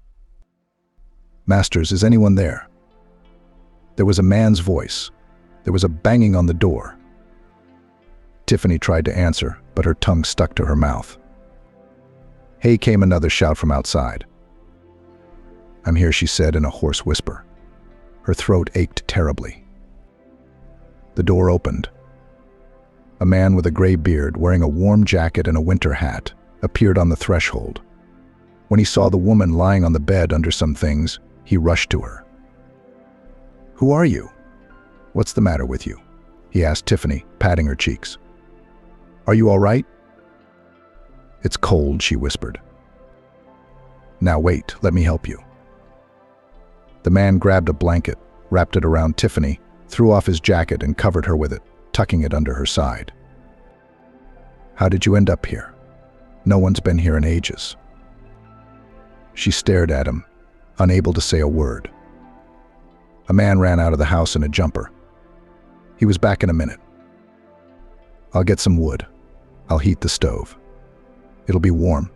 "Masters, is anyone there?" There was a man's voice. There was a banging on the door. Tiffany tried to answer, but her tongue stuck to her mouth. "Hey," came another shout from outside. "I'm here," she said in a hoarse whisper. Her throat ached terribly. The door opened. A man with a gray beard, wearing a warm jacket and a winter hat, appeared on the threshold. When he saw the woman lying on the bed under some things, he rushed to her. "Who are you? What's the matter with you?" he asked Tiffany, patting her cheeks. "Are you all right?" "It's cold," she whispered. "Now wait, let me help you." The man grabbed a blanket, wrapped it around Tiffany, threw off his jacket and covered her with it, tucking it under her side. "How did you end up here? No one's been here in ages." She stared at him, unable to say a word. A man ran out of the house in a jumper. He was back in a minute. "I'll get some wood. I'll heat the stove. It'll be warm.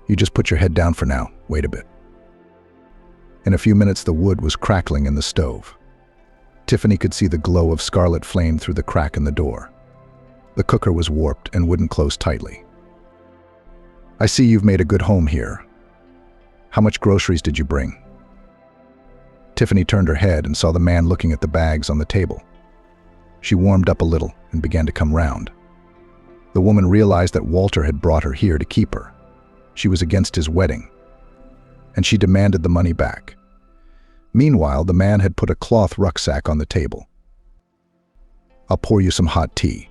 You just put your head down for now. Wait a bit." In a few minutes, the wood was crackling in the stove. Tiffany could see the glow of scarlet flame through the crack in the door. The cooker was warped and wouldn't close tightly. "I see you've made a good home here. How much groceries did you bring?" Tiffany turned her head and saw the man looking at the bags on the table. She warmed up a little and began to come round. The woman realized that Walter had brought her here to keep her. She was against his wedding, and she demanded the money back. Meanwhile, the man had put a cloth rucksack on the table. "I'll pour you some hot tea.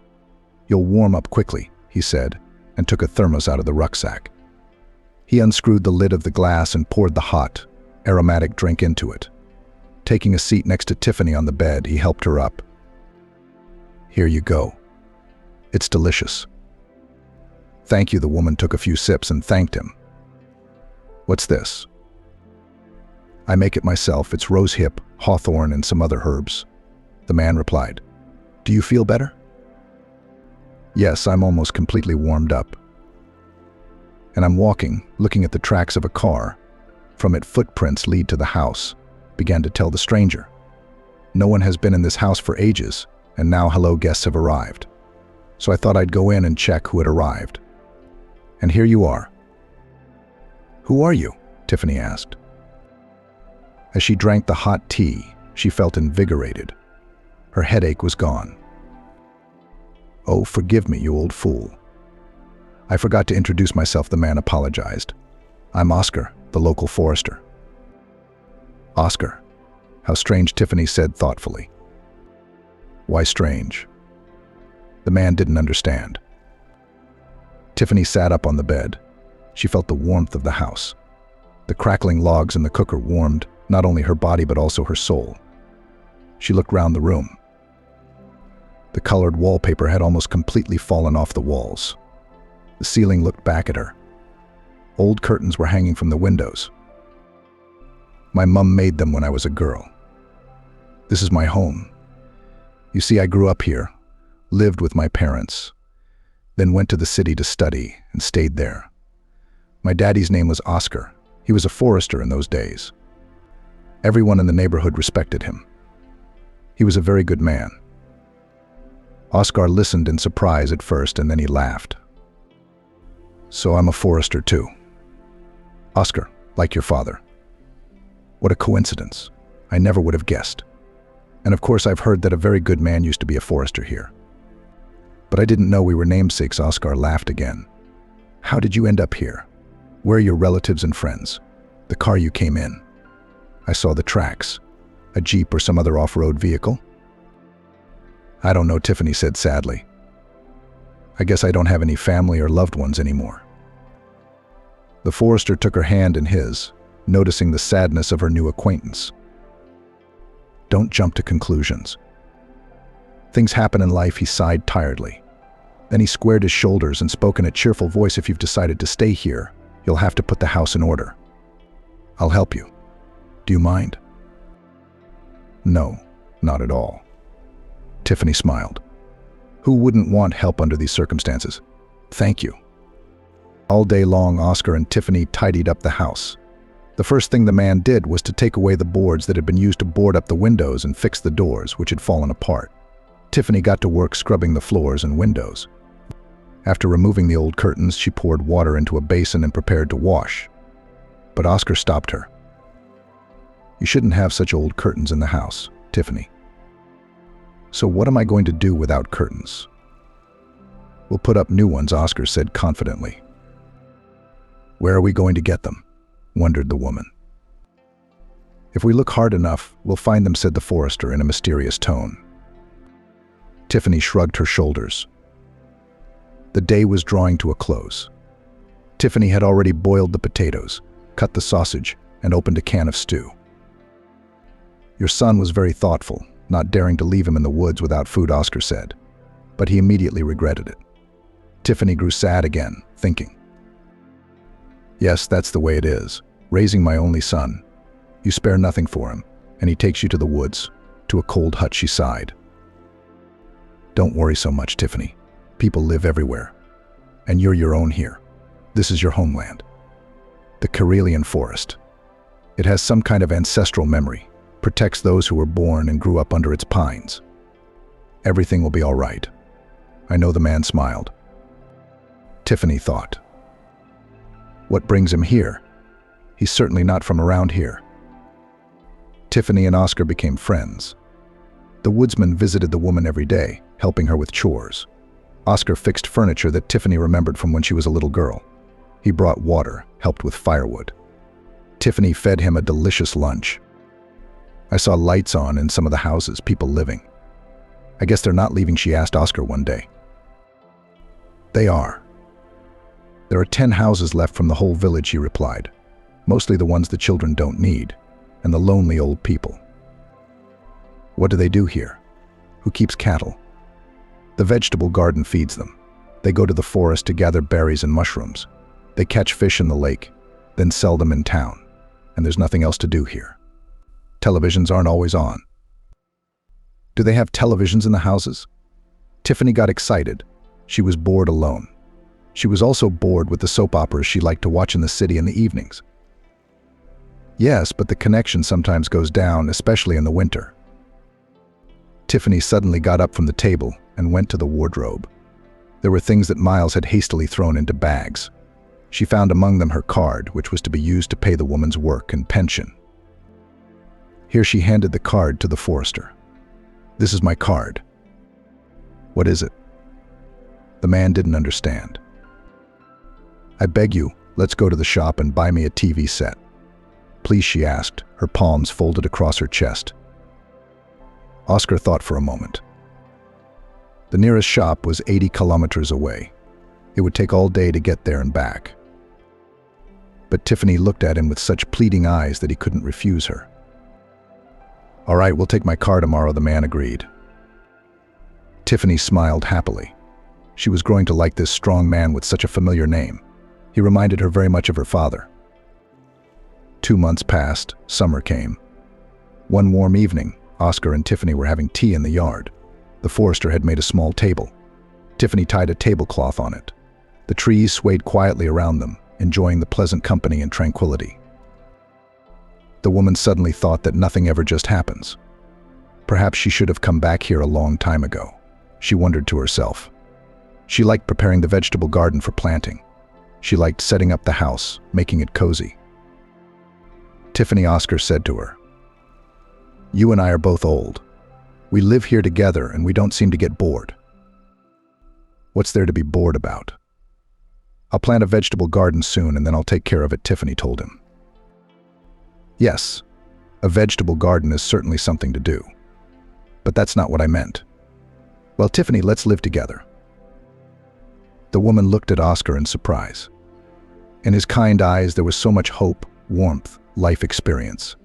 You'll warm up quickly," he said, and took a thermos out of the rucksack. He unscrewed the lid of the glass and poured the hot, aromatic drink into it. Taking a seat next to Tiffany on the bed, he helped her up. "Here you go. It's delicious." "Thank you." The woman took a few sips and thanked him. "What's this?" "I make it myself. It's rosehip, hawthorn, and some other herbs." The man replied. "Do you feel better?" "Yes, I'm almost completely warmed up." "And I'm walking, looking at the tracks of a car. From it, footprints lead to the house," began to tell the stranger. "No one has been in this house for ages, and now hello guests have arrived. So I thought I'd go in and check who had arrived. And here you are." "Who are you?" Tiffany asked. As she drank the hot tea, she felt invigorated. Her headache was gone. "Oh, forgive me, you old fool. I forgot to introduce myself," the man apologized. "I'm Oscar, the local forester." "Oscar? How strange," Tiffany said thoughtfully. "Why strange?" The man didn't understand. Tiffany sat up on the bed. She felt the warmth of the house. The crackling logs in the cooker warmed not only her body but also her soul. She looked round the room. The colored wallpaper had almost completely fallen off the walls. The ceiling looked back at her. Old curtains were hanging from the windows. "My mum made them when I was a girl. This is my home. You see, I grew up here, lived with my parents, then went to the city to study and stayed there. My daddy's name was Oscar. He was a forester in those days. Everyone in the neighborhood respected him. He was a very good man." Oscar listened in surprise at first, and then he laughed. "So I'm a forester too. Oscar, like your father. What a coincidence. I never would have guessed. And of course I've heard that a very good man used to be a forester here. But I didn't know we were namesakes." Oscar laughed again. "How did you end up here? Where are your relatives and friends? The car you came in? I saw the tracks. A Jeep or some other off-road vehicle?" "I don't know," Tiffany said sadly. "I guess I don't have any family or loved ones anymore." The forester took her hand in his, noticing the sadness of her new acquaintance. "Don't jump to conclusions. Things happen in life," he sighed tiredly. Then he squared his shoulders and spoke in a cheerful voice. "If you've decided to stay here, you'll have to put the house in order. I'll help you. Do you mind?" "No, not at all." Tiffany smiled. Who wouldn't want help under these circumstances? "Thank you." All day long, Oscar and Tiffany tidied up the house. The first thing the man did was to take away the boards that had been used to board up the windows and fix the doors, which had fallen apart. Tiffany got to work scrubbing the floors and windows. After removing the old curtains, she poured water into a basin and prepared to wash. But Oscar stopped her. "You shouldn't have such old curtains in the house, Tiffany." "So what am I going to do without curtains?" "We'll put up new ones," Oscar said confidently. "Where are we going to get them?" wondered the woman. "If we look hard enough, we'll find them," said the forester in a mysterious tone. Tiffany shrugged her shoulders. The day was drawing to a close. Tiffany had already boiled the potatoes, cut the sausage, and opened a can of stew. "Your son was very thoughtful, not daring to leave him in the woods without food," Oscar said, but he immediately regretted it. Tiffany grew sad again, thinking, "Yes, that's the way it is, raising my only son. You spare nothing for him, and he takes you to the woods, to a cold hut," she sighed. "Don't worry so much, Tiffany. People live everywhere, and you're your own here. This is your homeland. The Karelian forest. It has some kind of ancestral memory, protects those who were born and grew up under its pines. Everything will be all right." I know, the man smiled. Tiffany thought, "What brings him here? He's certainly not from around here." Tiffany and Oscar became friends. The woodsman visited the woman every day, helping her with chores. Oscar fixed furniture that Tiffany remembered from when she was a little girl. He brought water, helped with firewood. Tiffany fed him a delicious lunch. I saw lights on in some of the houses, people living. I guess they're not leaving, she asked Oscar one day. They are. There are 10 houses left from the whole village, he replied. Mostly the ones the children don't need, and the lonely old people. What do they do here? Who keeps cattle? The vegetable garden feeds them. They go to the forest to gather berries and mushrooms. They catch fish in the lake, then sell them in town. And there's nothing else to do here. Televisions aren't always on. Do they have televisions in the houses? Tiffany got excited. She was bored alone. She was also bored with the soap operas she liked to watch in the city in the evenings. Yes, but the connection sometimes goes down, especially in the winter. Tiffany suddenly got up from the table and went to the wardrobe. There were things that Miles had hastily thrown into bags. She found among them her card, which was to be used to pay the woman's work and pension. Here she handed the card to the forester. This is my card. What is it? The man didn't understand. I beg you, let's go to the shop and buy me a TV set. Please, she asked, her palms folded across her chest. Oscar thought for a moment. The nearest shop was 80 kilometers away. It would take all day to get there and back. But Tiffany looked at him with such pleading eyes that he couldn't refuse her. All right, we'll take my car tomorrow, the man agreed. Tiffany smiled happily. She was growing to like this strong man with such a familiar name. He reminded her very much of her father. 2 months passed, summer came. One warm evening, Oscar and Tiffany were having tea in the yard. The forester had made a small table. Tiffany tied a tablecloth on it. The trees swayed quietly around them, enjoying the pleasant company and tranquility. The woman suddenly thought that nothing ever just happens. Perhaps she should have come back here a long time ago, she wondered to herself. She liked preparing the vegetable garden for planting. She liked setting up the house, making it cozy. Tiffany, Oscar said to her, "You and I are both old. We live here together and we don't seem to get bored." "What's there to be bored about?" "I'll plant a vegetable garden soon and then I'll take care of it," Tiffany told him. Yes, a vegetable garden is certainly something to do. But that's not what I meant. Well, Tiffany, let's live together. The woman looked at Oscar in surprise. In his kind eyes there was so much hope, warmth, life experience.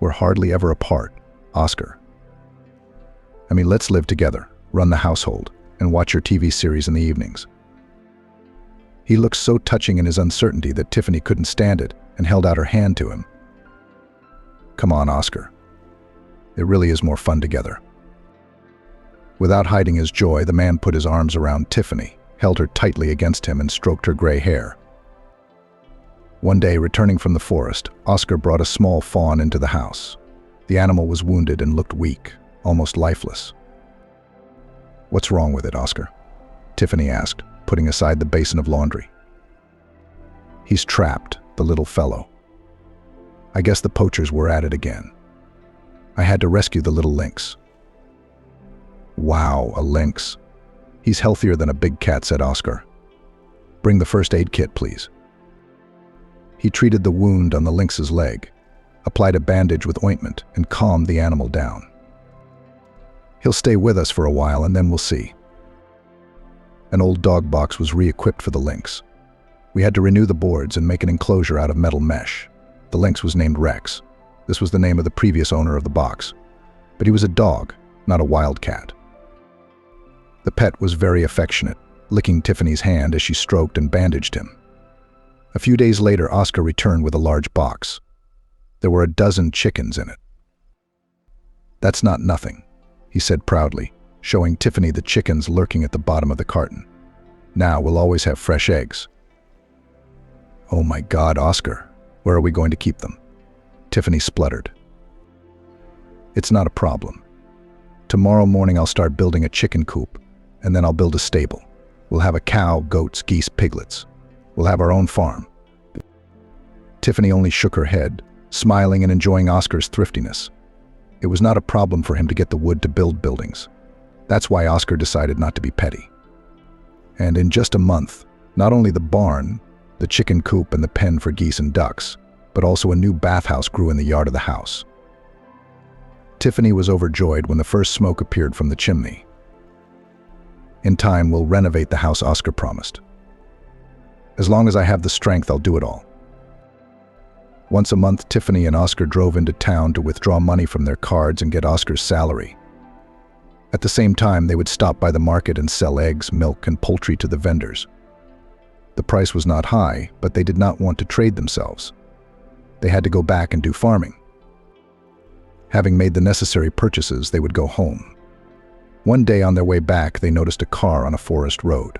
We're hardly ever apart, Oscar. I mean, let's live together, run the household, and watch your TV series in the evenings. He looked so touching in his uncertainty that Tiffany couldn't stand it and held out her hand to him. Come on, Oscar. It really is more fun together. Without hiding his joy, the man put his arms around Tiffany, held her tightly against him, and stroked her gray hair. One day, returning from the forest, Oscar brought a small fawn into the house. The animal was wounded and looked weak, almost lifeless. What's wrong with it, Oscar? Tiffany asked, putting aside the basin of laundry. He's trapped, the little fellow. I guess the poachers were at it again. I had to rescue the little lynx. Wow, a lynx. He's healthier than a big cat, said Oscar. Bring the first aid kit, please. He treated the wound on the lynx's leg, applied a bandage with ointment, and calmed the animal down. He'll stay with us for a while and then we'll see. An old dog box was re-equipped for the lynx. We had to renew the boards and make an enclosure out of metal mesh. The lynx was named Rex. This was the name of the previous owner of the box. But he was a dog, not a wild cat. The pet was very affectionate, licking Tiffany's hand as she stroked and bandaged him. A few days later, Oscar returned with a large box. There were 12 chickens in it. That's not nothing, he said proudly, showing Tiffany the chickens lurking at the bottom of the carton. Now we'll always have fresh eggs. Oh my God, Oscar, where are we going to keep them? Tiffany spluttered. It's not a problem. Tomorrow morning I'll start building a chicken coop, and then I'll build a stable. We'll have a cow, goats, geese, piglets. We'll have our own farm. Tiffany only shook her head, smiling and enjoying Oscar's thriftiness. It was not a problem for him to get the wood to build buildings. That's why Oscar decided not to be petty. And in just a month, not only the barn, the chicken coop and the pen for geese and ducks, but also a new bathhouse grew in the yard of the house. Tiffany was overjoyed when the first smoke appeared from the chimney. In time, we'll renovate the house, Oscar promised. As long as I have the strength, I'll do it all. Once a month, Tiffany and Oscar drove into town to withdraw money from their cards and get Oscar's salary. At the same time, they would stop by the market and sell eggs, milk, and poultry to the vendors. The price was not high, but they did not want to trade themselves. They had to go back and do farming. Having made the necessary purchases, they would go home. One day on their way back, they noticed a car on a forest road.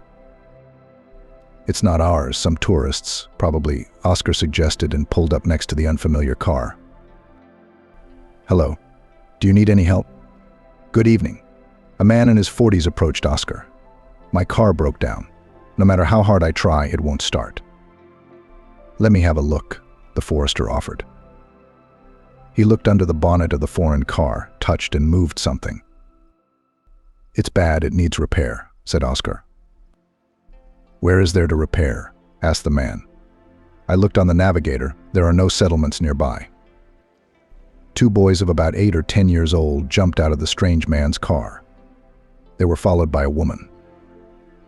"It's not ours, some tourists, probably," Oscar suggested and pulled up next to the unfamiliar car. "Hello. Do you need any help?" "Good evening." A man in his 40s approached Oscar. "My car broke down. No matter how hard I try, it won't start." "Let me have a look," the forester offered. He looked under the bonnet of the foreign car, touched and moved something. "It's bad, it needs repair," said Oscar. "Where is there to repair?" asked the man. "I looked on the navigator. There are no settlements nearby." Two boys of about 8 or 10 years old jumped out of the strange man's car. They were followed by a woman.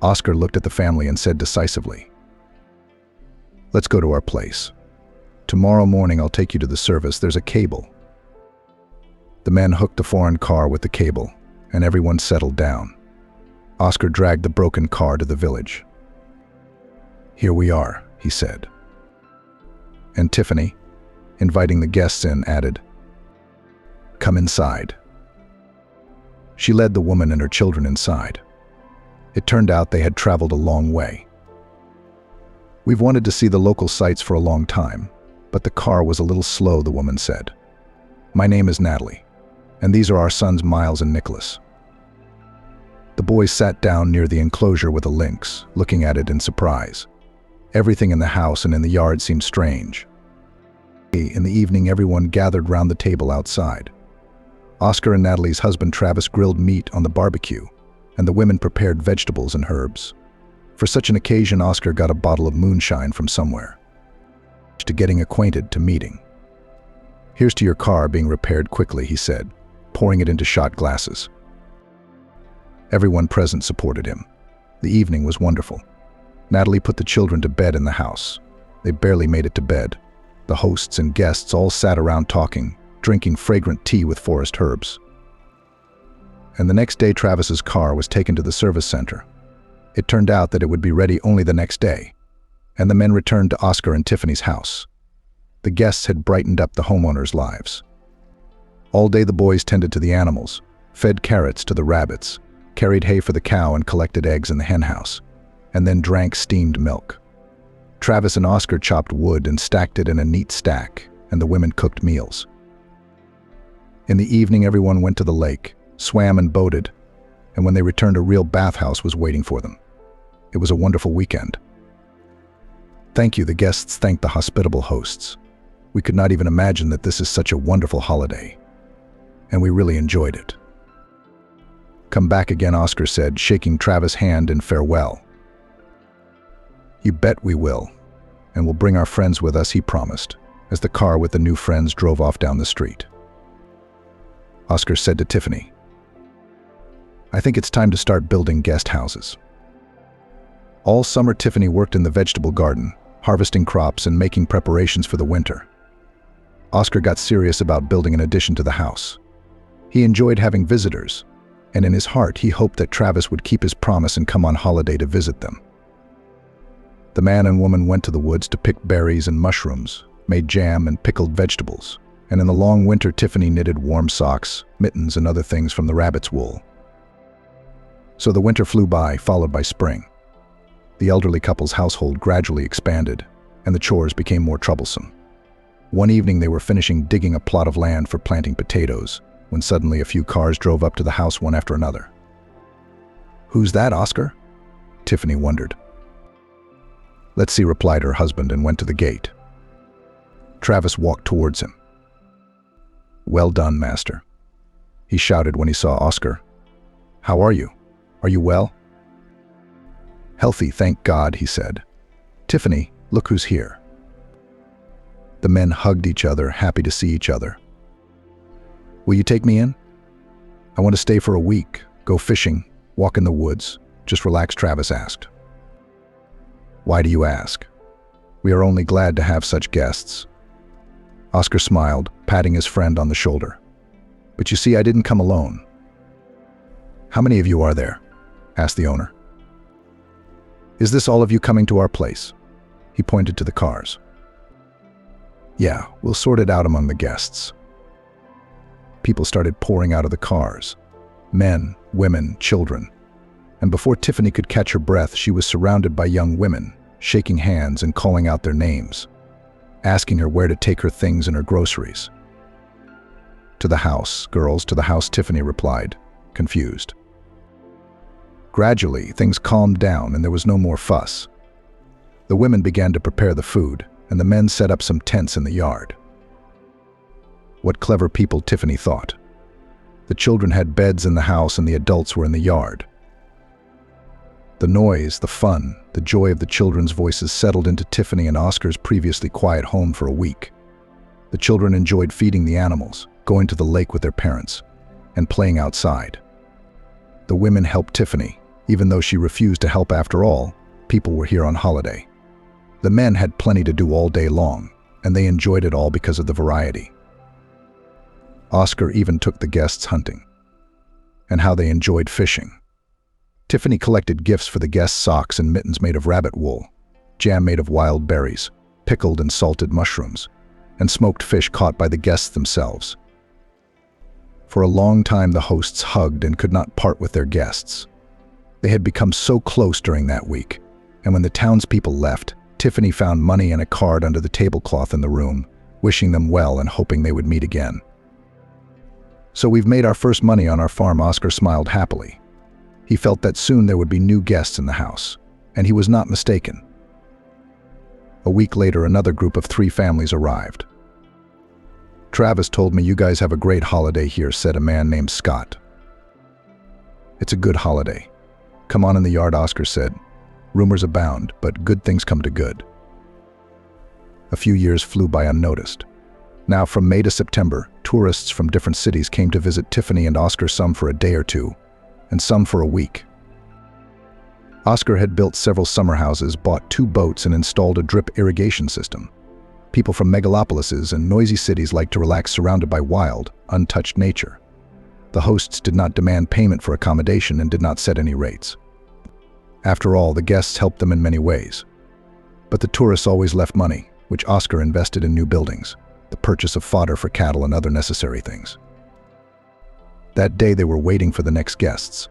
Oscar looked at the family and said decisively, "Let's go to our place. Tomorrow morning I'll take you to the service. There's a cable." The men hooked the foreign car with the cable, and everyone settled down. Oscar dragged the broken car to the village. "Here we are," he said. And Tiffany, inviting the guests in, added, "Come inside." She led the woman and her children inside. It turned out they had traveled a long way. "We've wanted to see the local sights for a long time, but the car was a little slow," the woman said. "My name is Natalie, and these are our sons Miles and Nicholas." The boys sat down near the enclosure with a lynx, looking at it in surprise. Everything in the house and in the yard seemed strange. In the evening, everyone gathered round the table outside. Oscar and Natalie's husband Travis grilled meat on the barbecue, and the women prepared vegetables and herbs. For such an occasion, Oscar got a bottle of moonshine from somewhere. To getting acquainted to meeting. "Here's to your car being repaired quickly," he said, pouring it into shot glasses. Everyone present supported him. The evening was wonderful. Natalie put the children to bed in the house. They barely made it to bed. The hosts and guests all sat around talking, drinking fragrant tea with forest herbs. And the next day, Travis's car was taken to the service center. It turned out that it would be ready only the next day, and the men returned to Oscar and Tiffany's house. The guests had brightened up the homeowners' lives. All day the boys tended to the animals, fed carrots to the rabbits, carried hay for the cow and collected eggs in the hen house, and then drank steamed milk. Travis and Oscar chopped wood and stacked it in a neat stack, and the women cooked meals. In the evening, everyone went to the lake, swam and boated, and when they returned, a real bathhouse was waiting for them. It was a wonderful weekend. "Thank you," the guests thanked the hospitable hosts. "We could not even imagine that this is such a wonderful holiday, and we really enjoyed it." "Come back again," Oscar said, shaking Travis' hand in farewell. "You bet we will, and we'll bring our friends with us," he promised, as the car with the new friends drove off down the street. Oscar said to Tiffany, "I think it's time to start building guest houses." All summer, Tiffany worked in the vegetable garden, harvesting crops and making preparations for the winter. Oscar got serious about building an addition to the house. He enjoyed having visitors, and in his heart he hoped that Travis would keep his promise and come on holiday to visit them. The man and woman went to the woods to pick berries and mushrooms, made jam and pickled vegetables, and in the long winter Tiffany knitted warm socks, mittens, and other things from the rabbit's wool. So the winter flew by, followed by spring. The elderly couple's household gradually expanded, and the chores became more troublesome. One evening they were finishing digging a plot of land for planting potatoes, when suddenly a few cars drove up to the house one after another. "Who's that, Oscar?" Tiffany wondered. "Let's see," replied her husband, and went to the gate. Travis walked towards him. "Well done, master," he shouted when he saw Oscar. "How are you? Are you well?" "Healthy, thank God," he said. "Tiffany, look who's here." The men hugged each other, happy to see each other. Will you take me in? I want to stay for a week, go fishing, walk in the woods. Just relax, Travis asked. Why do you ask? We are only glad to have such guests. Oscar smiled, patting his friend on the shoulder. But you see, I didn't come alone. How many of you are there? Asked the owner. Is this all of you coming to our place? He pointed to the cars. Yeah, we'll sort it out among the guests. People started pouring out of the cars. Men, women, children. And before Tiffany could catch her breath, she was surrounded by young women, shaking hands and calling out their names, asking her where to take her things and her groceries. To the house, girls, to the house, Tiffany replied, confused. Gradually, things calmed down and there was no more fuss. The women began to prepare the food, and the men set up some tents in the yard. What clever people, Tiffany thought. The children had beds in the house and the adults were in the yard. The noise, the fun, the joy of the children's voices settled into Tiffany and Oscar's previously quiet home for a week. The children enjoyed feeding the animals, going to the lake with their parents, and playing outside. The women helped Tiffany, even though she refused to help. After all, people were here on holiday. The men had plenty to do all day long, and they enjoyed it all because of the variety. Oscar even took the guests hunting, and how they enjoyed fishing. Tiffany collected gifts for the guests: socks and mittens made of rabbit wool, jam made of wild berries, pickled and salted mushrooms, and smoked fish caught by the guests themselves. For a long time, the hosts hugged and could not part with their guests. They had become so close during that week, and when the townspeople left, Tiffany found money and a card under the tablecloth in the room, wishing them well and hoping they would meet again. So we've made our first money on our farm, Oscar smiled happily. He felt that soon there would be new guests in the house, and he was not mistaken. A week later, another group of 3 families arrived. Travis told me you guys have a great holiday here, said a man named Scott. It's a good holiday. Come on in the yard, Oscar said. Rumors abound, but good things come to good. A few years flew by unnoticed. Now, from May to September, tourists from different cities came to visit Tiffany and Oscar, some for a day or two, and some for a week. Oscar had built several summer houses, bought 2 boats, and installed a drip irrigation system. People from megalopolises and noisy cities liked to relax surrounded by wild, untouched nature. The hosts did not demand payment for accommodation and did not set any rates. After all, the guests helped them in many ways. But the tourists always left money, which Oscar invested in new buildings, the purchase of fodder for cattle and other necessary things. That day they were waiting for the next guests.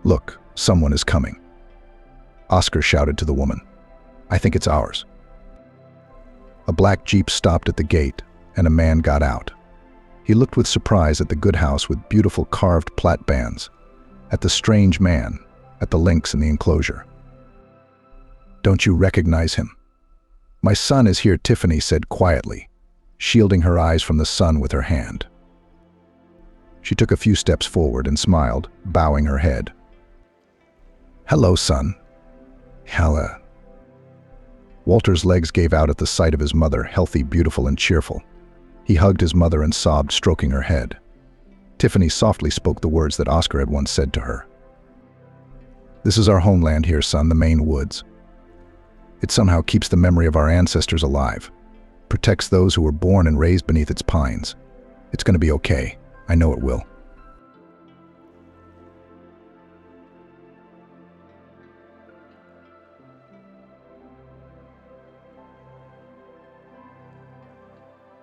Look, someone is coming. Oscar shouted to the woman. I think it's ours. A black Jeep stopped at the gate, and a man got out. He looked with surprise at the good house with beautiful carved plait bands, at the strange man, at the links in the enclosure. Don't you recognize him? My son is here, Tiffany said quietly, shielding her eyes from the sun with her hand. She took a few steps forward and smiled, bowing her head. Hello, son. Hello. Walter's legs gave out at the sight of his mother, healthy, beautiful, and cheerful. He hugged his mother and sobbed, stroking her head. Tiffany softly spoke the words that Oscar had once said to her. This is our homeland here, son, the Maine woods. It somehow keeps the memory of our ancestors alive, protects those who were born and raised beneath its pines. It's going to be okay. I know it will.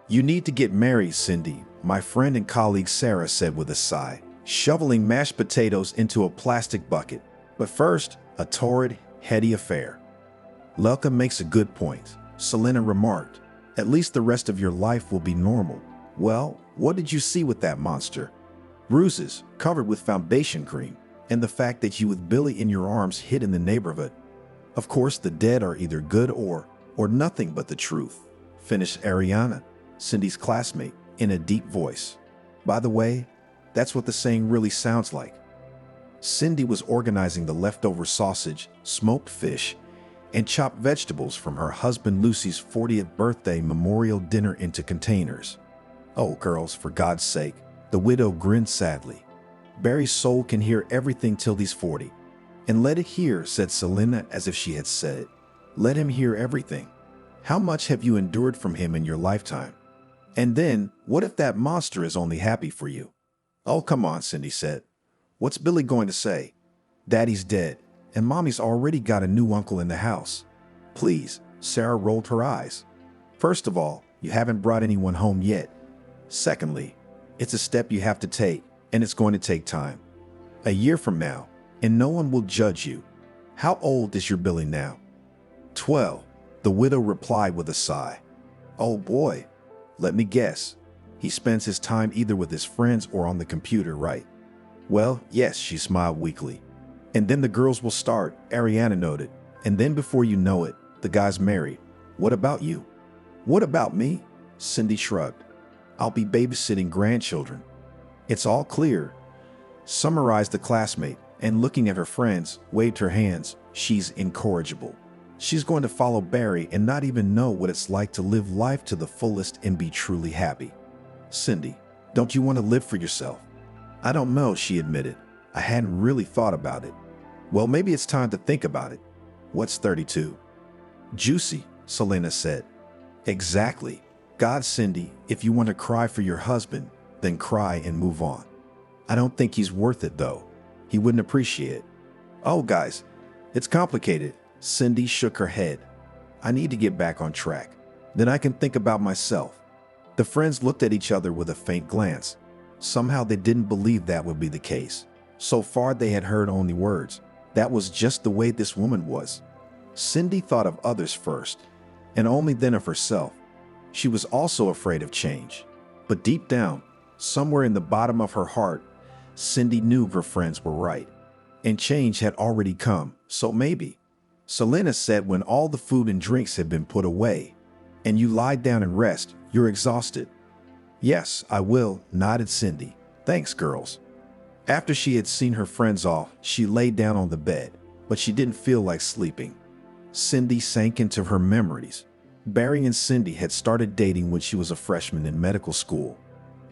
You need to get married, Cindy, my friend and colleague Sarah said with a sigh, shoveling mashed potatoes into a plastic bucket. But first, a torrid, heady affair. Lelka makes a good point, Selena remarked. At least the rest of your life will be normal. Well, what did you see with that monster? Bruises, covered with foundation cream, and the fact that you with Billy in your arms hid in the neighborhood. Of course, the dead are either good or nothing but the truth, finished Ariana, Cindy's classmate, in a deep voice. By the way, that's what the saying really sounds like. Cindy was organizing the leftover sausage, smoked fish, and chopped vegetables from her husband Lucy's 40th birthday memorial dinner into containers. Oh, girls, for God's sake. The widow grinned sadly. Barry's soul can hear everything till he's 40. And let it hear, said Selena as if she had said it. Let him hear everything. How much have you endured from him in your lifetime? And then, what if that monster is only happy for you? Oh, come on, Cindy said. What's Billy going to say? Daddy's dead, and Mommy's already got a new uncle in the house. Please, Sarah rolled her eyes. First of all, you haven't brought anyone home yet. Secondly, it's a step you have to take, and it's going to take time. A year from now, and no one will judge you. How old is your Billy now? 12, the widow replied with a sigh. Oh boy, let me guess. He spends his time either with his friends or on the computer, right? Well, yes, she smiled weakly. And then the girls will start, Ariana noted. And then before you know it, the guy's married. What about you? What about me? Cindy shrugged. I'll be babysitting grandchildren. It's all clear, summarized the classmate, and looking at her friends, waved her hands. She's incorrigible. She's going to follow Barry and not even know what it's like to live life to the fullest and be truly happy. Cindy, don't you want to live for yourself? I don't know, she admitted. I hadn't really thought about it. Well, maybe it's time to think about it. What's 32? Juicy, Selena said. Exactly. God, Cindy, if you want to cry for your husband, then cry and move on. I don't think he's worth it, though. He wouldn't appreciate it. Oh, guys, it's complicated. Cindy shook her head. I need to get back on track. Then I can think about myself. The friends looked at each other with a faint glance. Somehow they didn't believe that would be the case. So far they had heard only words. That was just the way this woman was. Cindy thought of others first, and only then of herself. She was also afraid of change. But deep down, somewhere in the bottom of her heart, Cindy knew her friends were right. And change had already come, so maybe. Selena said when all the food and drinks had been put away, and you lie down and rest, you're exhausted. Yes, I will, nodded Cindy. Thanks, girls. After she had seen her friends off, she lay down on the bed, but she didn't feel like sleeping. Cindy sank into her memories. Barry and Cindy had started dating when she was a freshman in medical school.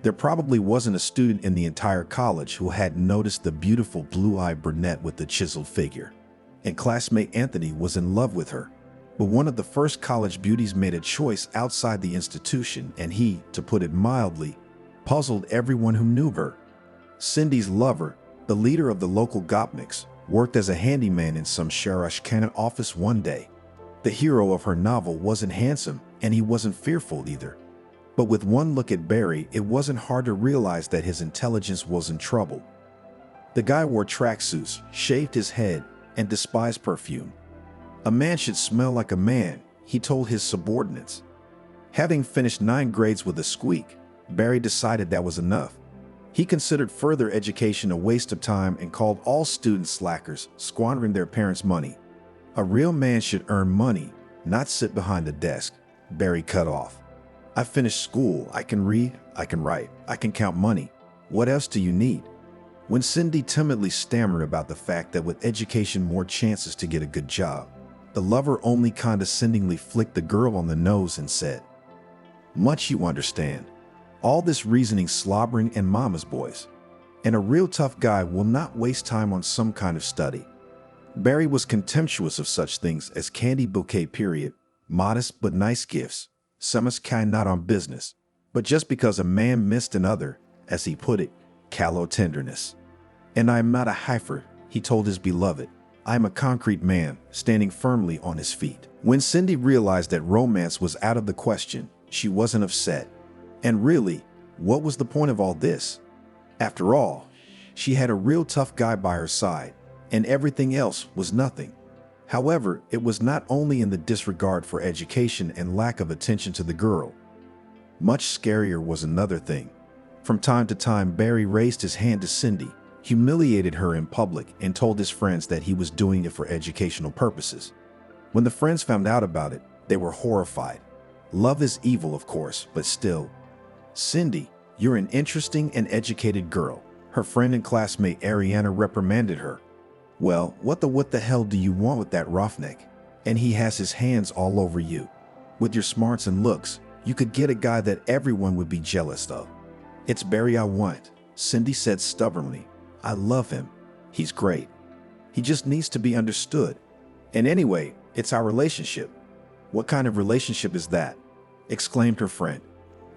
There probably wasn't a student in the entire college who hadn't noticed the beautiful blue-eyed brunette with the chiseled figure. And classmate Anthony was in love with her. But one of the first college beauties made a choice outside the institution, and he, to put it mildly, puzzled everyone who knew her. Cindy's lover, the leader of the local Gopniks, worked as a handyman in some Sharashkana office one day. The hero of her novel wasn't handsome, and he wasn't fearful either. But with one look at Barry, it wasn't hard to realize that his intelligence was in trouble. The guy wore tracksuits, shaved his head, and despised perfume. A man should smell like a man, he told his subordinates. Having finished 9 grades with a squeak, Barry decided that was enough. He considered further education a waste of time and called all students slackers, squandering their parents' money. A real man should earn money, not sit behind a desk, Barry cut off. I finished school, I can read, I can write, I can count money. What else do you need? When Cindy timidly stammered about the fact that with education more chances to get a good job, the lover only condescendingly flicked the girl on the nose and said, "Much you understand. All this reasoning slobbering and mama's boys. And a real tough guy will not waste time on some kind of study." Barry was contemptuous of such things as candy bouquet period, modest but nice gifts, some kind not on business, but just because a man missed another, as he put it, callow tenderness. And I am not a heifer, he told his beloved. I am a concrete man, standing firmly on his feet. When Cindy realized that romance was out of the question, she wasn't upset. And really, what was the point of all this? After all, she had a real tough guy by her side, and everything else was nothing. However, it was not only in the disregard for education and lack of attention to the girl. Much scarier was another thing. From time to time, Barry raised his hand to Cindy, humiliated her in public, and told his friends that he was doing it for educational purposes. When the friends found out about it, they were horrified. Love is evil, of course, but still. "Cindy, you're an interesting and educated girl," her friend and classmate Ariana reprimanded her. "Well, what the hell do you want with that roughneck? And he has his hands all over you. With your smarts and looks, You could get a guy that everyone would be jealous of. It's Barry I want, Cindy said stubbornly. I love him. He's great. He just needs to be understood. And anyway, it's our relationship. What kind of relationship is that? Exclaimed her friend.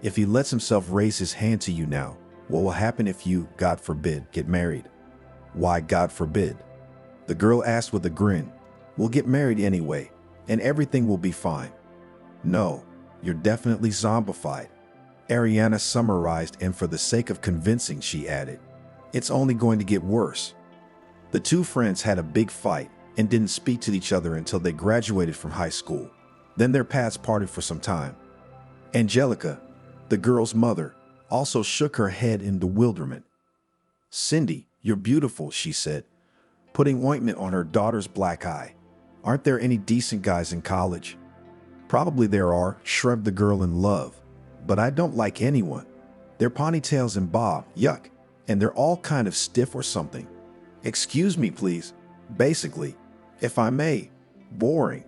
If he lets himself raise his hand to you now, what will happen if you, God forbid, get married? Why, God forbid? The girl asked with a grin. We'll get married anyway, and everything will be fine. No, you're definitely zombified. Ariana summarized, and for the sake of convincing, she added, it's only going to get worse. The two friends had a big fight and didn't speak to each other until they graduated from high school. Then their paths parted for some time. Angelica, the girl's mother, also shook her head in bewilderment. Cindy, you're beautiful, she said, putting ointment on her daughter's black eye. Aren't there any decent guys in college? Probably there are, shrugged the girl in love. But I don't like anyone. Their ponytails and bob, yuck, and they're all kind of stiff or something. Excuse me, please. Basically, if I may, boring.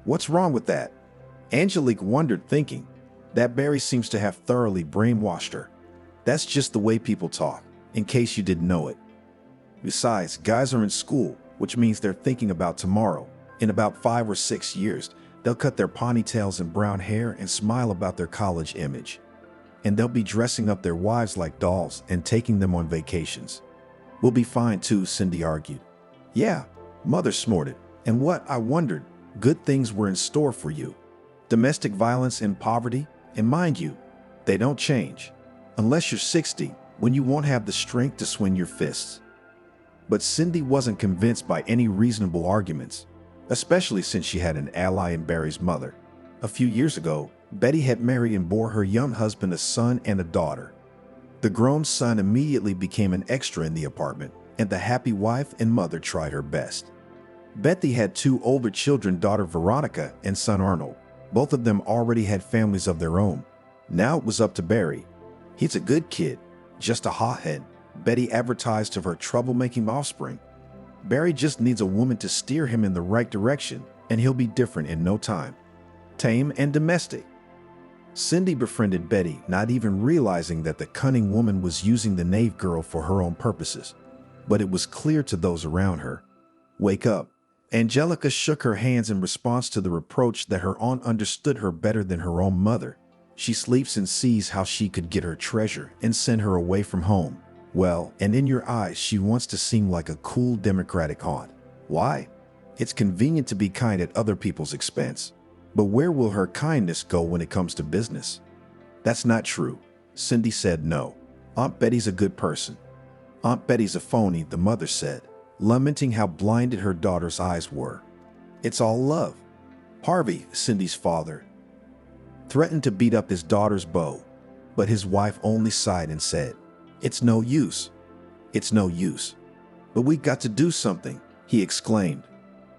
What's wrong with that? Angelique wondered, thinking, that Barry seems to have thoroughly brainwashed her. That's just the way people talk, in case you didn't know it. Besides, guys are in school, which means they're thinking about tomorrow. In about 5 or 6 years, they'll cut their ponytails and brown hair and smile about their college image. And they'll be dressing up their wives like dolls and taking them on vacations. We'll be fine too, Cindy argued. Yeah, Mother snorted. And what, I wondered, good things were in store for you. Domestic violence and poverty, and mind you, they don't change. Unless you're 60, when you won't have the strength to swing your fists. But Cindy wasn't convinced by any reasonable arguments, especially since she had an ally in Barry's mother. A few years ago, Betty had married and bore her young husband a son and a daughter. The grown son immediately became an extra in the apartment, and the happy wife and mother tried her best. Betty had 2 older children, daughter Veronica and son Arnold. Both of them already had families of their own. Now it was up to Barry. He's a good kid, just a hothead, Betty advertised of her troublemaking offspring. Barry just needs a woman to steer him in the right direction, and he'll be different in no time. Tame and domestic. Cindy befriended Betty, not even realizing that the cunning woman was using the knave girl for her own purposes. But it was clear to those around her. Wake up. Angelica shook her hands in response to the reproach that her aunt understood her better than her own mother. She sleeps and sees how she could get her treasure and send her away from home. Well, and in your eyes, she wants to seem like a cool democratic aunt. Why? It's convenient to be kind at other people's expense. But where will her kindness go when it comes to business? That's not true. Cindy said no. Aunt Betty's a good person. Aunt Betty's a phony, the mother said, lamenting how blinded her daughter's eyes were. It's all love. Harvey, Cindy's father, threatened to beat up his daughter's beau, but his wife only sighed and said, it's no use. It's no use. But we got to do something, he exclaimed.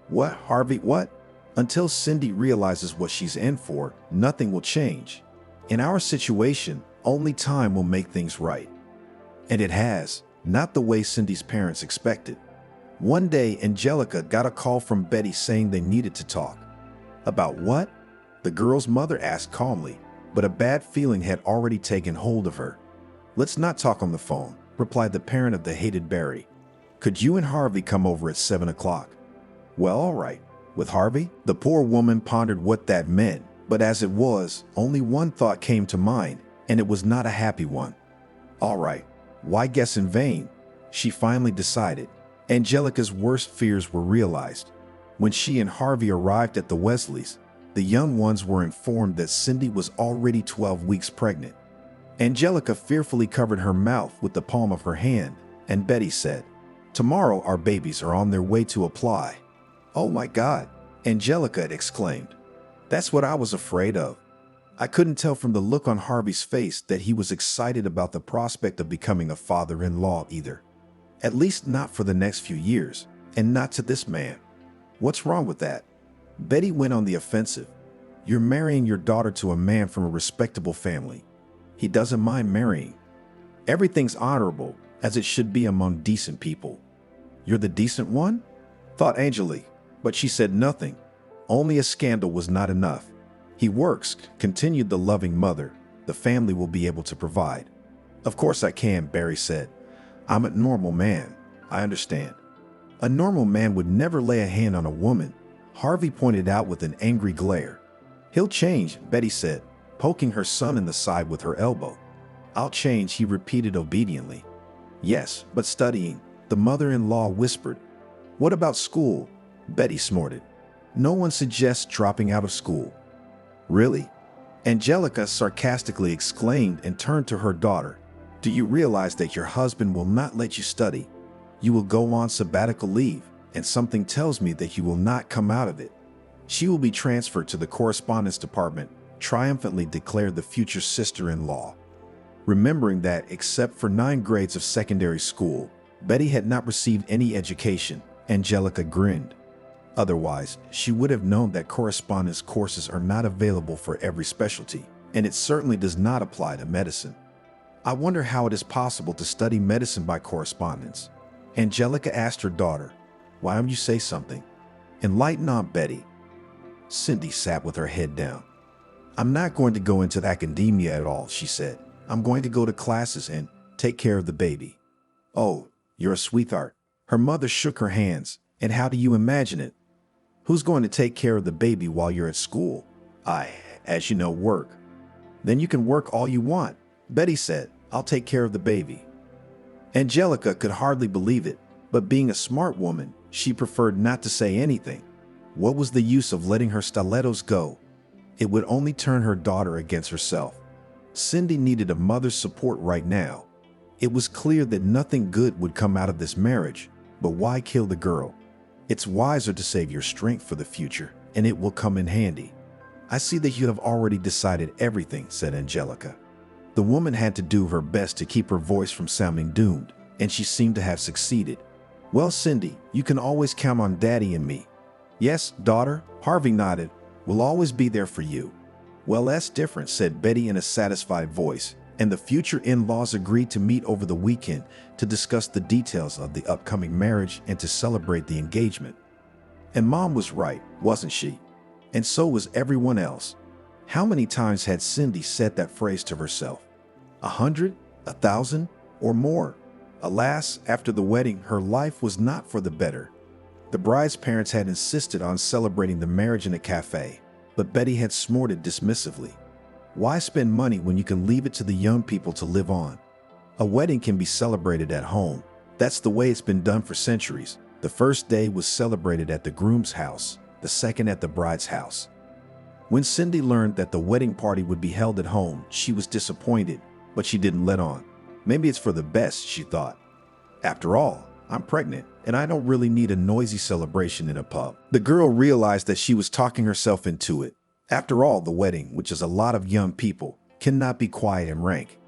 What, Harvey, what? Until Cindy realizes what she's in for, nothing will change. In our situation, only time will make things right. And it has, not the way Cindy's parents expected. One day, Angelica got a call from Betty saying they needed to talk. About what? The girl's mother asked calmly, but a bad feeling had already taken hold of her. Let's not talk on the phone, replied the parent of the hated Barry. Could you and Harvey come over at 7 o'clock? Well, all right. With Harvey, the poor woman pondered what that meant, but as it was, only one thought came to mind, and it was not a happy one. All right, why guess in vain? She finally decided. Angelica's worst fears were realized. When she and Harvey arrived at the Wesleys, the young ones were informed that Cindy was already 12 weeks pregnant. Angelica fearfully covered her mouth with the palm of her hand, and Betty said, tomorrow our babies are on their way to apply. Oh my God, Angelica had exclaimed. That's what I was afraid of. I couldn't tell from the look on Harvey's face that he was excited about the prospect of becoming a father-in-law either. At least not for the next few years, and not to this man. What's wrong with that? Betty went on the offensive. You're marrying your daughter to a man from a respectable family. He doesn't mind marrying. Everything's honorable, as it should be among decent people. You're the decent one? Thought Angelique, but she said nothing. Only a scandal was not enough. He works, continued the loving mother. The family will be able to provide. Of course I can, Barry said. I'm a normal man. I understand. A normal man would never lay a hand on a woman, Harvey pointed out with an angry glare. He'll change, Betty said, poking her son in the side with her elbow. I'll change, he repeated obediently. Yes, but studying, the mother-in-law whispered. What about school? Betty snorted. No one suggests dropping out of school. Really? Angelica sarcastically exclaimed and turned to her daughter. Do you realize that your husband will not let you study? You will go on sabbatical leave, and something tells me that you will not come out of it. She will be transferred to the correspondence department, triumphantly declared the future sister-in-law. Remembering that, except for 9 grades of secondary school, Betty had not received any education, Angelica grinned. Otherwise, she would have known that correspondence courses are not available for every specialty, and it certainly does not apply to medicine. I wonder how it is possible to study medicine by correspondence. Angelica asked her daughter, why don't you say something? Enlighten Aunt Betty. Cindy sat with her head down. I'm not going to go into academia at all, she said. I'm going to go to classes and take care of the baby. Oh, you're a sweetheart. Her mother shook her hands. And how do you imagine it? Who's going to take care of the baby while you're at school? I, as you know, work. Then you can work all you want, Betty said. I'll take care of the baby. Angelica could hardly believe it, but being a smart woman, she preferred not to say anything. What was the use of letting her stilettos go? It would only turn her daughter against herself. Cindy needed a mother's support right now. It was clear that nothing good would come out of this marriage, but why kill the girl? It's wiser to save your strength for the future, and it will come in handy. I see that you have already decided everything, said Angelica. The woman had to do her best to keep her voice from sounding doomed, and she seemed to have succeeded. Well, Cindy, you can always count on Daddy and me. Yes, daughter, Harvey nodded. We'll always be there for you. Well, that's different, said Betty in a satisfied voice, and the future in-laws agreed to meet over the weekend to discuss the details of the upcoming marriage and to celebrate the engagement. And Mom was right, wasn't she? And so was everyone else. How many times had Cindy said that phrase to herself? 100, 1,000, or more? Alas, after the wedding, her life was not for the better. The bride's parents had insisted on celebrating the marriage in a cafe, but Betty had snorted dismissively. Why spend money when you can leave it to the young people to live on? A wedding can be celebrated at home. That's the way it's been done for centuries. The first day was celebrated at the groom's house, the second at the bride's house. When Cindy learned that the wedding party would be held at home, she was disappointed, but she didn't let on. Maybe it's for the best, she thought. After all, I'm pregnant, and I don't really need a noisy celebration in a pub. The girl realized that she was talking herself into it. After all, the wedding, which is a lot of young people, cannot be quiet and rank.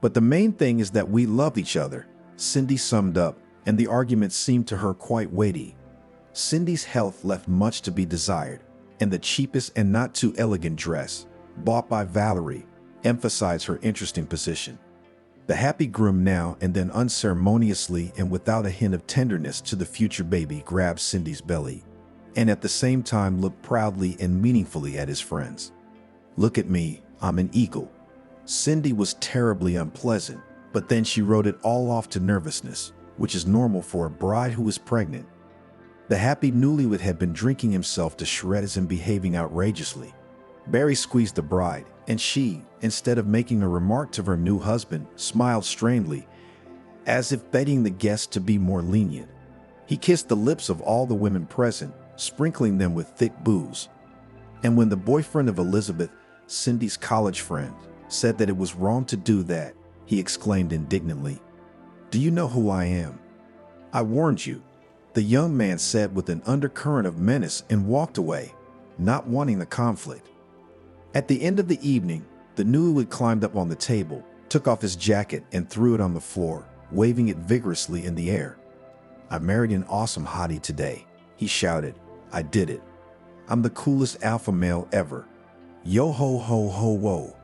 But the main thing is that we love each other, Cindy summed up, and the argument seemed to her quite weighty. Cindy's health left much to be desired, and the cheapest and not too elegant dress, bought by Valerie, emphasized her interesting position. The happy groom now and then unceremoniously and without a hint of tenderness to the future baby grabbed Cindy's belly, and at the same time looked proudly and meaningfully at his friends. Look at me, I'm an eagle. Cindy was terribly unpleasant, but then she wrote it all off to nervousness, which is normal for a bride who is pregnant. The happy newlywed had been drinking himself to shreds and behaving outrageously. Barry squeezed the bride, and she, instead of making a remark to her new husband, smiled strangely, as if begging the guests to be more lenient. He kissed the lips of all the women present, sprinkling them with thick booze. And when the boyfriend of Elizabeth, Cindy's college friend, said that it was wrong to do that, he exclaimed indignantly, "Do you know who I am?" "I warned you," the young man said with an undercurrent of menace and walked away, not wanting the conflict. At the end of the evening, the newlywed climbed up on the table, took off his jacket and threw it on the floor, waving it vigorously in the air. "I married an awesome hottie today," he shouted. "I did it. I'm the coolest alpha male ever. Yo ho ho ho whoa."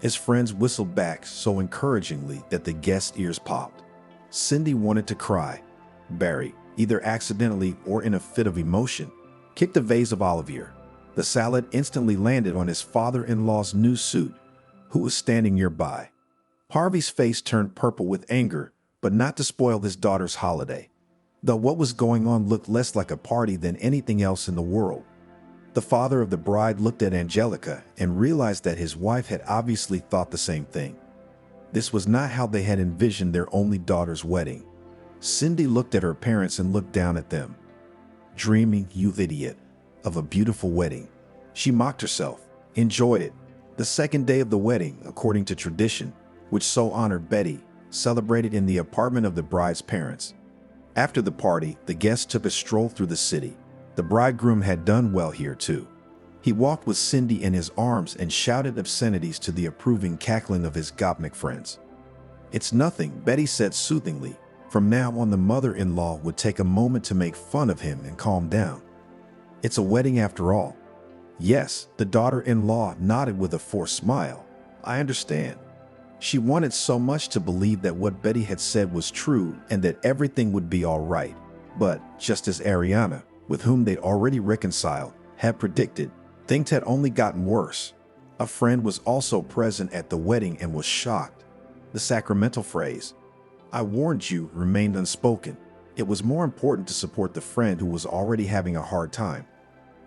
His friends whistled back so encouragingly that the guests' ears popped. Cindy wanted to cry. Barry, either accidentally or in a fit of emotion, kicked a vase of olive oil. The salad instantly landed on his father-in-law's new suit, who was standing nearby. Harvey's face turned purple with anger, but not to spoil his daughter's holiday. Though what was going on looked less like a party than anything else in the world. The father of the bride looked at Angelica and realized that his wife had obviously thought the same thing. This was not how they had envisioned their only daughter's wedding. Cindy looked at her parents and looked down at them. Dreaming, you idiot, of a beautiful wedding. She mocked herself, enjoyed it. The second day of the wedding, according to tradition, which so honored Betty, celebrated in the apartment of the bride's parents. After the party, the guests took a stroll through the city. The bridegroom had done well here too. He walked with Cindy in his arms and shouted obscenities to the approving cackling of his gopnik friends. "It's nothing," Betty said soothingly. From now on, the mother-in-law would take a moment to make fun of him and calm down. "It's a wedding after all." "Yes," the daughter-in-law nodded with a forced smile. "I understand." She wanted so much to believe that what Betty had said was true and that everything would be all right. But, just as Ariana, with whom they'd already reconciled, had predicted, things had only gotten worse. A friend was also present at the wedding and was shocked. The sacramental phrase, "I warned you," remained unspoken. It was more important to support the friend who was already having a hard time.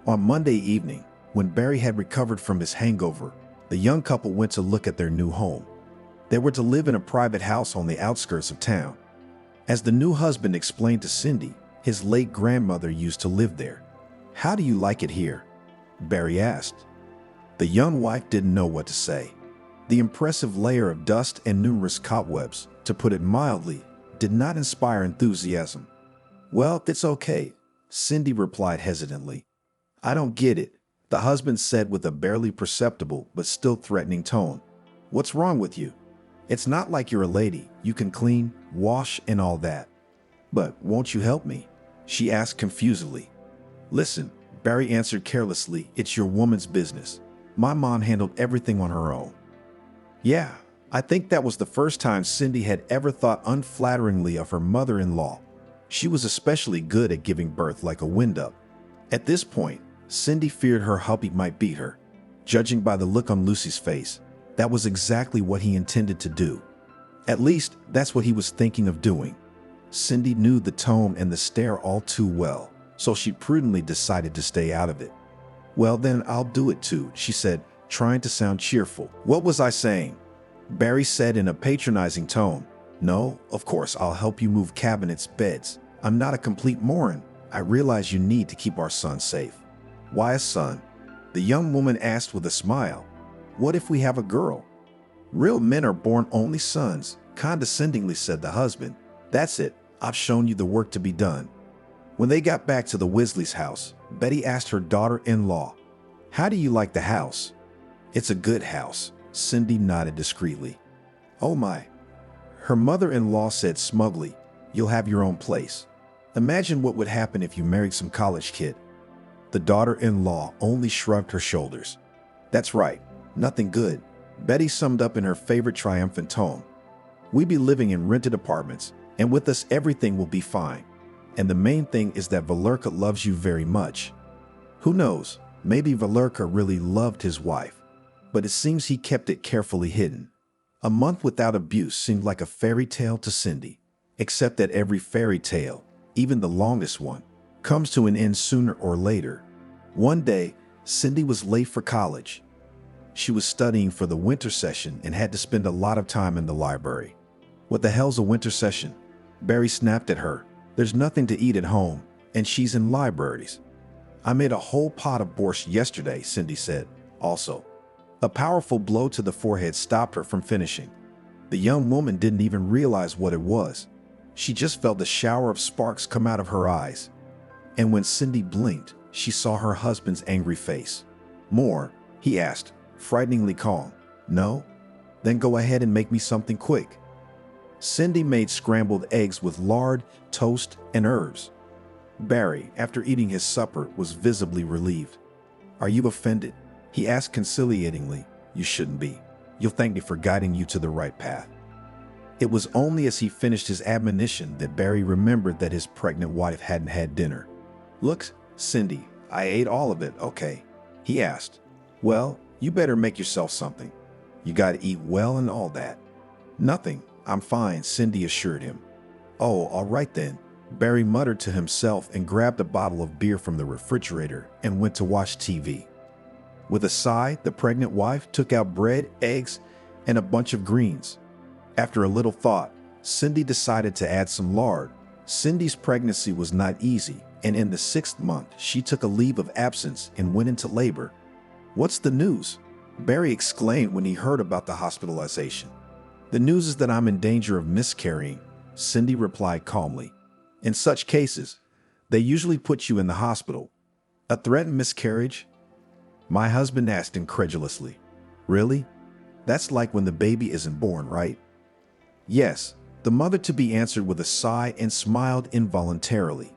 On Monday evening, when Barry had recovered from his hangover, the young couple went to look at their new home. They were to live in a private house on the outskirts of town. As the new husband explained to Cindy, his late grandmother used to live there. "How do you like it here?" Barry asked. The young wife didn't know what to say. The impressive layer of dust and numerous cobwebs, to put it mildly, did not inspire enthusiasm. "Well, it's okay," Cindy replied hesitantly. "I don't get it," the husband said with a barely perceptible but still threatening tone. "What's wrong with you? It's not like you're a lady. You can clean, wash, and all that." "But won't you help me?" she asked confusedly. "Listen," Barry answered carelessly, "it's your woman's business. My mom handled everything on her own." Yeah, I think that was the first time Cindy had ever thought unflatteringly of her mother-in-law. She was especially good at giving birth like a wind-up. At this point, Cindy feared her hubby might beat her. Judging by the look on Lucy's face, that was exactly what he intended to do. At least, that's what he was thinking of doing. Cindy knew the tone and the stare all too well, so she prudently decided to stay out of it. "Well then, I'll do it too," she said, trying to sound cheerful. "What was I saying?" Barry said in a patronizing tone. "No, of course I'll help you move cabinets, beds. I'm not a complete moron. I realize you need to keep our son safe." "Why a son?" the young woman asked with a smile. "What if we have a girl?" "Real men are born only sons," condescendingly said the husband. "That's it. I've shown you the work to be done." When they got back to the Weasleys' house, Betty asked her daughter-in-law, "How do you like the house?" "It's a good house," Cindy nodded discreetly. "Oh my," her mother-in-law said smugly, "you'll have your own place. Imagine what would happen if you married some college kid." The daughter-in-law only shrugged her shoulders. "That's right, nothing good," Betty summed up in her favorite triumphant tone. "We be living in rented apartments, and with us everything will be fine. And the main thing is that Valerka loves you very much." Who knows, maybe Valerka really loved his wife, but it seems he kept it carefully hidden. A month without abuse seemed like a fairy tale to Cindy, except that every fairy tale, even the longest one, comes to an end sooner or later. One day, Cindy was late for college. She was studying for the winter session and had to spend a lot of time in the library. "What the hell's a winter session?" Barry snapped at her. "There's nothing to eat at home, and she's in libraries." "I made a whole pot of borscht yesterday," Cindy said. Also, a powerful blow to the forehead stopped her from finishing. The young woman didn't even realize what it was. She just felt a shower of sparks come out of her eyes. And when Cindy blinked, she saw her husband's angry face. "More?" he asked, frighteningly calm. "No? Then go ahead and make me something quick." Cindy made scrambled eggs with lard, toast, and herbs. Barry, after eating his supper, was visibly relieved. "Are you offended?" he asked conciliatingly. "You shouldn't be. You'll thank me for guiding you to the right path." It was only as he finished his admonition that Barry remembered that his pregnant wife hadn't had dinner. "Look, Cindy, I ate all of it, okay? He asked. Well, you better make yourself something. You gotta eat well and all that. Nothing. I'm fine, Cindy assured him. Oh, all right then. Barry muttered to himself and grabbed a bottle of beer from the refrigerator and went to watch TV. With a sigh, the pregnant wife took out bread, eggs, and a bunch of greens. After a little thought, Cindy decided to add some lard. Cindy's pregnancy was not easy, and in the 6th month, she took a leave of absence and went into labor. What's the news? Barry exclaimed when he heard about the hospitalization. The news is that I'm in danger of miscarrying, Cindy replied calmly. In such cases, they usually put you in the hospital. A threatened miscarriage? My husband asked incredulously. Really? That's like when the baby isn't born, right? Yes, the mother-to-be answered with a sigh and smiled involuntarily.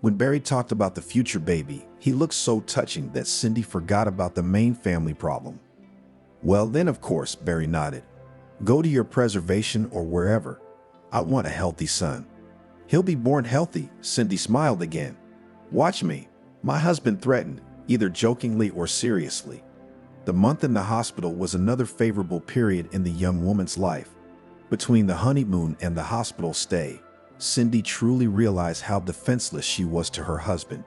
When Barry talked about the future baby, he looked so touching that Cindy forgot about the main family problem. Well then, of course, Barry nodded. Go to your preservation or wherever. I want a healthy son. He'll be born healthy, Cindy smiled again. Watch me, my husband threatened, either jokingly or seriously. The month in the hospital was another favorable period in the young woman's life. Between the honeymoon and the hospital stay, Cindy truly realized how defenseless she was to her husband.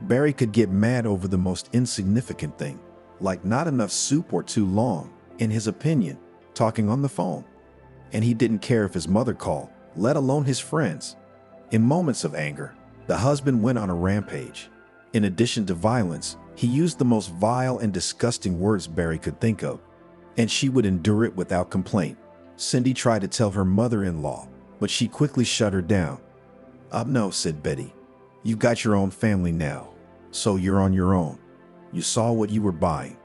Barry could get mad over the most insignificant thing, like not enough soup or too long, in his opinion, talking on the phone. And he didn't care if his mother called, let alone his friends. In moments of anger, the husband went on a rampage. In addition to violence, he used the most vile and disgusting words Barry could think of, and she would endure it without complaint. Cindy tried to tell her mother-in-law, but she quickly shut her down. No, said Betty. You've got your own family now, so you're on your own. You saw what you were buying.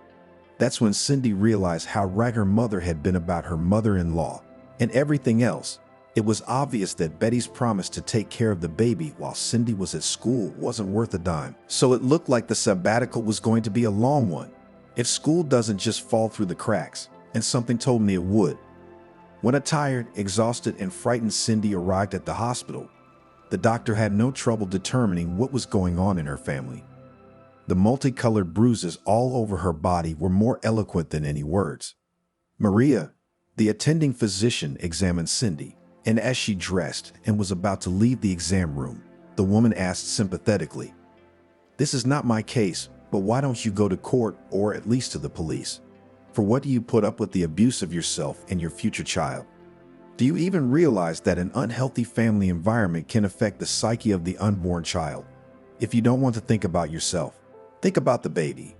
That's when Cindy realized how right her mother had been about her mother-in-law and everything else. It was obvious that Betty's promise to take care of the baby while Cindy was at school wasn't worth a dime. So it looked like the sabbatical was going to be a long one, if school doesn't just fall through the cracks, and something told me it would. When a tired, exhausted, and frightened Cindy arrived at the hospital, the doctor had no trouble determining what was going on in her family. The multicolored bruises all over her body were more eloquent than any words. Maria, the attending physician, examined Cindy, and as she dressed and was about to leave the exam room, the woman asked sympathetically, "This is not my case, but why don't you go to court or at least to the police? For what do you put up with the abuse of yourself and your future child? Do you even realize that an unhealthy family environment can affect the psyche of the unborn child? If you don't want to think about yourself, think about the baby."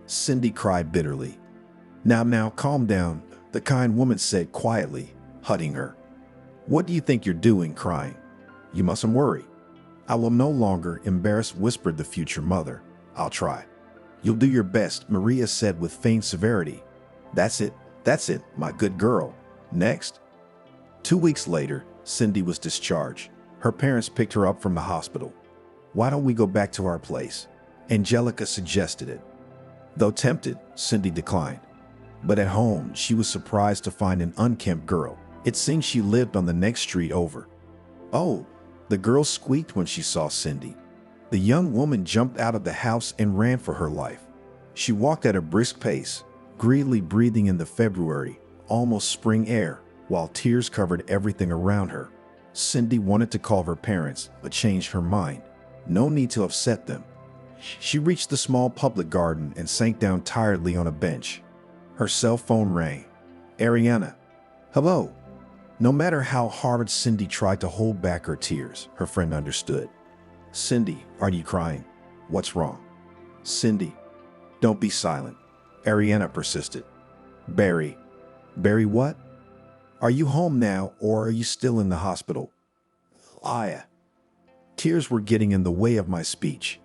Cindy cried bitterly. Now, calm down," the kind woman said quietly, hugging her. "What do you think you're doing, crying? You mustn't worry. I will no longer embarrass," whispered the future mother. "I'll try." "You'll do your best," Maria said with feigned severity. That's it, my good girl. Next." 2 weeks later, Cindy was discharged. Her parents picked her up from the hospital. "Why don't we go back to our place?" Angelica suggested it. Though tempted, Cindy declined. But at home, she was surprised to find an unkempt girl. It seemed she lived on the next street over. "Oh," the girl squeaked when she saw Cindy. The young woman jumped out of the house and ran for her life. She walked at a brisk pace, greedily breathing in the February, almost spring air, while tears covered everything around her. Cindy wanted to call her parents, but changed her mind. No need to upset them. She reached the small public garden and sank down tiredly on a bench. Her cell phone rang. "Ariana." "Hello." No matter how hard Cindy tried to hold back her tears, her friend understood. "Cindy, are you crying? What's wrong?" "Cindy, don't be silent," Ariana persisted. Barry what? Are you home now or are you still in the hospital?" "Aya." Tears were getting in the way of my speech.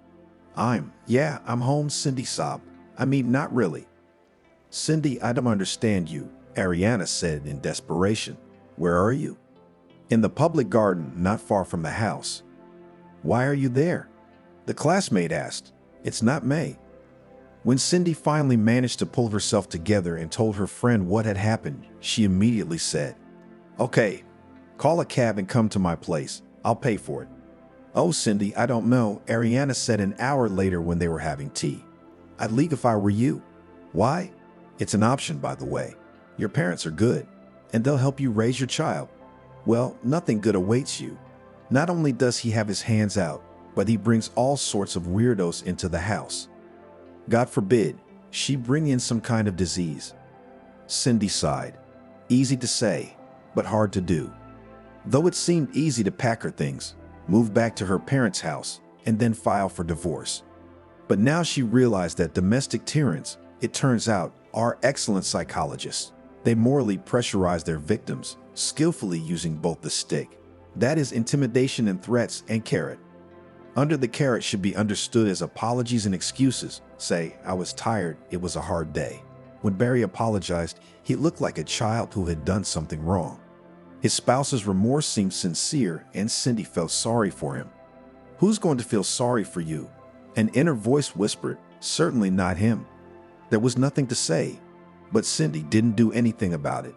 I'm home," Cindy sobbed. "I mean, not really." "Cindy, I don't understand you," Ariana said in desperation. "Where are you?" "In the public garden, not far from the house." "Why are you there?" the classmate asked. "It's not May." When Cindy finally managed to pull herself together and told her friend what had happened, she immediately said, "Okay, call a cab and come to my place. I'll pay for it." "Oh, Cindy, I don't know," Ariana said an hour later when they were having tea. I'd leave if I were you. Why? It's an option, by the way. Your parents are good, and they'll help you raise your child. Well, nothing good awaits you. Not only does he have his hands out, but he brings all sorts of weirdos into the house. God forbid she bring in some kind of disease. Cindy sighed. Easy to say, but hard to do. Though it seemed easy to pack her things, move back to her parents' house, and then file for divorce. But now she realized that domestic tyrants, it turns out, are excellent psychologists. They morally pressurize their victims, skillfully using both the stick, that is intimidation and threats, and carrot. Under the carrot should be understood as apologies and excuses. Say, I was tired, it was a hard day. When Barry apologized, he looked like a child who had done something wrong. His spouse's remorse seemed sincere, and Cindy felt sorry for him. Who's going to feel sorry for you? An inner voice whispered, certainly not him. There was nothing to say, but Cindy didn't do anything about it.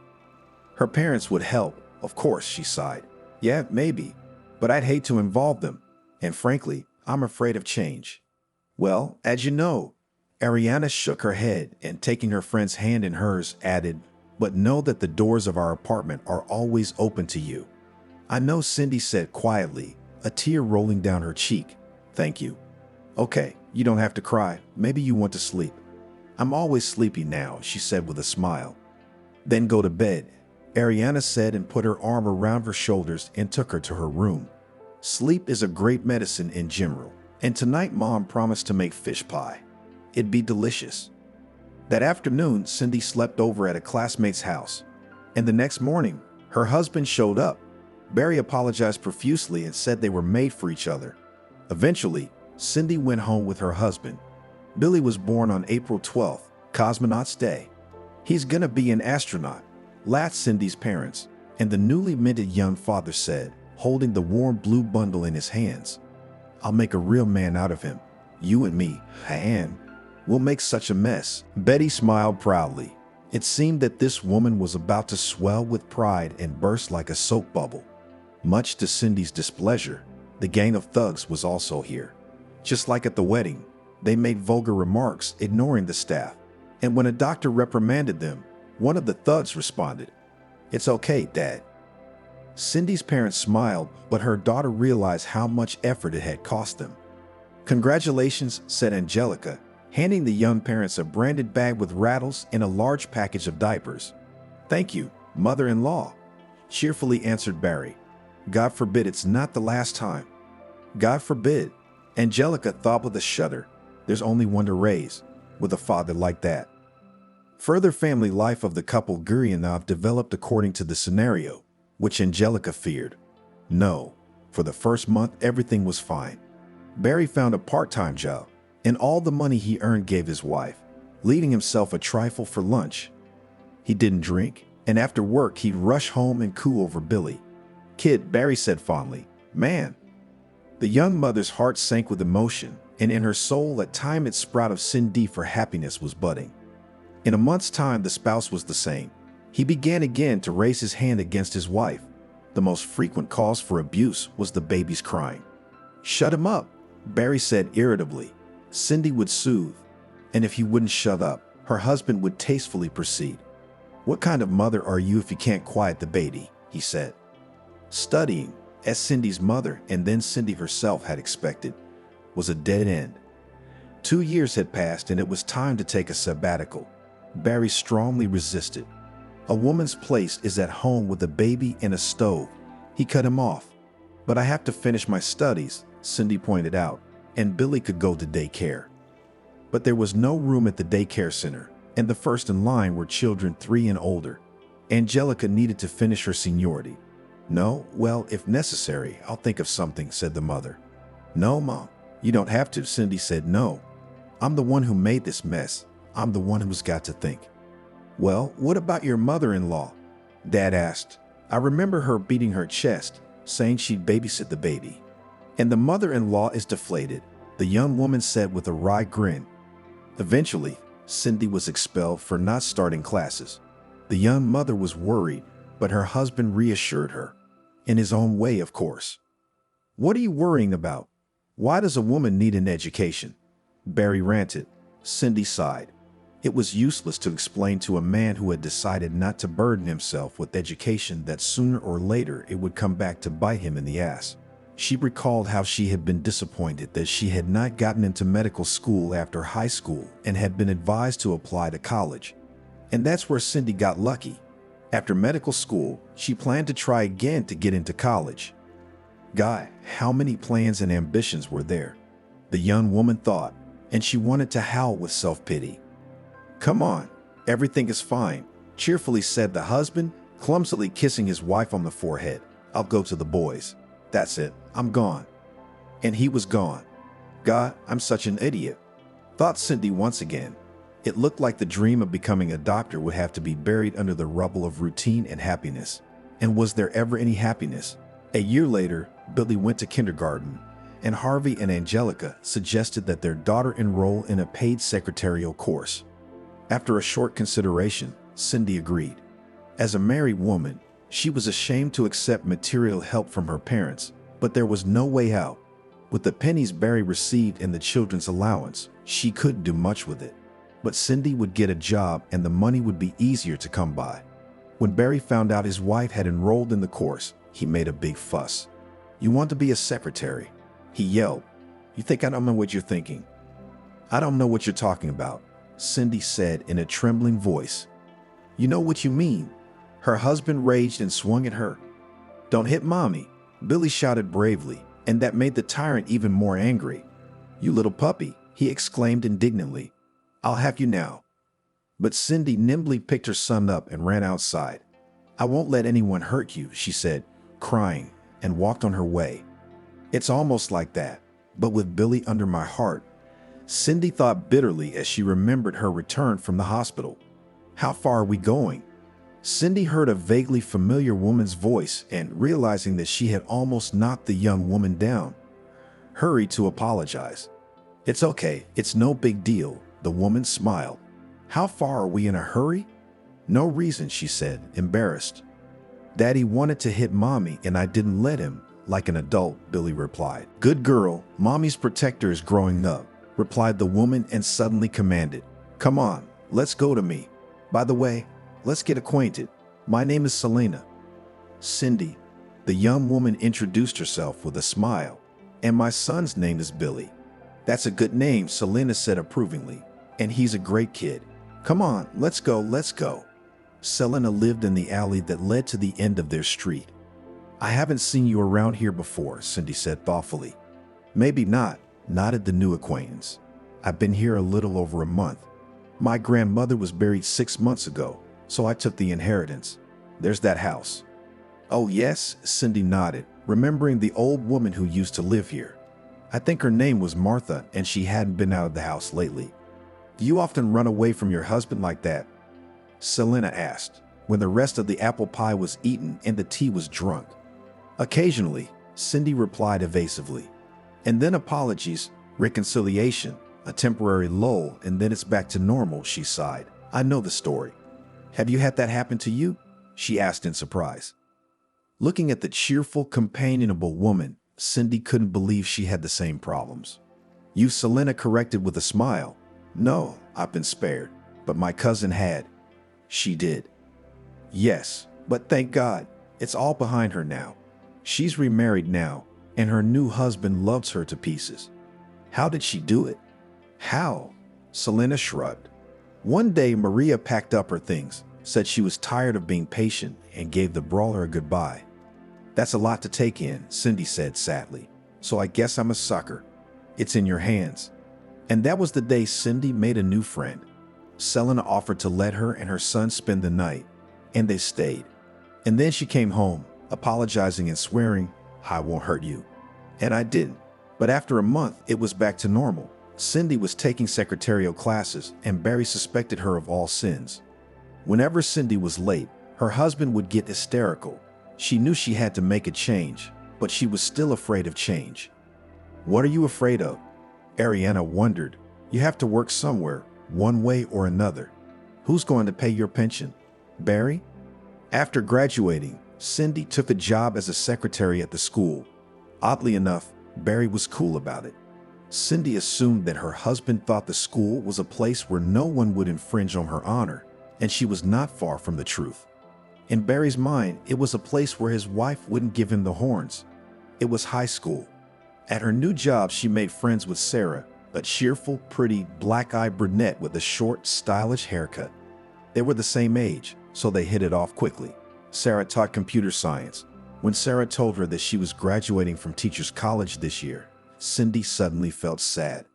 Her parents would help, of course, she sighed. Yeah, maybe, but I'd hate to involve them, and frankly, I'm afraid of change. Well, as you know, Ariana shook her head and taking her friend's hand in hers added, but know that the doors of our apartment are always open to you. I know, Cindy said quietly, a tear rolling down her cheek. Thank you. Okay, you don't have to cry. Maybe you want to sleep. I'm always sleepy now, she said with a smile. Then go to bed, Ariana said and put her arm around her shoulders and took her to her room. Sleep is a great medicine in general, and tonight Mom promised to make fish pie. It'd be delicious. That afternoon, Cindy slept over at a classmate's house, and the next morning, her husband showed up. Barry apologized profusely and said they were made for each other. Eventually, Cindy went home with her husband. Billy was born on April 12th, Cosmonaut's Day. He's gonna be an astronaut, laughed Cindy's parents, and the newly minted young father said, holding the warm blue bundle in his hands. I'll make a real man out of him. You and me, and we'll make such a mess. Betty smiled proudly. It seemed that this woman was about to swell with pride and burst like a soap bubble. Much to Cindy's displeasure, the gang of thugs was also here. Just like at the wedding, they made vulgar remarks, ignoring the staff. And when a doctor reprimanded them, one of the thugs responded, "It's okay, Dad." Cindy's parents smiled, but her daughter realized how much effort it had cost them. Congratulations, said Angelica, handing the young parents a branded bag with rattles and a large package of diapers. Thank you, mother-in-law, cheerfully answered Barry. God forbid it's not the last time. God forbid, Angelica thought with a shudder. There's only one to raise, with a father like that. Further family life of the couple Guryanov developed according to the scenario, which Angelica feared. No, for the first month everything was fine. Barry found a part-time job, and all the money he earned gave his wife, leaving himself a trifle for lunch. He didn't drink, and after work he'd rush home and coo over Billy. Kid, Barry said fondly, man. The young mother's heart sank with emotion, and in her soul a time its sprout of Cindy for happiness was budding. In a month's time the spouse was the same. He began again to raise his hand against his wife. The most frequent cause for abuse was the baby's crying. Shut him up, Barry said irritably. Cindy would soothe, and if he wouldn't shut up, her husband would tastefully proceed. What kind of mother are you if you can't quiet the baby, he said. Studying, as Cindy's mother and then Cindy herself had expected, was a dead end. 2 years had passed and it was time to take a sabbatical. Barry strongly resisted. A woman's place is at home with a baby and a stove. He cut him off. But I have to finish my studies, Cindy pointed out, and Billy could go to daycare. But there was no room at the daycare center, and the first in line were children 3 and older. Angelica needed to finish her seniority. No, well, if necessary, I'll think of something, said the mother. No, Mom, you don't have to, Cindy said. No. I'm the one who made this mess. I'm the one who's got to think. Well, what about your mother-in-law? Dad asked. I remember her beating her chest, saying she'd babysit the baby. And the mother-in-law is deflated, the young woman said with a wry grin. Eventually, Cindy was expelled for not starting classes. The young mother was worried, but her husband reassured her. In his own way, of course. What are you worrying about? Why does a woman need an education? Barry ranted. Cindy sighed. It was useless to explain to a man who had decided not to burden himself with education that sooner or later it would come back to bite him in the ass. She recalled how she had been disappointed that she had not gotten into medical school after high school and had been advised to apply to college. And that's where Cindy got lucky. After medical school, she planned to try again to get into college. God, how many plans and ambitions were there? The young woman thought, and she wanted to howl with self-pity. "Come on, everything is fine," cheerfully said the husband, clumsily kissing his wife on the forehead. "I'll go to the boys. That's it, I'm gone." And he was gone. God, I'm such an idiot, thought Cindy once again. It looked like the dream of becoming a doctor would have to be buried under the rubble of routine and happiness. And was there ever any happiness? A year later, Billy went to kindergarten, and Harvey and Angelica suggested that their daughter enroll in a paid secretarial course. After a short consideration, Cindy agreed. As a married woman, she was ashamed to accept material help from her parents, but there was no way out. With the pennies Barry received in the children's allowance, she couldn't do much with it. But Cindy would get a job and the money would be easier to come by. When Barry found out his wife had enrolled in the course, he made a big fuss. "You want to be a secretary?" he yelled. "You think I don't know what you're thinking?" "I don't know what you're talking about," Cindy said in a trembling voice. "You know what you mean." Her husband raged and swung at her. "Don't hit mommy," Billy shouted bravely, and that made the tyrant even more angry. "You little puppy," he exclaimed indignantly. "I'll have you now." But Cindy nimbly picked her son up and ran outside. "I won't let anyone hurt you," she said, crying, and walked on her way. It's almost like that, but with Billy under my heart, Cindy thought bitterly as she remembered her return from the hospital. "How far are we going?" Cindy heard a vaguely familiar woman's voice and, realizing that she had almost knocked the young woman down, hurried to apologize. "It's okay, it's no big deal," the woman smiled. "How far are we in a hurry?" "No reason," she said, embarrassed. "Daddy wanted to hit mommy and I didn't let him, like an adult," Billy replied. "Good girl, mommy's protector is growing up," replied the woman and suddenly commanded, "Come on, let's go to me. By the way, let's get acquainted. My name is Selena." "Cindy," the young woman introduced herself with a smile. "And my son's name is Billy." "That's a good name," Selena said approvingly. "And he's a great kid. Come on, let's go, let's go." Selena lived in the alley that led to the end of their street. "I haven't seen you around here before," Cindy said thoughtfully. "Maybe not," nodded the new acquaintance. "I've been here a little over a month. My grandmother was buried 6 months ago, so I took the inheritance. There's that house." "Oh yes," Cindy nodded, remembering the old woman who used to live here. "I think her name was Martha and she hadn't been out of the house lately." "Do you often run away from your husband like that?" Selena asked, when the rest of the apple pie was eaten and the tea was drunk. "Occasionally," Cindy replied evasively. "And then apologies, reconciliation, a temporary lull, and then it's back to normal," she sighed. "I know the story." "Have you had that happen to you?" she asked in surprise. Looking at the cheerful, companionable woman, Cindy couldn't believe she had the same problems. "You," Selena corrected with a smile. "No, I've been spared, but my cousin had." "She did?" "Yes, but thank God, it's all behind her now. She's remarried now, and her new husband loves her to pieces." "How did she do it?" "How?" Selena shrugged. "One day Maria packed up her things, said she was tired of being patient, and gave the brawler a goodbye." "That's a lot to take in," Cindy said sadly. "So I guess I'm a sucker. It's in your hands." And that was the day Cindy made a new friend. Selena offered to let her and her son spend the night, and they stayed. And then she came home, apologizing and swearing, "I won't hurt you." And I didn't. But after a month, it was back to normal. Cindy was taking secretarial classes, and Barry suspected her of all sins. Whenever Cindy was late, her husband would get hysterical. She knew she had to make a change, but she was still afraid of change. "What are you afraid of?" Ariana wondered. "You have to work somewhere, one way or another. Who's going to pay your pension? Barry?" After graduating, Cindy took a job as a secretary at the school. Oddly enough, Barry was cool about it. Cindy assumed that her husband thought the school was a place where no one would infringe on her honor, and she was not far from the truth. In Barry's mind, it was a place where his wife wouldn't give him the horns. It was high school. At her new job, she made friends with Sarah, a cheerful, pretty, black-eyed brunette with a short, stylish haircut. They were the same age, so they hit it off quickly. Sarah taught computer science. When Sarah told her that she was graduating from Teachers College this year, Cindy suddenly felt sad.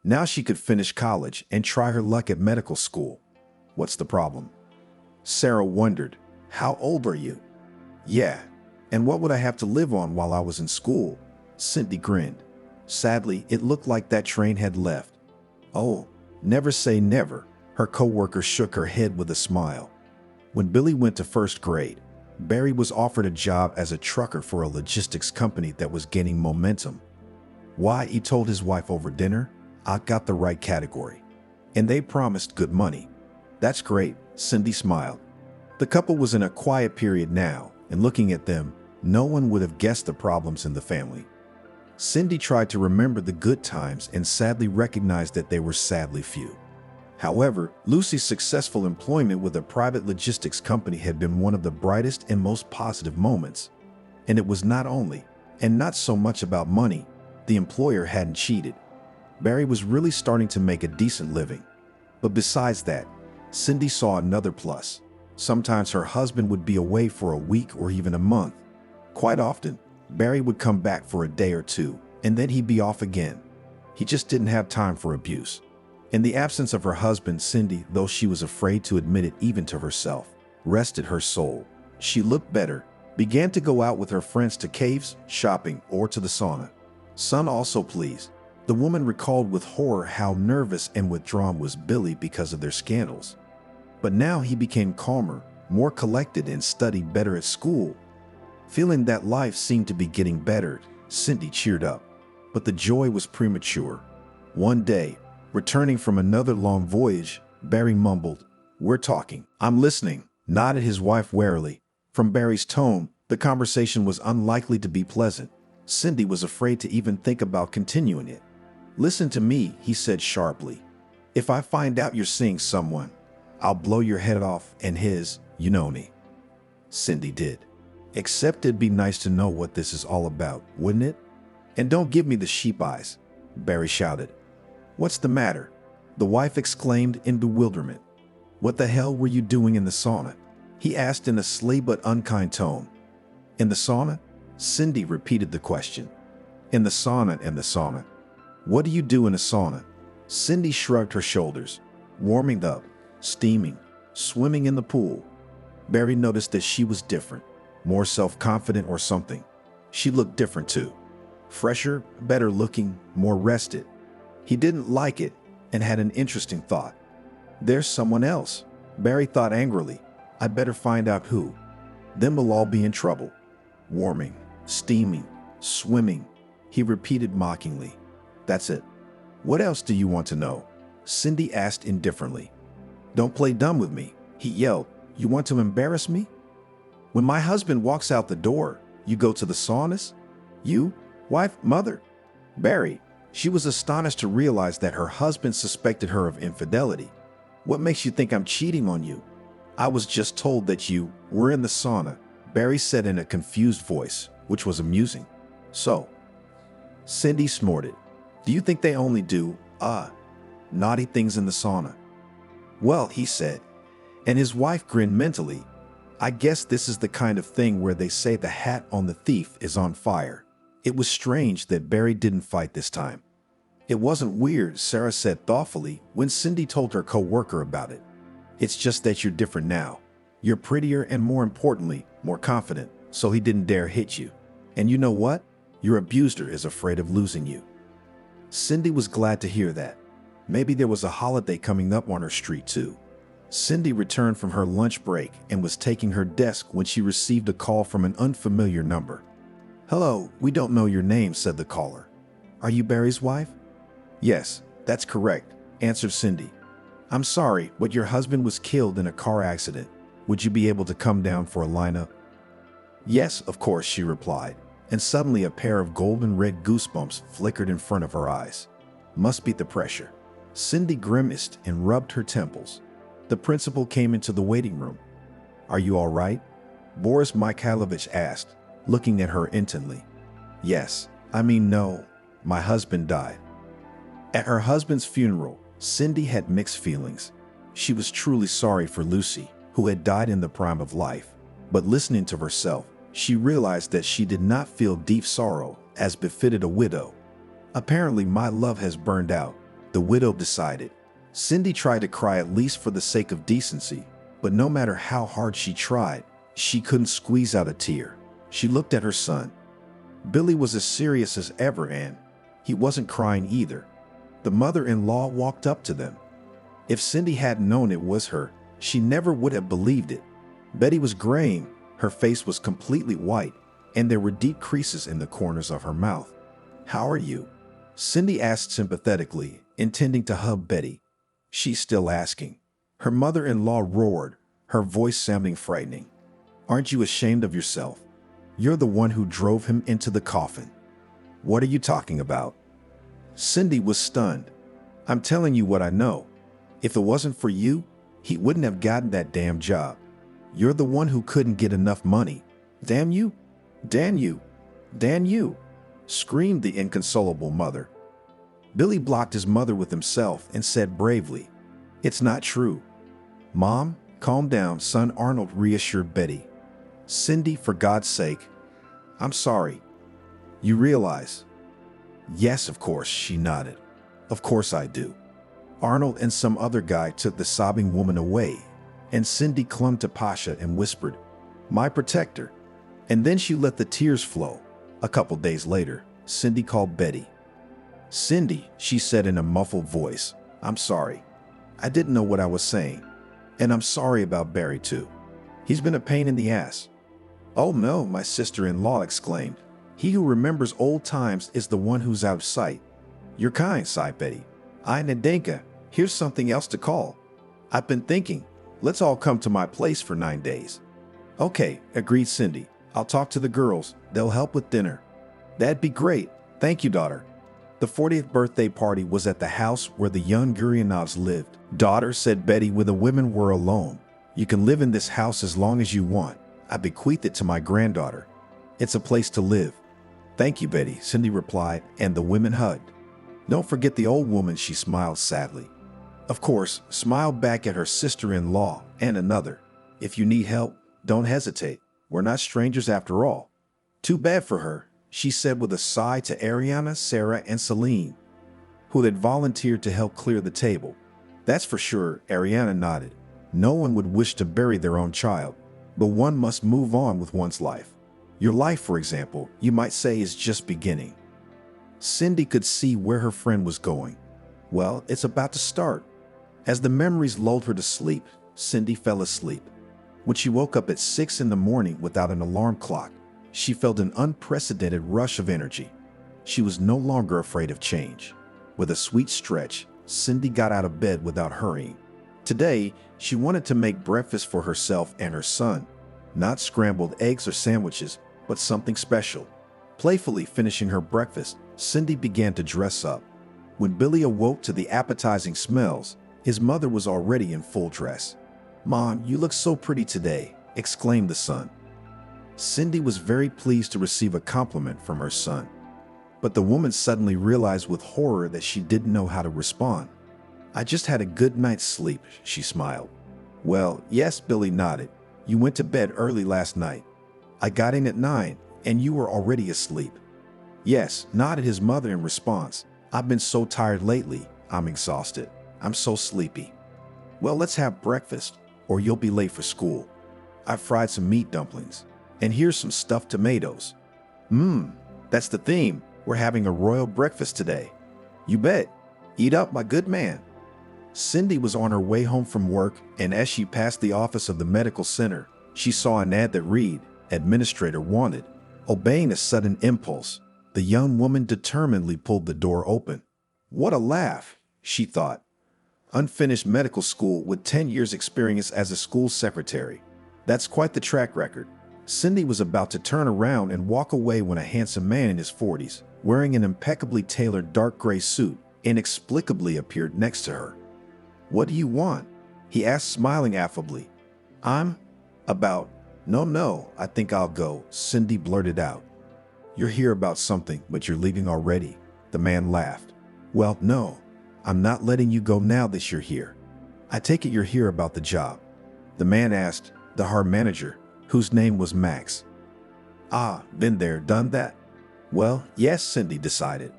Now she could finish college and try her luck at medical school. What's the problem? Sarah wondered, "How old are you?" "Yeah, and what would I have to live on while I was in school?" Cindy grinned. Sadly, it looked like that train had left. "Oh, never say never," her coworker shook her head with a smile. When Billy went to first grade, Barry was offered a job as a trucker for a logistics company that was gaining momentum. Why, he told his wife over dinner, "I got the right category." And they promised good money. "That's great," Cindy smiled. The couple was in a quiet period now, and looking at them, no one would have guessed the problems in the family. Cindy tried to remember the good times and sadly recognized that they were sadly few. However, Lucy's successful employment with a private logistics company had been one of the brightest and most positive moments. And it was not only, and not so much about money, the employer hadn't cheated. Barry was really starting to make a decent living. But besides that, Cindy saw another plus. Sometimes her husband would be away for a week or even a month. Quite often, Barry would come back for a day or two, and then he'd be off again. He just didn't have time for abuse. In the absence of her husband, Cindy, though she was afraid to admit it even to herself, rested her soul. She looked better, began to go out with her friends to caves, shopping, or to the sauna. Son also pleased. The woman recalled with horror how nervous and withdrawn was Billy because of their scandals. But now he became calmer, more collected, and studied better at school. Feeling that life seemed to be getting better, Cindy cheered up. But the joy was premature. One day, returning from another long voyage, Barry mumbled, "We're talking." "I'm listening," nodded his wife warily. From Barry's tone, the conversation was unlikely to be pleasant. Cindy was afraid to even think about continuing it. "Listen to me," he said sharply. "If I find out you're seeing someone, I'll blow your head off and his, you know me." Cindy did. "Except it'd be nice to know what this is all about, wouldn't it? And don't give me the sheep eyes," Barry shouted. "What's the matter?" the wife exclaimed in bewilderment. "What the hell were you doing in the sauna?" he asked in a sly but unkind tone. "In the sauna?" Cindy repeated the question. "In the sauna, in the sauna. What do you do in a sauna?" Cindy shrugged her shoulders. "Warming up, steaming, swimming in the pool." Barry noticed that she was different. More self-confident or something. She looked different too. Fresher, better looking, more rested. He didn't like it and had an interesting thought. "There's someone else," Barry thought angrily. "I'd better find out who. Then we'll all be in trouble." "Warming, steaming, swimming," he repeated mockingly. "That's it. What else do you want to know?" Cindy asked indifferently. "Don't play dumb with me," he yelled. "You want to embarrass me? When my husband walks out the door, you go to the saunas? You? Wife? Mother?" "Barry." She was astonished to realize that her husband suspected her of infidelity. "What makes you think I'm cheating on you?" "I was just told that you were in the sauna," Barry said in a confused voice, which was amusing. "So?" Cindy snorted. "Do you think they only do, naughty things in the sauna?" "Well," he said, and his wife grinned mentally. "I guess this is the kind of thing where they say the hat on the thief is on fire." It was strange that Barry didn't fight this time. "It wasn't weird," Sarah said thoughtfully when Cindy told her co-worker about it. "It's just that you're different now. You're prettier and, more importantly, more confident, so he didn't dare hit you. And you know what? Your abuser is afraid of losing you." Cindy was glad to hear that. Maybe there was a holiday coming up on her street too. Cindy returned from her lunch break and was taking her desk when she received a call from an unfamiliar number. "Hello, we don't know your name," said the caller. "Are you Barry's wife?" "Yes, that's correct," answered Cindy. "I'm sorry, but your husband was killed in a car accident. Would you be able to come down for a lineup?" "Yes, of course," she replied. and suddenly a pair of golden red goosebumps flickered in front of her eyes. Must be the pressure. Cindy grimaced and rubbed her temples. The principal came into the waiting room. Are you all right? Boris Mikhailovich asked, looking at her intently. Yes, no, my husband died. At her husband's funeral, Cindy had mixed feelings. She was truly sorry for Lucy, who had died in the prime of life. But listening to herself, she realized that she did not feel deep sorrow as befitted a widow. Apparently, my love has burned out, the widow decided. Cindy tried to cry at least for the sake of decency, but no matter how hard she tried, she couldn't squeeze out a tear. She looked at her son. Billy was as serious as ever, and he wasn't crying either. The mother-in-law walked up to them. If Cindy hadn't known it was her, she never would have believed it. Betty was graying, her face was completely white, and there were deep creases in the corners of her mouth. How are you? Cindy asked sympathetically, intending to hug Betty. She's still asking. Her mother-in-law roared, her voice sounding frightening. Aren't you ashamed of yourself? You're the one who drove him into the coffin. What are you talking about? Cindy was stunned. I'm telling you what I know. If it wasn't for you, he wouldn't have gotten that damn job. You're the one who couldn't get enough money. Damn you! Damn you! Damn you! Screamed the inconsolable mother. Billy blocked his mother with himself and said bravely, It's not true. Mom, calm down, son, Arnold reassured Betty. Cindy, for God's sake. I'm sorry. You realize? Yes, of course, she nodded. Of course I do. Arnold and some other guy took the sobbing woman away, and Cindy clung to Pasha and whispered, My protector. And then she let the tears flow. A couple days later, Cindy called Betty. Cindy, she said in a muffled voice, I'm sorry. I didn't know what I was saying. And I'm sorry about Barry too. He's been a pain in the ass. Oh no, my sister-in-law exclaimed. He who remembers old times is the one who's out of sight. You're kind, sighed Betty. Nadenka, here's something else to call. I've been thinking, let's all come to my place for 9 days. Okay, agreed Cindy. I'll talk to the girls. They'll help with dinner. That'd be great. Thank you, daughter. The 40th birthday party was at the house where the young Guryanovs lived. Daughter, said Betty when the women were alone, you can live in this house as long as you want. I bequeathed it to my granddaughter. It's a place to live. Thank you, Betty, Cindy replied, and the women hugged. Don't forget the old woman, she smiled sadly. Of course, smiled back at her sister-in-law and another. If you need help, don't hesitate. We're not strangers after all. Too bad for her, she said with a sigh to Ariana, Sarah, and Celine, who had volunteered to help clear the table. That's for sure, Ariana nodded. No one would wish to bury their own child, but one must move on with one's life. Your life, for example, you might say is just beginning. Cindy could see where her friend was going. Well, it's about to start. As the memories lulled her to sleep, Cindy fell asleep. When she woke up at 6 in the morning without an alarm clock, she felt an unprecedented rush of energy. She was no longer afraid of change. With a sweet stretch, Cindy got out of bed without hurrying. Today, she wanted to make breakfast for herself and her son. Not scrambled eggs or sandwiches, but something special. Playfully finishing her breakfast, Cindy began to dress up. When Billy awoke to the appetizing smells, his mother was already in full dress. Mom, you look so pretty today, exclaimed the son. Cindy was very pleased to receive a compliment from her son. But the woman suddenly realized with horror that she didn't know how to respond. I just had a good night's sleep, she smiled. Well, yes, Billy nodded. You went to bed early last night. I got in at 9, and you were already asleep. Yes, nodded his mother in response. I've been so tired lately. I'm exhausted. I'm so sleepy. Well, let's have breakfast, or you'll be late for school. I fried some meat dumplings, and here's some stuffed tomatoes. That's the theme. We're having a royal breakfast today. You bet. Eat up, my good man. Cindy was on her way home from work, and as she passed the office of the medical center, she saw an ad that read, Administrator wanted. Obeying a sudden impulse, the young woman determinedly pulled the door open. What a laugh, she thought. Unfinished medical school with 10 years experience as a school secretary. That's quite the track record. Cindy was about to turn around and walk away when a handsome man in his 40s, wearing an impeccably tailored dark gray suit, inexplicably appeared next to her. "What do you want?" he asked, smiling affably. No, I think I'll go," Cindy blurted out. "You're here about something, but you're leaving already," the man laughed. "Well, no, I'm not letting you go now that you're here. I take it you're here about the job," the man asked the HR manager, whose name was Max. "Ah, been there, done that?" "Well, yes," Cindy decided.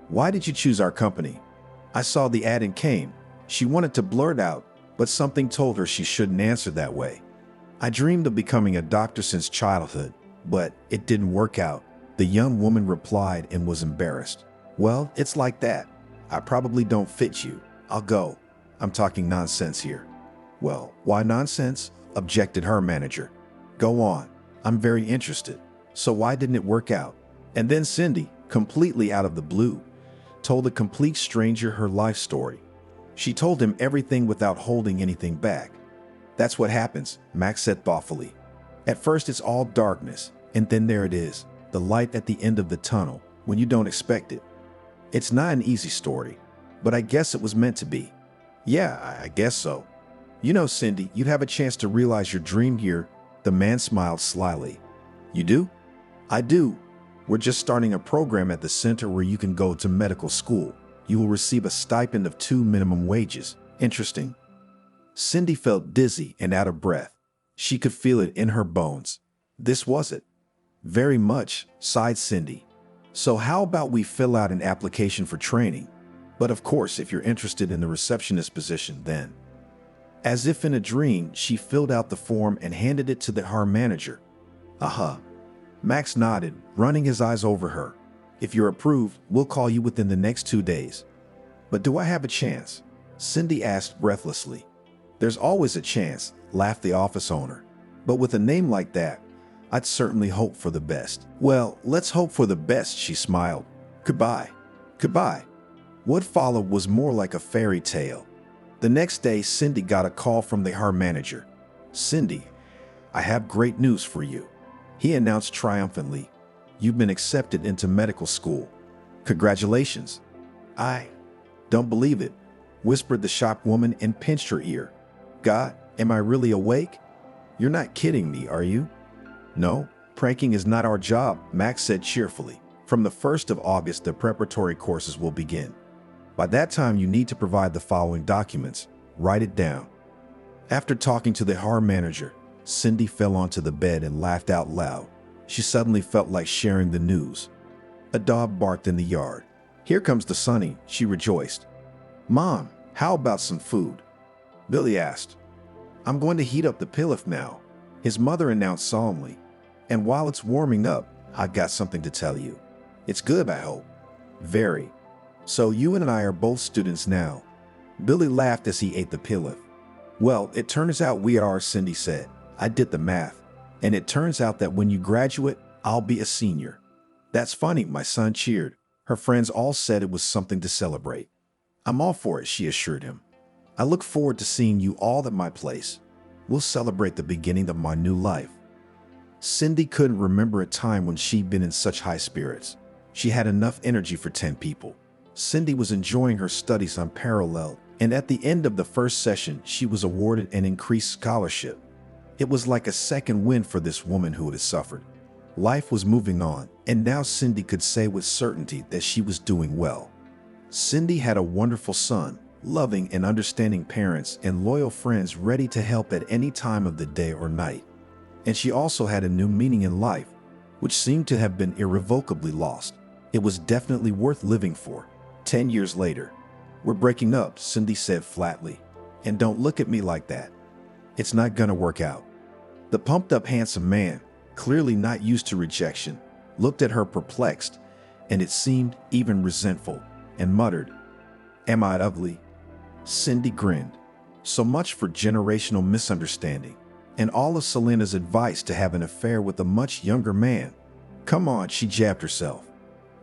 "Why did you choose our company?" "I saw the ad and came." She wanted to blurt out, but something told her she shouldn't answer that way. "I dreamed of becoming a doctor since childhood, but it didn't work out," the young woman replied and was embarrassed. "Well, it's like that. I probably don't fit you. I'll go. I'm talking nonsense here." "Well, why nonsense?" objected her manager. "Go on. I'm very interested. So why didn't it work out?" And then Cindy, completely out of the blue, told a complete stranger her life story. She told him everything without holding anything back. "That's what happens," Max said thoughtfully. "At first it's all darkness, and then there it is, the light at the end of the tunnel, when you don't expect it. It's not an easy story, but I guess it was meant to be." "Yeah, I guess so. You know, Cindy, you'd have a chance to realize your dream here," the man smiled slyly. "You do?" "I do. We're just starting a program at the center where you can go to medical school. You will receive a stipend of 2 minimum wages. Interesting." Cindy felt dizzy and out of breath. She could feel it in her bones. This was it. "Very much," sighed Cindy. "So how about we fill out an application for training? But of course, if you're interested in the receptionist position, then." As if in a dream, she filled out the form and handed it to the HR manager. "Uh-huh." Max nodded, running his eyes over her. "If you're approved, we'll call you within the next 2 days." "But do I have a chance?" Cindy asked breathlessly. "There's always a chance," laughed the office owner. "But with a name like that, I'd certainly hope for the best." "Well, let's hope for the best," she smiled. "Goodbye." "Goodbye." What followed was more like a fairy tale. The next day, Cindy got a call from the HR manager. "Cindy, I have great news for you," he announced triumphantly. "You've been accepted into medical school. Congratulations." "I don't believe it," whispered the shop woman and pinched her ear. "God, am I really awake? You're not kidding me, are you?" "No, pranking is not our job," Max said cheerfully. "From the 1st of August, the preparatory courses will begin. By that time, you need to provide the following documents. Write it down." After talking to the HR manager, Cindy fell onto the bed and laughed out loud. She suddenly felt like sharing the news. A dog barked in the yard. "Here comes the Sonny," she rejoiced. "Mom, how about some food?" Billy asked. "I'm going to heat up the pilaf now," his mother announced solemnly. "And while it's warming up, I got something to tell you. It's good, I hope." "Very. So you and I are both students now." Billy laughed as he ate the pilaf. "Well, it turns out we are," Cindy said. "I did the math, and it turns out that when you graduate, I'll be a senior." "That's funny," my son cheered. Her friends all said it was something to celebrate. "I'm all for it," she assured him. "I look forward to seeing you all at my place. We'll celebrate the beginning of my new life." Cindy couldn't remember a time when she'd been in such high spirits. She had enough energy for 10 people. Cindy was enjoying her studies unparalleled, and at the end of the first session, she was awarded an increased scholarship. It was like a second win for this woman who had suffered. Life was moving on, and now Cindy could say with certainty that she was doing well. Cindy had a wonderful son, loving and understanding parents, and loyal friends ready to help at any time of the day or night. And she also had a new meaning in life, which seemed to have been irrevocably lost. It was definitely worth living for. 10 years later. "We're breaking up," Cindy said flatly. "And don't look at me like that. It's not gonna work out." The pumped-up handsome man, clearly not used to rejection, looked at her perplexed, and it seemed even resentful, and muttered, "Am I ugly?" Cindy grinned. So much for generational misunderstanding, and all of Selena's advice to have an affair with a much younger man. Come on, she jabbed herself.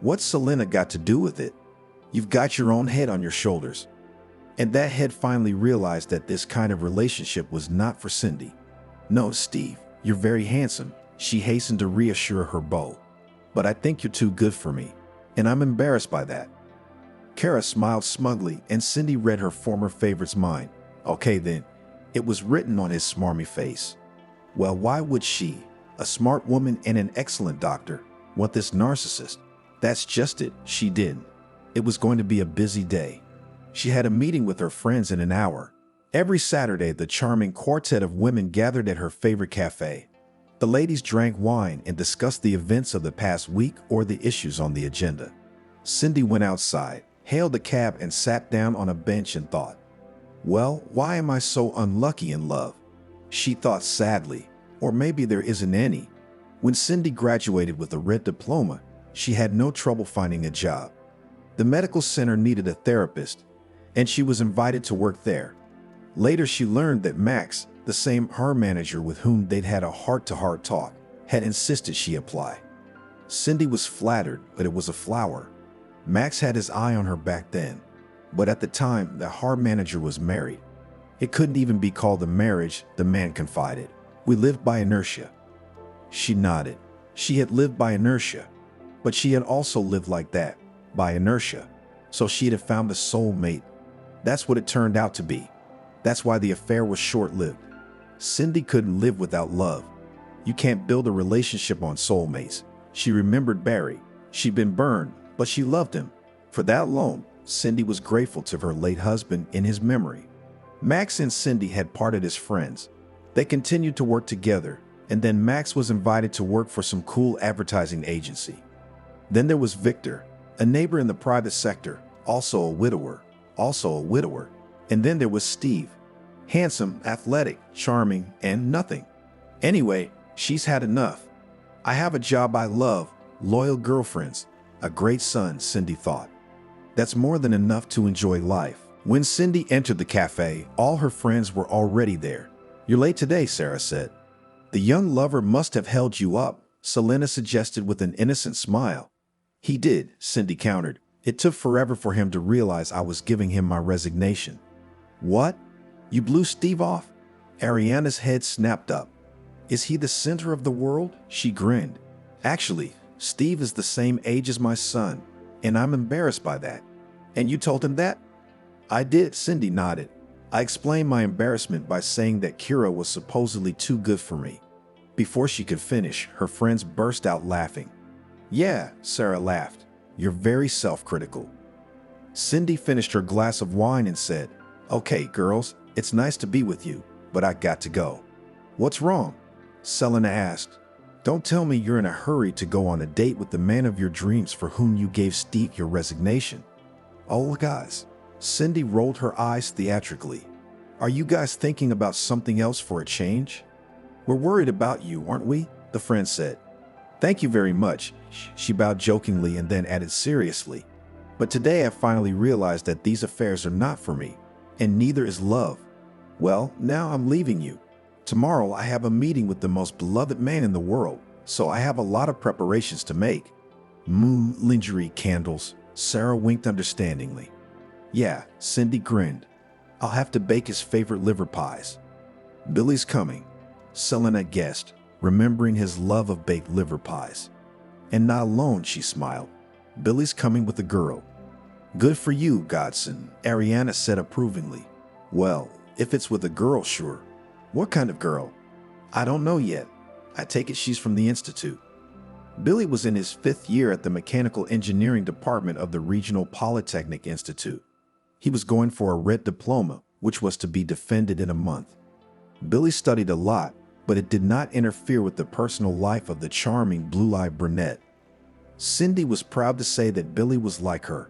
What's Selena got to do with it? You've got your own head on your shoulders. And that head finally realized that this kind of relationship was not for Cindy. "No, Steve, you're very handsome," She hastened to reassure her beau. But I think you're too good for me, and I'm embarrassed by that. Kara smiled smugly, and Cindy read her former favorite's mind. Okay then, it was written on his smarmy face. Well, why would she, a smart woman and an excellent doctor, want this narcissist? That's just it, she didn't. It was going to be a busy day. She had a meeting with her friends in an hour. Every Saturday, the charming quartet of women gathered at her favorite cafe. The ladies drank wine and discussed the events of the past week or the issues on the agenda. Cindy went outside, hailed a cab, and sat down on a bench and thought, well, why am I so unlucky in love? She thought sadly, or maybe there isn't any. When Cindy graduated with a red diploma, she had no trouble finding a job. The medical center needed a therapist, and she was invited to work there. Later, she learned that Max, the same her manager with whom they'd had a heart-to-heart talk, had insisted she apply. Cindy was flattered, but it was a flower. Max had his eye on her back then, but at the time, the her manager was married. It couldn't even be called a marriage, the man confided. We lived by inertia. She nodded. She had lived by inertia, but she had also lived like that, by inertia. So she had found the soulmate. That's what it turned out to be. That's why the affair was short-lived. Cindy couldn't live without love. You can't build a relationship on soulmates. She remembered Barry. She'd been burned, but she loved him. For that alone, Cindy was grateful to her late husband in his memory. Max and Cindy had parted as friends. They continued to work together, and then Max was invited to work for some cool advertising agency. Then there was Victor, a neighbor in the private sector, also a widower. And then there was Steve, handsome, athletic, charming, and nothing. Anyway, she's had enough. I have a job I love, loyal girlfriends, a great son, Cindy thought. That's more than enough to enjoy life. When Cindy entered the cafe, all her friends were already there. You're late today, Sarah said. The young lover must have held you up, Selena suggested with an innocent smile. He did, Cindy countered. It took forever for him to realize I was giving him my resignation. What? You blew Steve off? Ariana's head snapped up. Is he the center of the world? She grinned. Actually, Steve is the same age as my son, and I'm embarrassed by that. And you told him that? I did, Cindy nodded. I explained my embarrassment by saying that Kira was supposedly too good for me. Before she could finish, her friends burst out laughing. Yeah, Sarah laughed. You're very self-critical. Cindy finished her glass of wine and said, Okay, girls, it's nice to be with you, but I got to go. What's wrong? Selena asked. Don't tell me you're in a hurry to go on a date with the man of your dreams for whom you gave Steve your resignation. Oh, guys. Cindy rolled her eyes theatrically. Are you guys thinking about something else for a change? We're worried about you, aren't we? The friend said. Thank you very much, she bowed jokingly and then added seriously. But today I finally realized that these affairs are not for me, and neither is love. Well, now I'm leaving you. Tomorrow I have a meeting with the most beloved man in the world, so I have a lot of preparations to make. Lingerie candles, Sarah winked understandingly. Yeah, Cindy grinned. I'll have to bake his favorite liver pies. Billy's coming, Selena guessed, remembering his love of baked liver pies. And not alone, she smiled. Billy's coming with a girl. Good for you, Godson, Ariana said approvingly. Well, if it's with a girl, sure. What kind of girl? I don't know yet. I take it she's from the Institute. Billy was in his 5th year at the Mechanical Engineering Department of the Regional Polytechnic Institute. He was going for a red diploma, which was to be defended in a month. Billy studied a lot, but it did not interfere with the personal life of the charming blue-eyed brunette. Cindy was proud to say that Billy was like her.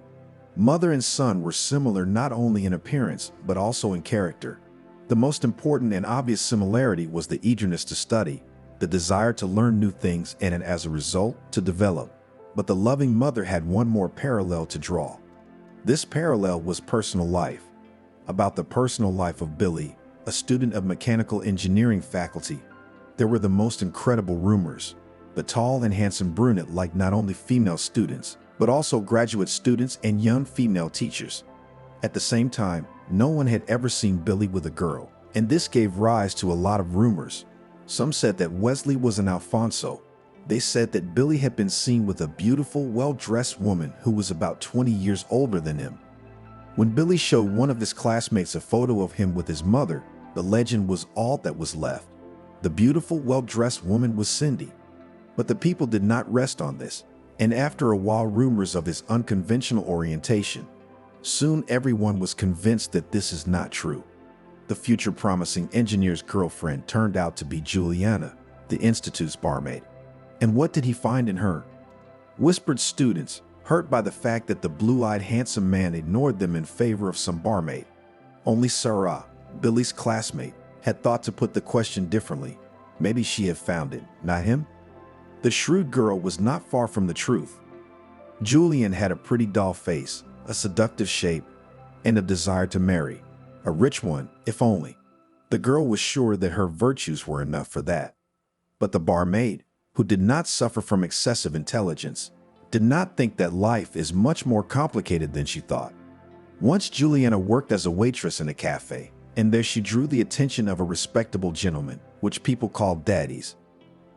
Mother and son were similar not only in appearance, but also in character. The most important and obvious similarity was the eagerness to study, the desire to learn new things and as a result, to develop. But the loving mother had one more parallel to draw. This parallel was personal life. About the personal life of Billy, a student of mechanical engineering faculty, there were the most incredible rumors. The tall and handsome brunette liked not only female students, but also graduate students and young female teachers. At the same time, no one had ever seen Billy with a girl, and this gave rise to a lot of rumors. Some said that Wesley was an Alfonso. They said that Billy had been seen with a beautiful, well-dressed woman who was about 20 years older than him. When Billy showed one of his classmates a photo of him with his mother, the legend was all that was left. The beautiful, well-dressed woman was Cindy. But the people did not rest on this, and after a while rumors of his unconventional orientation, soon everyone was convinced that this is not true. The future promising engineer's girlfriend turned out to be Juliana, the institute's barmaid. And what did he find in her? Whispered students, hurt by the fact that the blue-eyed handsome man ignored them in favor of some barmaid. Only Sarah, Billy's classmate, had thought to put the question differently. Maybe she had found it, not him? The shrewd girl was not far from the truth. Julian had a pretty doll face, a seductive shape, and a desire to marry. A rich one, if only. The girl was sure that her virtues were enough for that. But the barmaid, who did not suffer from excessive intelligence, did not think that life is much more complicated than she thought. Once Juliana worked as a waitress in a cafe, and there she drew the attention of a respectable gentleman, which people called daddies.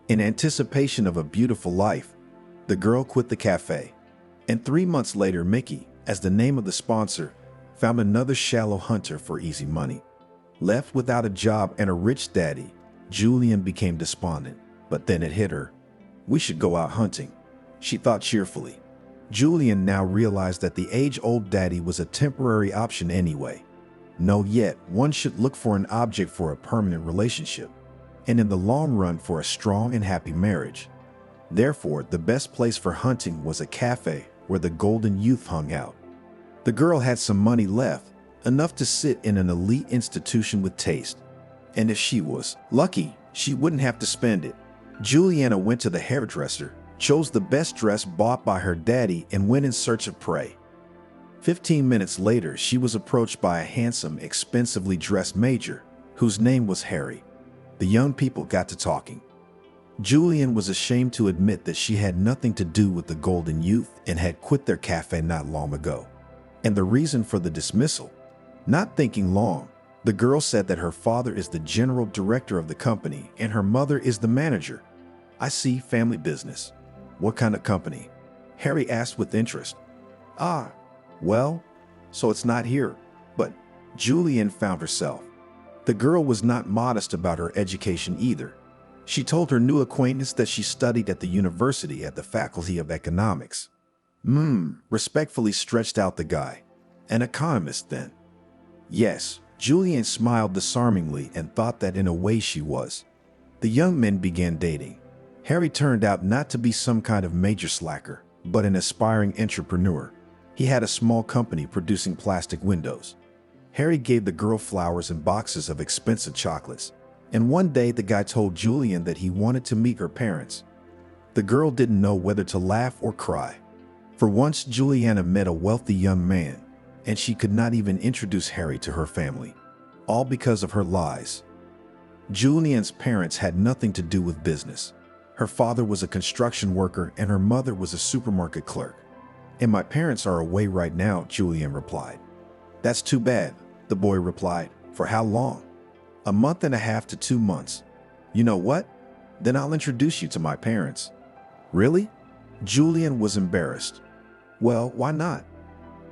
In anticipation of a beautiful life, the girl quit the cafe. And 3 months later, Mickey, as the name of the sponsor, found another shallow hunter for easy money. Left without a job and a rich daddy, Julian became despondent. But then it hit her. We should go out hunting, she thought cheerfully. Julian now realized that the age-old daddy was a temporary option anyway. No, yet one should look for an object for a permanent relationship, and in the long run for a strong and happy marriage. Therefore, the best place for hunting was a cafe where the golden youth hung out. The girl had some money left, enough to sit in an elite institution with taste. And if she was lucky, she wouldn't have to spend it. Juliana went to the hairdresser, chose the best dress bought by her daddy, and went in search of prey. 15 minutes later, she was approached by a handsome, expensively dressed major, whose name was Harry. The young people got to talking. Julian was ashamed to admit that she had nothing to do with the golden youth and had quit their cafe not long ago. And the reason for the dismissal? Not thinking long, the girl said that her father is the general director of the company and her mother is the manager. I see, family business. What kind of company? Harry asked with interest. Ah, well, so it's not here. But Julian found herself. The girl was not modest about her education either. She told her new acquaintance that she studied at the university at the Faculty of Economics. Respectfully stretched out the guy. An economist then. Yes, Julian smiled disarmingly and thought that in a way she was. The young men began dating. Harry turned out not to be some kind of major slacker, but an aspiring entrepreneur. He had a small company producing plastic windows. Harry gave the girl flowers and boxes of expensive chocolates. And one day the guy told Julian that he wanted to meet her parents. The girl didn't know whether to laugh or cry. For once, Juliana met a wealthy young man, and she could not even introduce Harry to her family, all because of her lies. Julian's parents had nothing to do with business. Her father was a construction worker and her mother was a supermarket clerk. And my parents are away right now, Julian replied. That's too bad, the boy replied. For how long? A month and a half to 2 months. You know what? Then I'll introduce you to my parents. Really? Julian was embarrassed. Well, why not?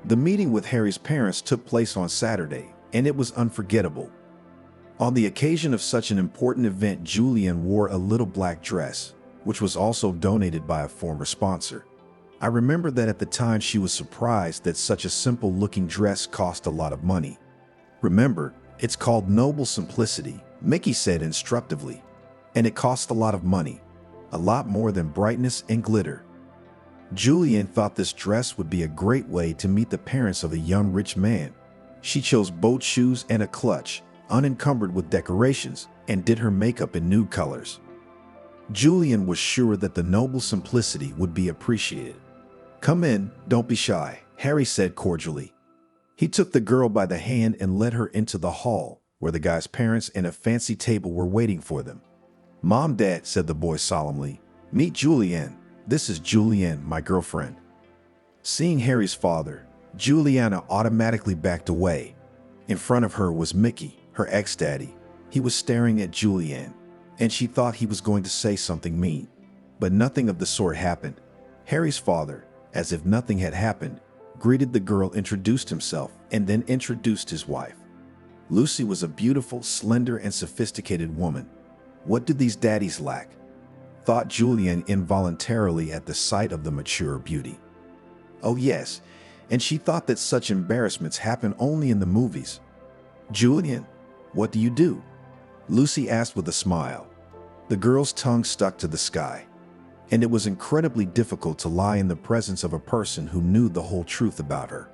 The meeting with Harry's parents took place on Saturday, and it was unforgettable. On the occasion of such an important event, Julian wore a little black dress, which was also donated by a former sponsor. I remember that at the time she was surprised that such a simple-looking dress cost a lot of money. Remember, it's called noble simplicity, Mickey said instructively. And it cost a lot of money, a lot more than brightness and glitter. Julian thought this dress would be a great way to meet the parents of a young rich man. She chose boat shoes and a clutch, unencumbered with decorations, and did her makeup in nude colors. Julian was sure that the noble simplicity would be appreciated. Come in, don't be shy, Harry said cordially. He took the girl by the hand and led her into the hall, where the guy's parents and a fancy table were waiting for them. Mom, Dad, said the boy solemnly, meet Julianne. This is Julianne, my girlfriend. Seeing Harry's father, Juliana automatically backed away. In front of her was Mickey, her ex-daddy. He was staring at Julianne, and she thought he was going to say something mean. But nothing of the sort happened. Harry's father, as if nothing had happened, greeted the girl, introduced himself, and then introduced his wife. Lucy was a beautiful, slender, and sophisticated woman. What do these daddies lack? Thought Julian involuntarily at the sight of the mature beauty. Oh yes, and she thought that such embarrassments happen only in the movies. Julian, what do you do? Lucy asked with a smile. The girl's tongue stuck to the sky, and it was incredibly difficult to lie in the presence of a person who knew the whole truth about her.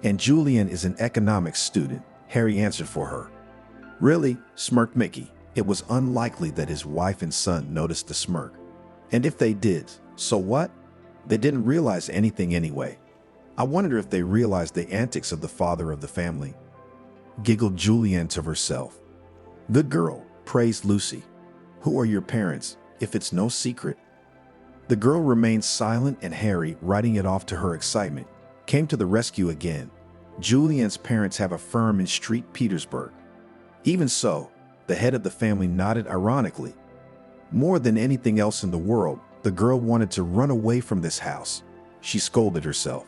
And Julian is an economics student, Harry answered for her. Really? Smirked Mickey. It was unlikely that his wife and son noticed the smirk. And if they did, so what? They didn't realize anything anyway. I wonder if they realized the antics of the father of the family. Giggled Julianne to herself. Good girl, praised Lucy. Who are your parents, if it's no secret? The girl remained silent, and Harry, writing it off to her excitement, came to the rescue again. Julian's parents have a firm in St. Petersburg. Even so, the head of the family nodded ironically. More than anything else in the world, the girl wanted to run away from this house. She scolded herself.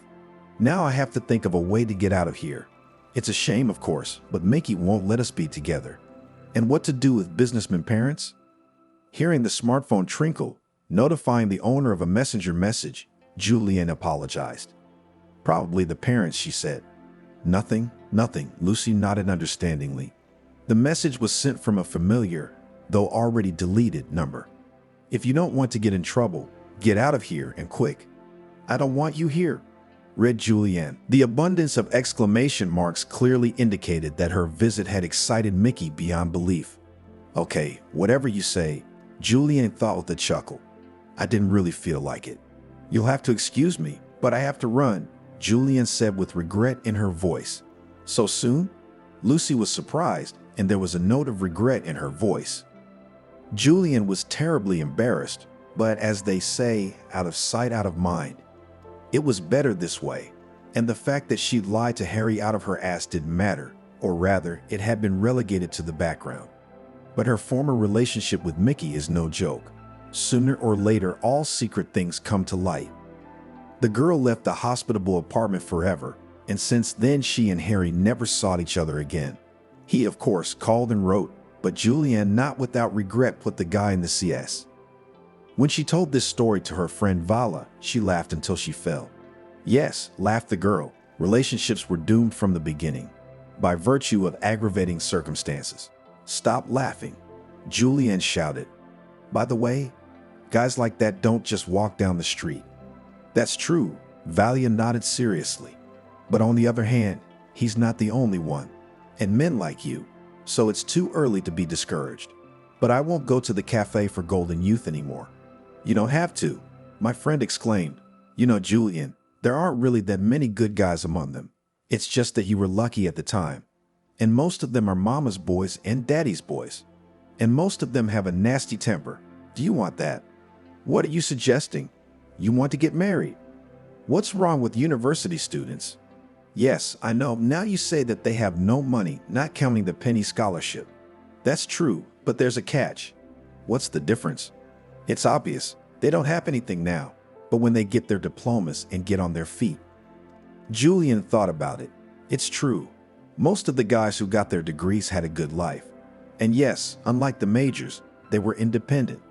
Now I have to think of a way to get out of here. It's a shame, of course, but Mickey won't let us be together. And what to do with businessmen parents? Hearing the smartphone trinkle, notifying the owner of a messenger message, Julianne apologized. Probably the parents, she said. Nothing, Lucy nodded understandingly. The message was sent from a familiar, though already deleted, number. If you don't want to get in trouble, get out of here and quick. I don't want you here, read Julianne. The abundance of exclamation marks clearly indicated that her visit had excited Mickey beyond belief. Okay, whatever you say, Julianne thought with a chuckle. I didn't really feel like it. You'll have to excuse me, but I have to run, Julianne said with regret in her voice. So soon? Lucy was surprised, and there was a note of regret in her voice. Julianne was terribly embarrassed, but as they say, out of sight, out of mind. It was better this way, and the fact that she'd lied to Harry out of her ass didn't matter, or rather, it had been relegated to the background. But her former relationship with Mickey is no joke. Sooner or later, all secret things come to light. The girl left the hospitable apartment forever, and since then she and Harry never saw each other again. He, of course, called and wrote, but Julianne, not without regret, put the guy in the CS. When she told this story to her friend Vala, she laughed until she fell. Yes, laughed the girl, relationships were doomed from the beginning, by virtue of aggravating circumstances. Stop laughing, Julianne shouted. By the way, guys like that don't just walk down the street. That's true, Valia nodded seriously. But on the other hand, he's not the only one. And men like you, so it's too early to be discouraged. But I won't go to the cafe for golden youth anymore. You don't have to, my friend exclaimed. You know, Julian, there aren't really that many good guys among them. It's just that you were lucky at the time. And most of them are mama's boys and daddy's boys. And most of them have a nasty temper. Do you want that? What are you suggesting? You want to get married? What's wrong with university students? Yes, I know, now you say that they have no money, not counting the penny scholarship. That's true, but there's a catch. What's the difference? It's obvious, they don't have anything now, but when they get their diplomas and get on their feet. Julian thought about it. It's true. Most of the guys who got their degrees had a good life. And yes, unlike the majors, they were independent.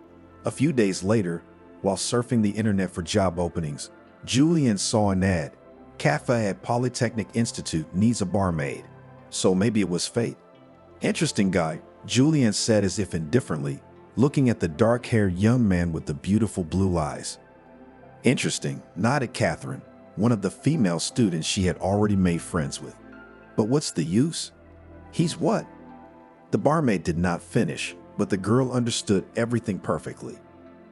A few days later, while surfing the internet for job openings, Julian saw an ad. Cafe at Polytechnic Institute needs a barmaid. So maybe it was fate. Interesting guy, Julian said as if indifferently, looking at the dark-haired young man with the beautiful blue eyes. Interesting, nodded Catherine, one of the female students she had already made friends with. But what's the use? He's what? The barmaid did not finish, but the girl understood everything perfectly.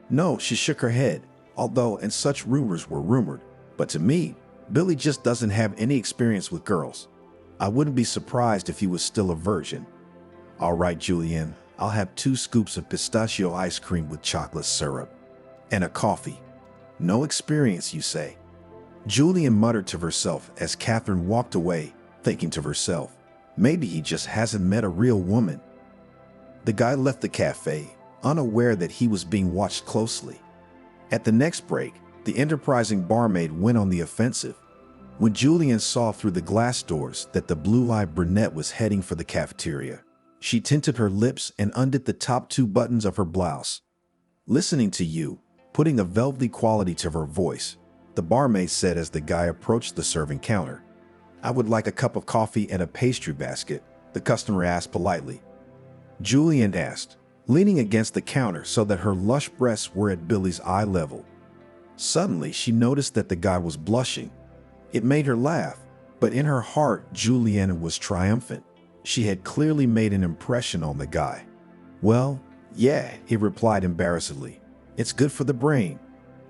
No, she shook her head, although and such rumors were rumored. But to me, Billy just doesn't have any experience with girls. I wouldn't be surprised if he was still a virgin. All right, Julianne, I'll have 2 scoops of pistachio ice cream with chocolate syrup. And a coffee. No experience, you say? Julianne muttered to herself as Catherine walked away, thinking to herself, maybe he just hasn't met a real woman. The guy left the cafe, unaware that he was being watched closely. At the next break, the enterprising barmaid went on the offensive. When Julian saw through the glass doors that the blue-eyed brunette was heading for the cafeteria, she tinted her lips and undid the top 2 buttons of her blouse. "Listening to you," putting a velvety quality to her voice, the barmaid said as the guy approached the serving counter. "I would like a cup of coffee and a pastry basket," the customer asked politely. Julian asked, leaning against the counter so that her lush breasts were at Billy's eye level. Suddenly, she noticed that the guy was blushing. It made her laugh, but in her heart, Juliana was triumphant. She had clearly made an impression on the guy. "Well, yeah," he replied embarrassedly. "It's good for the brain."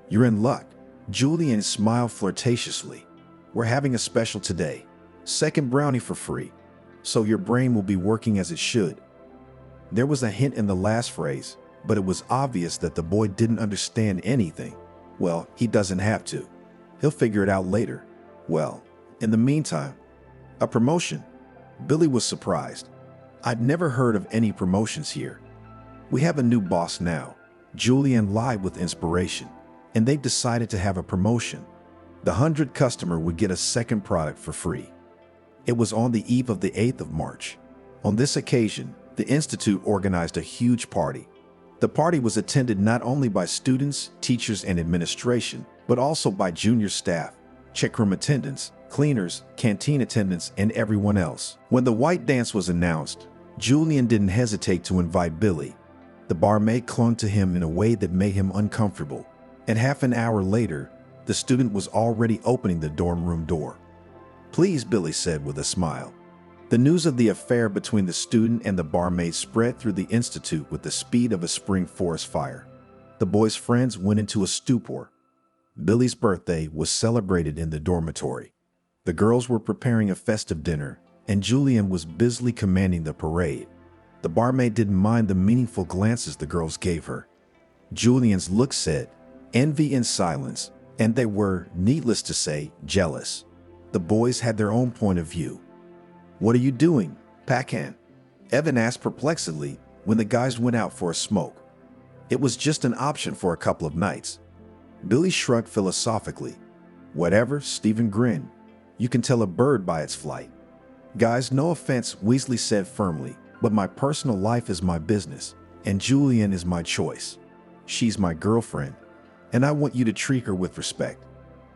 "You're in luck." Julian smiled flirtatiously. "We're having a special today. Second brownie for free. So your brain will be working as it should." There was a hint in the last phrase, but it was obvious that the boy didn't understand anything. Well, he doesn't have to. He'll figure it out later. Well, in the meantime, a promotion. Billy was surprised. "I'd never heard of any promotions here." "We have a new boss now." Julian lied with inspiration, and they've decided to have a promotion. The 100th customer would get a second product for free. It was on the eve of the 8th of March. On this occasion, the Institute organized a huge party. The party was attended not only by students, teachers, and administration, but also by junior staff, checkroom attendants, cleaners, canteen attendants, and everyone else. When the white dance was announced, Julian didn't hesitate to invite Billy. The barmaid clung to him in a way that made him uncomfortable, and half an hour later, the student was already opening the dorm room door. "Please," Billy said with a smile. The news of the affair between the student and the barmaid spread through the institute with the speed of a spring forest fire. The boy's friends went into a stupor. Billy's birthday was celebrated in the dormitory. The girls were preparing a festive dinner, and Julian was busily commanding the parade. The barmaid didn't mind the meaningful glances the girls gave her. Julian's look said, envy and silence, and they were, needless to say, jealous. The boys had their own point of view. "What are you doing, Pacan?" Evan asked perplexedly when the guys went out for a smoke. "It was just an option for a couple of nights." Billy shrugged philosophically. "Whatever," Stephen grinned. "You can tell a bird by its flight." "Guys, no offense," Weasley said firmly, "but my personal life is my business, and Julian is my choice. She's my girlfriend, and I want you to treat her with respect."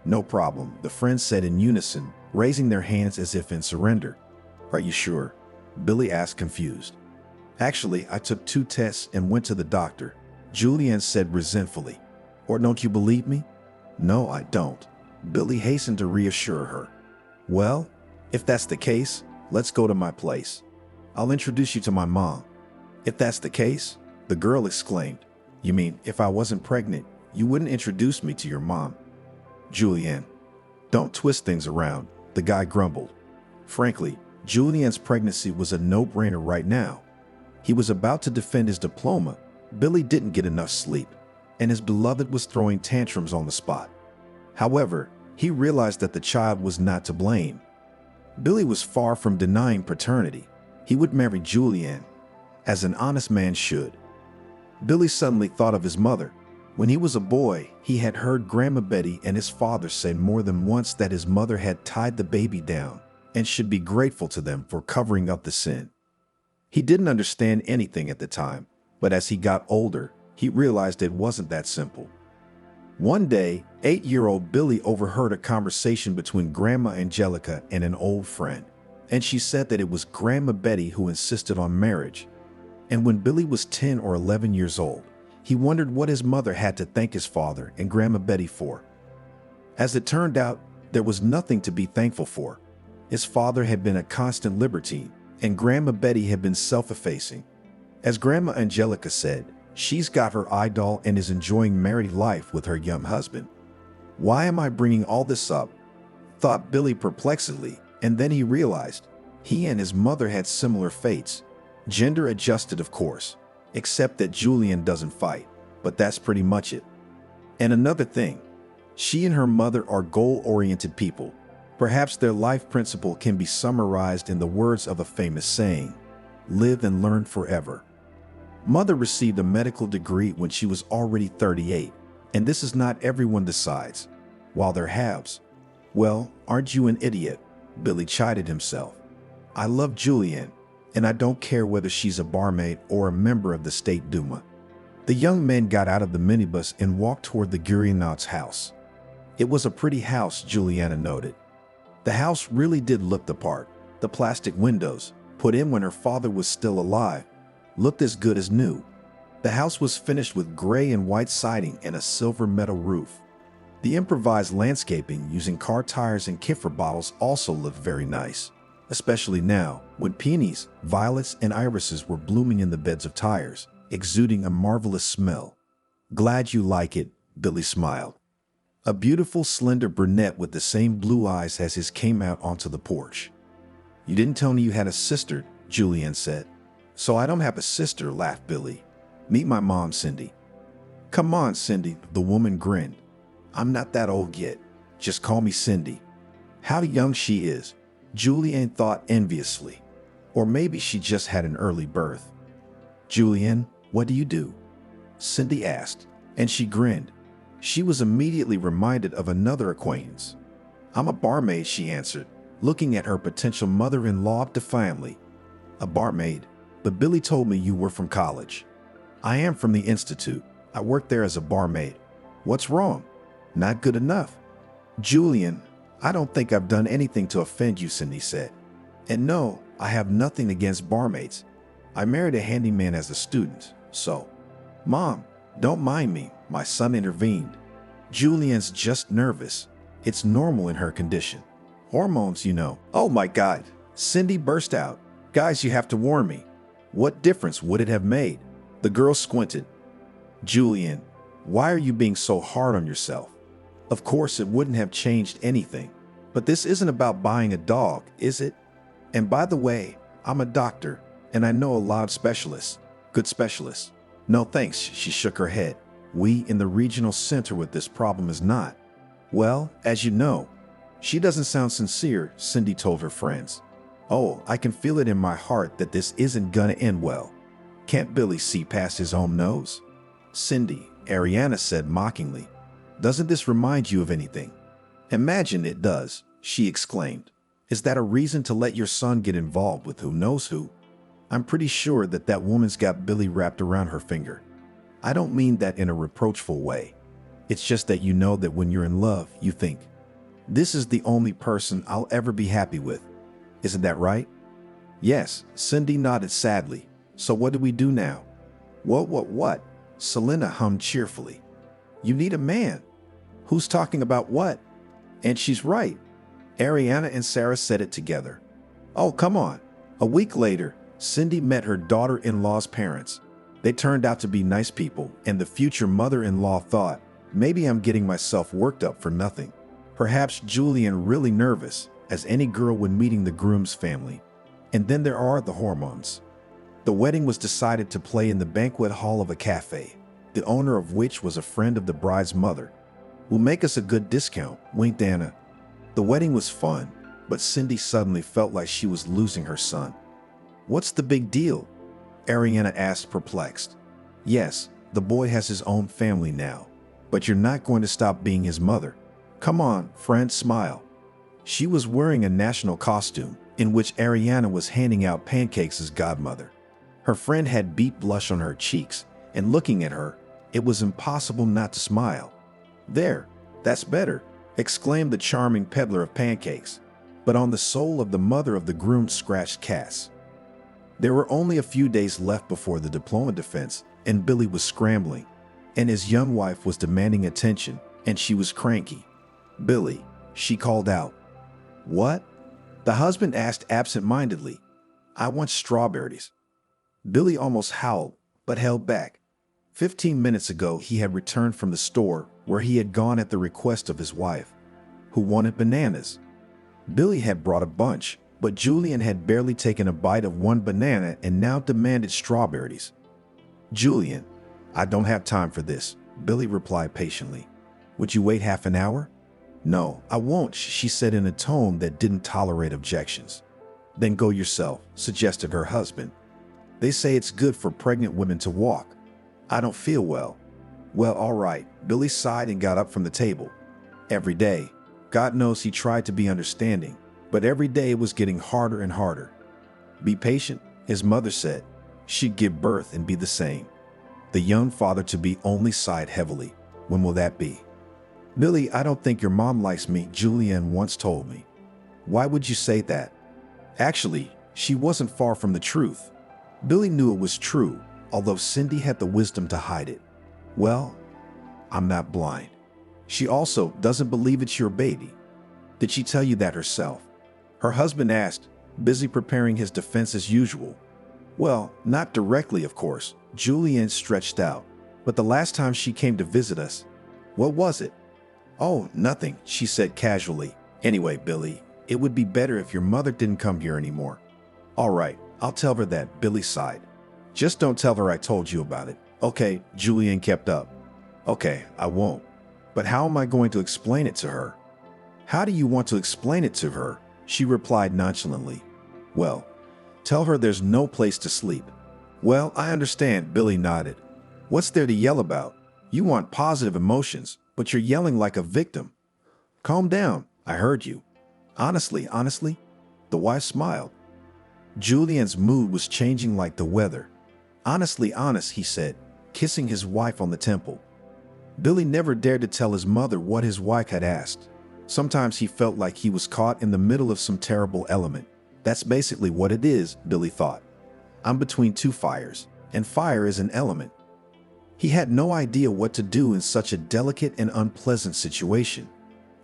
"No problem," the friends said in unison, raising their hands as if in surrender. "Are you sure?" Billy asked, confused. "Actually, I took 2 tests and went to the doctor," Julian said resentfully. "Or don't you believe me?" "No, I don't," Billy hastened to reassure her. "Well, if that's the case, let's go to my place. I'll introduce you to my mom." "If that's the case?" the girl exclaimed. "You mean if I wasn't pregnant, you wouldn't introduce me to your mom?" "Julian, don't twist things around," the guy grumbled. Frankly, Julian's pregnancy was a no-brainer right now. He was about to defend his diploma. Billy didn't get enough sleep, and his beloved was throwing tantrums on the spot. However, he realized that the child was not to blame. Billy was far from denying paternity. He would marry Julian, as an honest man should. Billy suddenly thought of his mother. When he was a boy, he had heard Grandma Betty and his father say more than once that his mother had tied the baby down and should be grateful to them for covering up the sin. He didn't understand anything at the time, but as he got older, he realized it wasn't that simple. One day, 8-year-old Billy overheard a conversation between Grandma Angelica and an old friend, and she said that it was Grandma Betty who insisted on marriage. And when Billy was 10 or 11 years old, he wondered what his mother had to thank his father and Grandma Betty for. As it turned out, there was nothing to be thankful for. His father had been a constant libertine, and Grandma Betty had been self-effacing. As Grandma Angelica said, she's got her idol and is enjoying married life with her young husband. "Why am I bringing all this up?" thought Billy perplexedly, and then he realized he and his mother had similar fates. Gender adjusted, of course, except that Julian doesn't fight, but that's pretty much it. And another thing, she and her mother are goal-oriented people. Perhaps their life principle can be summarized in the words of a famous saying, "Live and learn forever." Mother received a medical degree when she was already 38, and this is not everyone decides. While they're halves. Well, aren't you an idiot? Billy chided himself. I love Julianne, and I don't care whether she's a barmaid or a member of the State Duma. The young men got out of the minibus and walked toward the Gurianot's house. It was a pretty house, Juliana noted. The house really did look the part. The plastic windows, put in when her father was still alive, looked as good as new. The house was finished with gray and white siding and a silver metal roof. The improvised landscaping using car tires and Kiffer bottles also looked very nice, especially now when peonies, violets, and irises were blooming in the beds of tires, exuding a marvelous smell. Glad you like it, Billy smiled. A beautiful, slender brunette with the same blue eyes as his came out onto the porch. You didn't tell me you had a sister, Julianne said. So I don't have a sister, laughed Billy. Meet my mom, Cindy. Come on, Cindy, the woman grinned. I'm not that old yet. Just call me Cindy. How young she is, Julianne thought enviously. Or maybe she just had an early birth. Julianne, what do you do? Cindy asked, and she grinned. She was immediately reminded of another acquaintance. I'm a barmaid, she answered, looking at her potential mother-in-law defiantly. A barmaid? But Billy told me you were from college. I am from the Institute. I work there as a barmaid. What's wrong? Not good enough. Julianne, I don't think I've done anything to offend you, Cindy said. And no, I have nothing against barmaids. I married a handyman as a student, so. Mom, don't mind me, my son intervened. Julianne's just nervous. It's normal in her condition. Hormones, you know. Oh my God, Cindy burst out. Guys, you have to warn me. What difference would it have made? The girl squinted. Julianne, why are you being so hard on yourself? Of course, it wouldn't have changed anything. But this isn't about buying a dog, is it? And by the way, I'm a doctor, and I know a lot of specialists. Good specialists. No thanks, she shook her head. We in the regional center with this problem is not. Well, as you know. She doesn't sound sincere, Cindy told her friends. Oh, I can feel it in my heart that this isn't gonna end well. Can't Billy see past his own nose? Cindy, Ariana said mockingly. Doesn't this remind you of anything? Imagine it does, she exclaimed. Is that a reason to let your son get involved with who knows who? I'm pretty sure that that woman's got Billy wrapped around her finger. I don't mean that in a reproachful way. It's just that you know that when you're in love, you think, this is the only person I'll ever be happy with. Isn't that right? Yes, Cindy nodded sadly. So what do we do now? What? Selena hummed cheerfully. You need a man. Who's talking about what? And she's right. Ariana and Sarah said it together. Oh, come on. A week later, Cindy met her daughter-in-law's parents. They turned out to be nice people, and the future mother-in-law thought, maybe I'm getting myself worked up for nothing. Perhaps Julianne really nervous, as any girl when meeting the groom's family. And then there are the hormones. The wedding was decided to play in the banquet hall of a cafe, the owner of which was a friend of the bride's mother. Will make us a good discount, winked Anna. The wedding was fun, but Cindy suddenly felt like she was losing her son. What's the big deal? Ariana asked, perplexed. Yes, the boy has his own family now, but you're not going to stop being his mother. Come on, friend, smile. She was wearing a national costume in which Ariana was handing out pancakes as godmother. Her friend had beet blush on her cheeks, and looking at her, it was impossible not to smile. There, that's better, exclaimed the charming peddler of pancakes, but on the soul of the mother of the groom scratched Cass. There were only a few days left before the diploma defense, and Billy was scrambling, and his young wife was demanding attention, and she was cranky. Billy, she called out. What? The husband asked absent-mindedly. I want strawberries. Billy almost howled, but held back. 15 minutes ago, he had returned from the store where he had gone at the request of his wife, who wanted bananas. Billy had brought a bunch, but Julianne had barely taken a bite of one banana and now demanded strawberries. Julianne, I don't have time for this, Billy replied patiently. Would you wait half an hour? No, I won't, she said in a tone that didn't tolerate objections. Then go yourself, suggested her husband. They say it's good for pregnant women to walk. I don't feel well. Well, all right. Billy sighed and got up from the table. Every day, God knows he tried to be understanding, but every day it was getting harder and harder. Be patient, his mother said. She'd give birth and be the same. The young father-to-be only sighed heavily. When will that be? Billy, I don't think your mom likes me, Julianne once told me. Why would you say that? Actually, she wasn't far from the truth. Billy knew it was true, although Cindy had the wisdom to hide it. Well, I'm not blind. She also doesn't believe it's your baby. Did she tell you that herself? Her husband asked, busy preparing his defense as usual. Well, not directly, of course. Julianne stretched out. But the last time she came to visit us, what was it? Oh, nothing, she said casually. Anyway, Billy, it would be better if your mother didn't come here anymore. All right, I'll tell her that, Billy sighed. Just don't tell her I told you about it. Okay, Julianne kept up. Okay, I won't. But how am I going to explain it to her? How do you want to explain it to her? She replied nonchalantly. Well, tell her there's no place to sleep. Well, I understand, Billy nodded. What's there to yell about? You want positive emotions, but you're yelling like a victim. Calm down, I heard you. Honestly, the wife smiled. Julian's mood was changing like the weather. Honestly honest, he said, kissing his wife on the temple. Billy never dared to tell his mother what his wife had asked. Sometimes he felt like he was caught in the middle of some terrible element. That's basically what it is, Billy thought. I'm between two fires, and fire is an element. He had no idea what to do in such a delicate and unpleasant situation.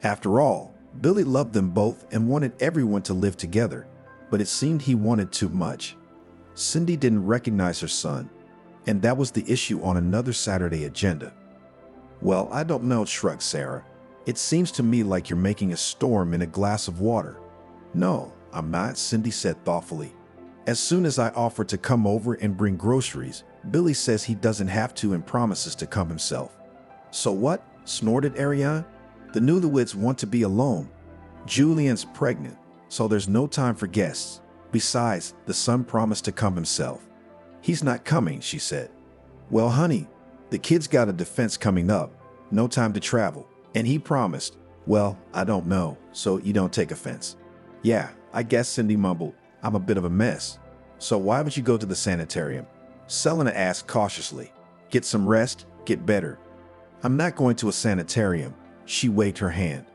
After all, Billy loved them both and wanted everyone to live together, but it seemed he wanted too much. Cindy didn't recognize her son, and that was the issue on another Saturday agenda. Well, I don't know, shrugged Sarah. It seems to me like you're making a storm in a glass of water. No, I'm not, Cindy said thoughtfully. As soon as I offer to come over and bring groceries, Billy says he doesn't have to and promises to come himself. So what? Snorted Ariane. The newlyweds want to be alone. Julian's pregnant, so there's no time for guests. Besides, the son promised to come himself. He's not coming, she said. Well, honey, the kid's got a defense coming up. No time to travel. And he promised. Well, I don't know, so you don't take offense. Yeah, I guess, Cindy mumbled. I'm a bit of a mess. So why would you go to the sanitarium? Selena asked cautiously. Get some rest, get better. I'm not going to a sanitarium. She waved her hand.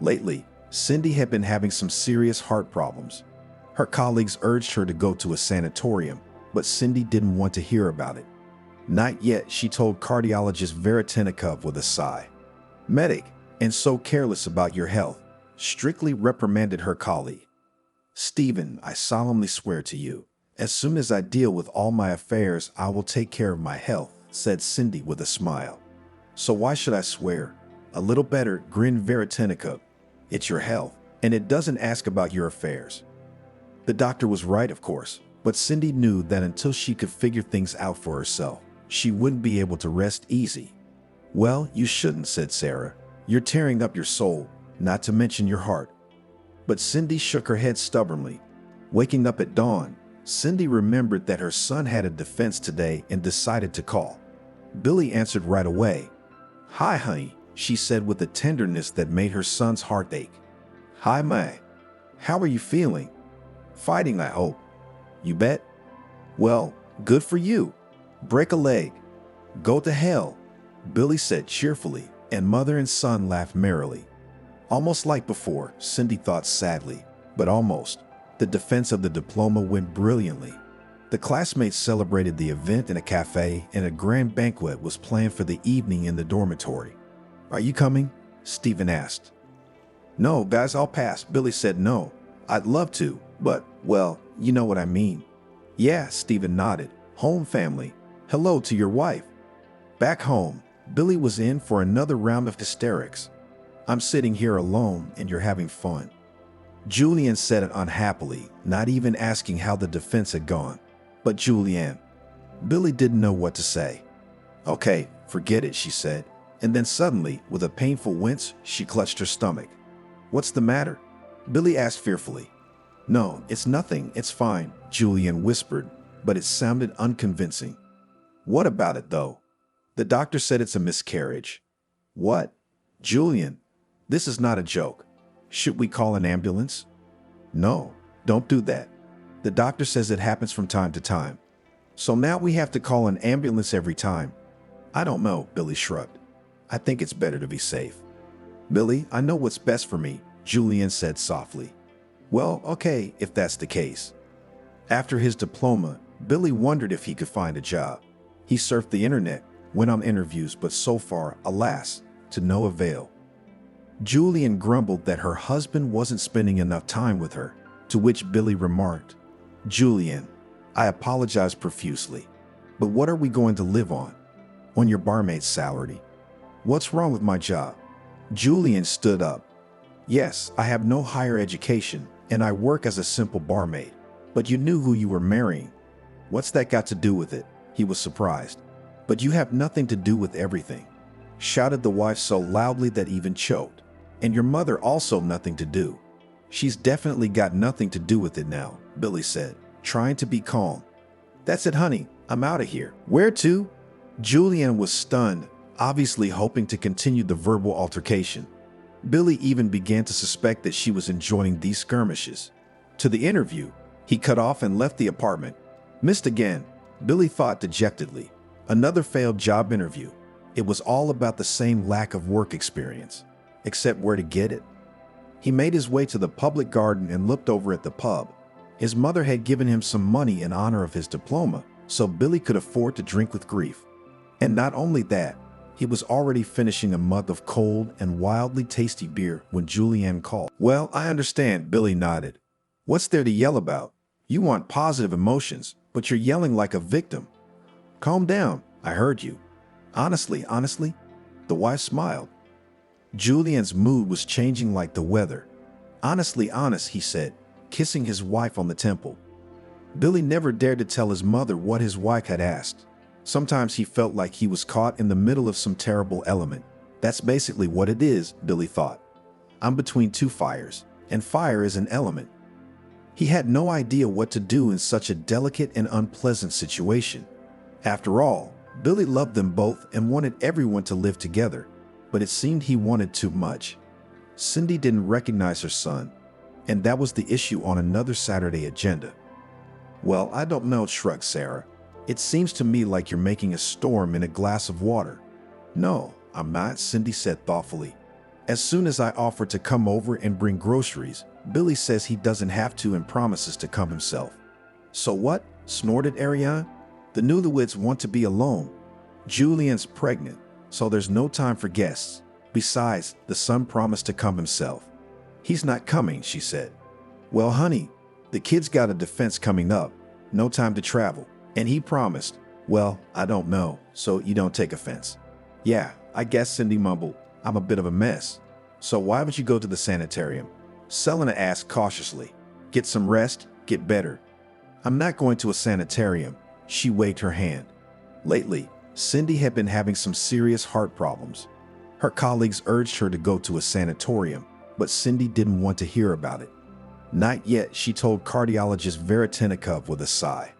Lately, Cindy had been having some serious heart problems. Her colleagues urged her to go to a sanatorium, but Cindy didn't want to hear about it. Not yet, she told cardiologist Veretinikov with a sigh. Medic, and so careless about your health, strictly reprimanded her colleague. Stephen, I solemnly swear to you, as soon as I deal with all my affairs, I will take care of my health, said Cindy with a smile. So why should I swear? A little better, grinned Veretinikov. It's your health, and it doesn't ask about your affairs. The doctor was right, of course, but Cindy knew that until she could figure things out for herself, she wouldn't be able to rest easy. Well, you shouldn't, said Sarah. You're tearing up your soul, not to mention your heart. But Cindy shook her head stubbornly. Waking up at dawn, Cindy remembered that her son had a defense today and decided to call. Billy answered right away. Hi, honey, she said with a tenderness that made her son's heart ache. Hi, May. How are you feeling? Fighting, I hope. You bet. Well, good for you. Break a leg. Go to hell, Billy said cheerfully, and mother and son laughed merrily. Almost like before, Cindy thought sadly, but almost. The defense of the diploma went brilliantly. The classmates celebrated the event in a cafe, and a grand banquet was planned for the evening in the dormitory. Are you coming? Stephen asked. No, guys, I'll pass. Billy said no. I'd love to, but, well, you know what I mean. Yeah, Stephen nodded. Home family. Hello to your wife. Back home, Billy was in for another round of hysterics. I'm sitting here alone and you're having fun. Julianne said it unhappily, not even asking how the defense had gone. But Julianne. Billy didn't know what to say. Okay, forget it, she said. And then suddenly, with a painful wince, she clutched her stomach. What's the matter? Billy asked fearfully. No, it's nothing, it's fine, Julianne whispered. but it sounded unconvincing. What about it, though? The doctor said it's a miscarriage. What? Julian, this is not a joke. Should we call an ambulance? No, don't do that. The doctor says it happens from time to time. So now we have to call an ambulance every time. I don't know, Billy shrugged. I think it's better to be safe. Billy, I know what's best for me, Julian said softly. Well, okay, if that's the case. After his diploma, Billy wondered if he could find a job. He surfed the internet, went on interviews, but so far, alas, to no avail. Julian grumbled that her husband wasn't spending enough time with her, to which Billy remarked, Julian, I apologize profusely, but what are we going to live on? On your barmaid's salary? What's wrong with my job? Julian stood up. Yes, I have no higher education, and I work as a simple barmaid, but you knew who you were marrying. What's that got to do with it? He was surprised. But you have nothing to do with everything, shouted the wife so loudly that even choked. And your mother also nothing to do. She's definitely got nothing to do with it now, Billy said, trying to be calm. That's it, honey. I'm out of here. Where to? Julian was stunned, obviously hoping to continue the verbal altercation. Billy even began to suspect that she was enjoying these skirmishes. To the interview, he cut off and left the apartment. Missed again, Billy thought dejectedly. Another failed job interview. It was all about the same lack of work experience, except where to get it. He made his way to the public garden and looked over at the pub. His mother had given him some money in honor of his diploma, so Billy could afford to drink with grief. And not only that, he was already finishing a mug of cold and wildly tasty beer when Julianne called. Well, I understand, Billy nodded. What's there to yell about? You want positive emotions, but you're yelling like a victim. Calm down, I heard you. Honestly, the wife smiled. Julian's mood was changing like the weather. Honestly honest, he said, kissing his wife on the temple. Billy never dared to tell his mother what his wife had asked. Sometimes he felt like he was caught in the middle of some terrible element. That's basically what it is, Billy thought. I'm between two fires, and fire is an element. He had no idea what to do in such a delicate and unpleasant situation. After all, Billy loved them both and wanted everyone to live together, but it seemed he wanted too much. Cindy didn't recognize her son, and that was the issue on another Saturday agenda. Well, I don't know, shrugged Sarah. It seems to me like you're making a storm in a glass of water. No, I'm not, Cindy said thoughtfully. As soon as I offer to come over and bring groceries, Billy says he doesn't have to and promises to come himself. So what? Snorted Ariane. The newlyweds want to be alone. Julian's pregnant, so there's no time for guests. Besides, the son promised to come himself. He's not coming, she said. Well, honey, the kid's got a defense coming up. No time to travel. And he promised. Well, I don't know, so you don't take offense. Yeah, I guess, Cindy mumbled. I'm a bit of a mess. So why would you go to the sanitarium? Selena asked cautiously. Get some rest, get better. I'm not going to a sanitarium. She waved her hand. Lately, Cindy had been having some serious heart problems. Her colleagues urged her to go to a sanatorium, but Cindy didn't want to hear about it. Not yet, she told cardiologist Veretinikov with a sigh.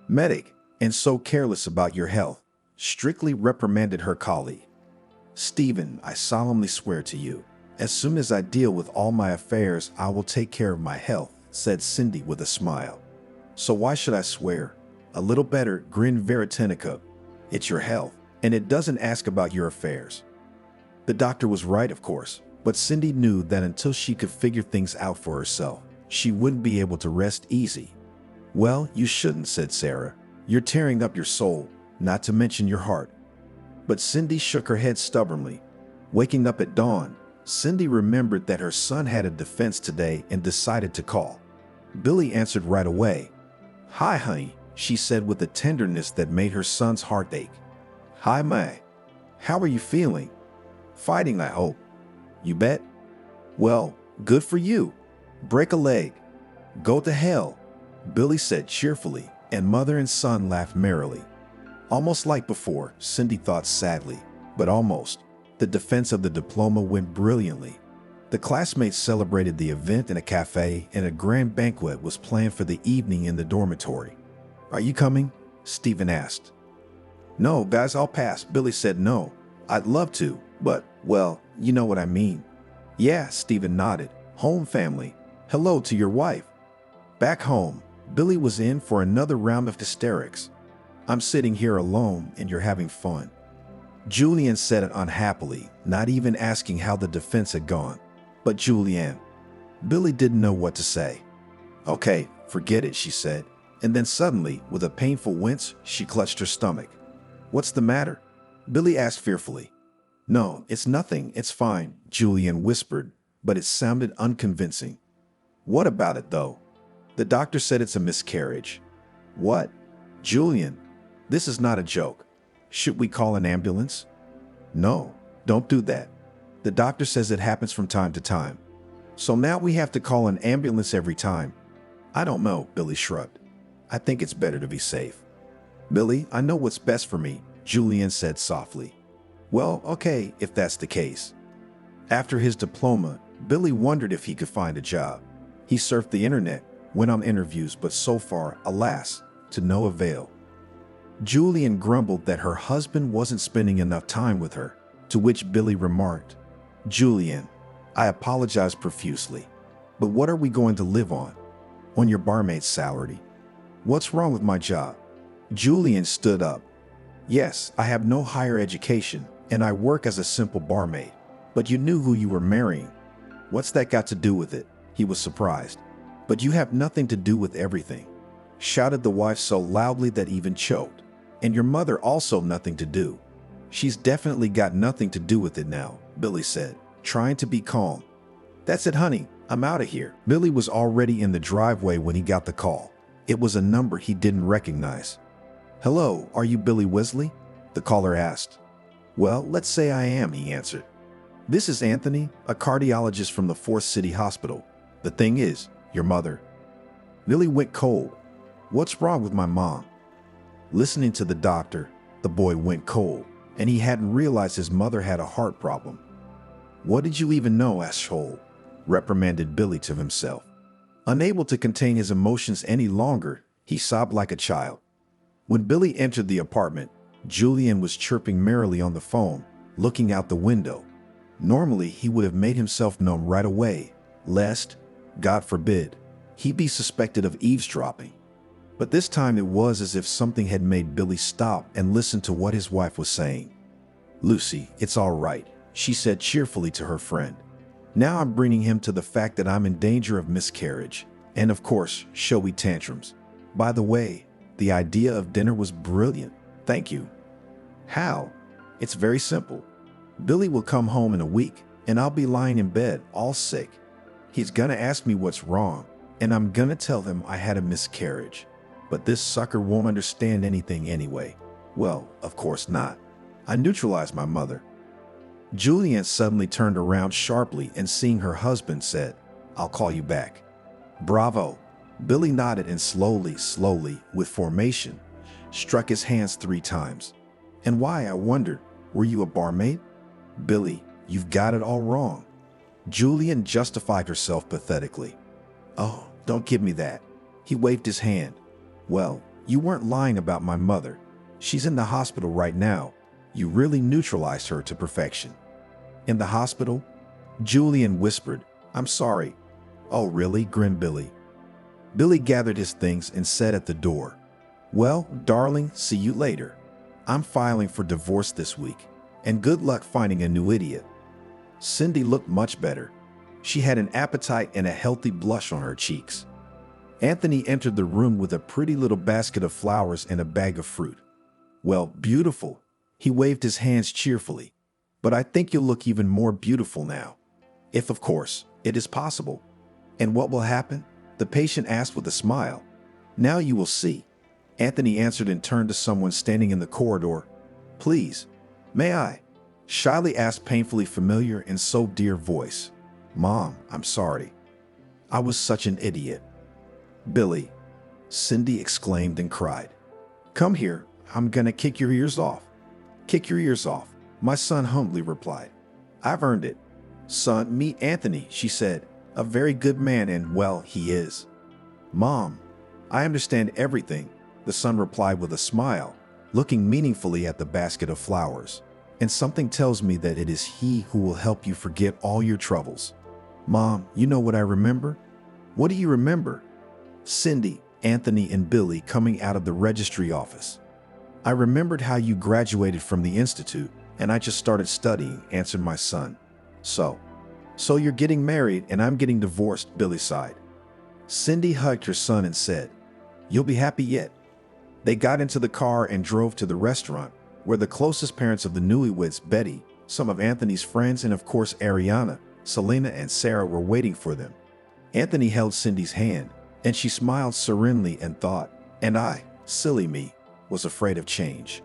Medic, and so careless about your health, strictly reprimanded her colleague. Stephen, I solemnly swear to you, as soon as I deal with all my affairs, I will take care of my health, said Cindy with a smile. So why should I swear? A little better, grinned Veretinikov. It's your health, and it doesn't ask about your affairs. The doctor was right, of course, but Cindy knew that until she could figure things out for herself, she wouldn't be able to rest easy. Well, you shouldn't, said Sarah. You're tearing up your soul, not to mention your heart. But Cindy shook her head stubbornly. Waking up at dawn, Cindy remembered that her son had a defense today and decided to call. Billy answered right away. Hi, honey, she said with a tenderness that made her son's heart ache. Hi, May. How are you feeling? Fighting, I hope. You bet. Well, good for you. Break a leg. Go to hell, Billy said cheerfully, and mother and son laughed merrily. Almost like before, Cindy thought sadly, but almost. The defense of the diploma went brilliantly. The classmates celebrated the event in a cafe, and a grand banquet was planned for the evening in the dormitory. Are you coming? Stephen asked. No, guys, I'll pass. Billy said no. I'd love to, but, well, you know what I mean. Yeah, Stephen nodded. Home family. Hello to your wife. Back home, Billy was in for another round of hysterics. I'm sitting here alone and you're having fun. Julian said it unhappily, not even asking how the defense had gone. But Julianne, Billy didn't know what to say. Okay, forget it, she said. And then suddenly, with a painful wince, she clutched her stomach. What's the matter? Billy asked fearfully. No, it's nothing, it's fine, Julian whispered, but it sounded unconvincing. What about it, though? The doctor said it's a miscarriage. What? Julian, this is not a joke. Should we call an ambulance? No, don't do that. The doctor says it happens from time to time. So now we have to call an ambulance every time. I don't know, Billy shrugged. I think it's better to be safe. Billy, I know what's best for me, Julian said softly. Well, okay, if that's the case. After his diploma, Billy wondered if he could find a job. He surfed the internet, went on interviews, but so far, alas, to no avail. Julian grumbled that her husband wasn't spending enough time with her, to which Billy remarked, Julian, I apologize profusely, but what are we going to live on? On your barmaid's salary? What's wrong with my job? Julian stood up. Yes, I have no higher education, and I work as a simple barmaid, but you knew who you were marrying. What's that got to do with it? He was surprised. But you have nothing to do with everything, shouted the wife so loudly that even choked. And your mother also nothing to do. She's definitely got nothing to do with it now, Billy said, trying to be calm. That's it, honey. I'm out of here. Billy was already in the driveway when he got the call. It was a number he didn't recognize. Hello, are you Billy Wesley? The caller asked. Well, let's say I am, he answered. This is Anthony, a cardiologist from the Fourth City Hospital. The thing is, your mother. Billy went cold. What's wrong with my mom? Listening to the doctor, the boy went cold, and he hadn't realized his mother had a heart problem. What did you even know, asshole? Reprimanded Billy to himself. Unable to contain his emotions any longer, he sobbed like a child. When Billy entered the apartment, Julian was chirping merrily on the phone, looking out the window. Normally, he would have made himself known right away, lest, God forbid, he be suspected of eavesdropping. But this time it was as if something had made Billy stop and listen to what his wife was saying. Lucy, it's all right, she said cheerfully to her friend. Now I'm bringing him to the fact that I'm in danger of miscarriage, and of course, showy tantrums. By the way, the idea of dinner was brilliant. Thank you. How? It's very simple. Billy will come home in a week, and I'll be lying in bed, all sick. He's gonna ask me what's wrong, and I'm gonna tell him I had a miscarriage. But this sucker won't understand anything anyway. Well, of course not. I neutralized my mother. Julian suddenly turned around sharply and seeing her husband said, I'll call you back. Bravo. Billy nodded and slowly, with formation, struck his hands 3 times. And why, I wondered, were you a barmaid? Billy, you've got it all wrong. Julian justified herself pathetically. Oh, don't give me that. He waved his hand. Well, you weren't lying about my mother. She's in the hospital right now. You really neutralized her to perfection. In the hospital? Julian whispered, I'm sorry. Oh, really? Grinned Billy. Billy gathered his things and said at the door, Well, darling, see you later. I'm filing for divorce this week, and good luck finding a new idiot. Cindy looked much better. She had an appetite and a healthy blush on her cheeks. Anthony entered the room with a pretty little basket of flowers and a bag of fruit. Well, beautiful. He waved his hands cheerfully. But I think you'll look even more beautiful now. If, of course, it is possible. And what will happen? The patient asked with a smile. Now you will see. Anthony answered and turned to someone standing in the corridor. Please, may I? Shyly asked painfully familiar and so dear voice. Mom, I'm sorry. I was such an idiot. Billy, Cindy exclaimed and cried. Come here, I'm gonna kick your ears off. Kick your ears off, my son humbly replied. I've earned it. Son, meet Anthony, she said. A very good man and, well, he is. Mom, I understand everything. the son replied with a smile, looking meaningfully at the basket of flowers. And something tells me that it is he who will help you forget all your troubles. Mom, you know what I remember? What do you remember? Cindy, Anthony, and Billy coming out of the registry office. I remembered how you graduated from the institute, and I just started studying, answered my son. So you're getting married and I'm getting divorced, Billy sighed. Cindy hugged her son and said, "You'll be happy yet." They got into the car and drove to the restaurant, where the closest parents of the newlyweds, Betty, some of Anthony's friends, and of course Ariana, Selena, and Sarah were waiting for them. Anthony held Cindy's hand, and she smiled serenely and thought, and I, silly me, was afraid of change.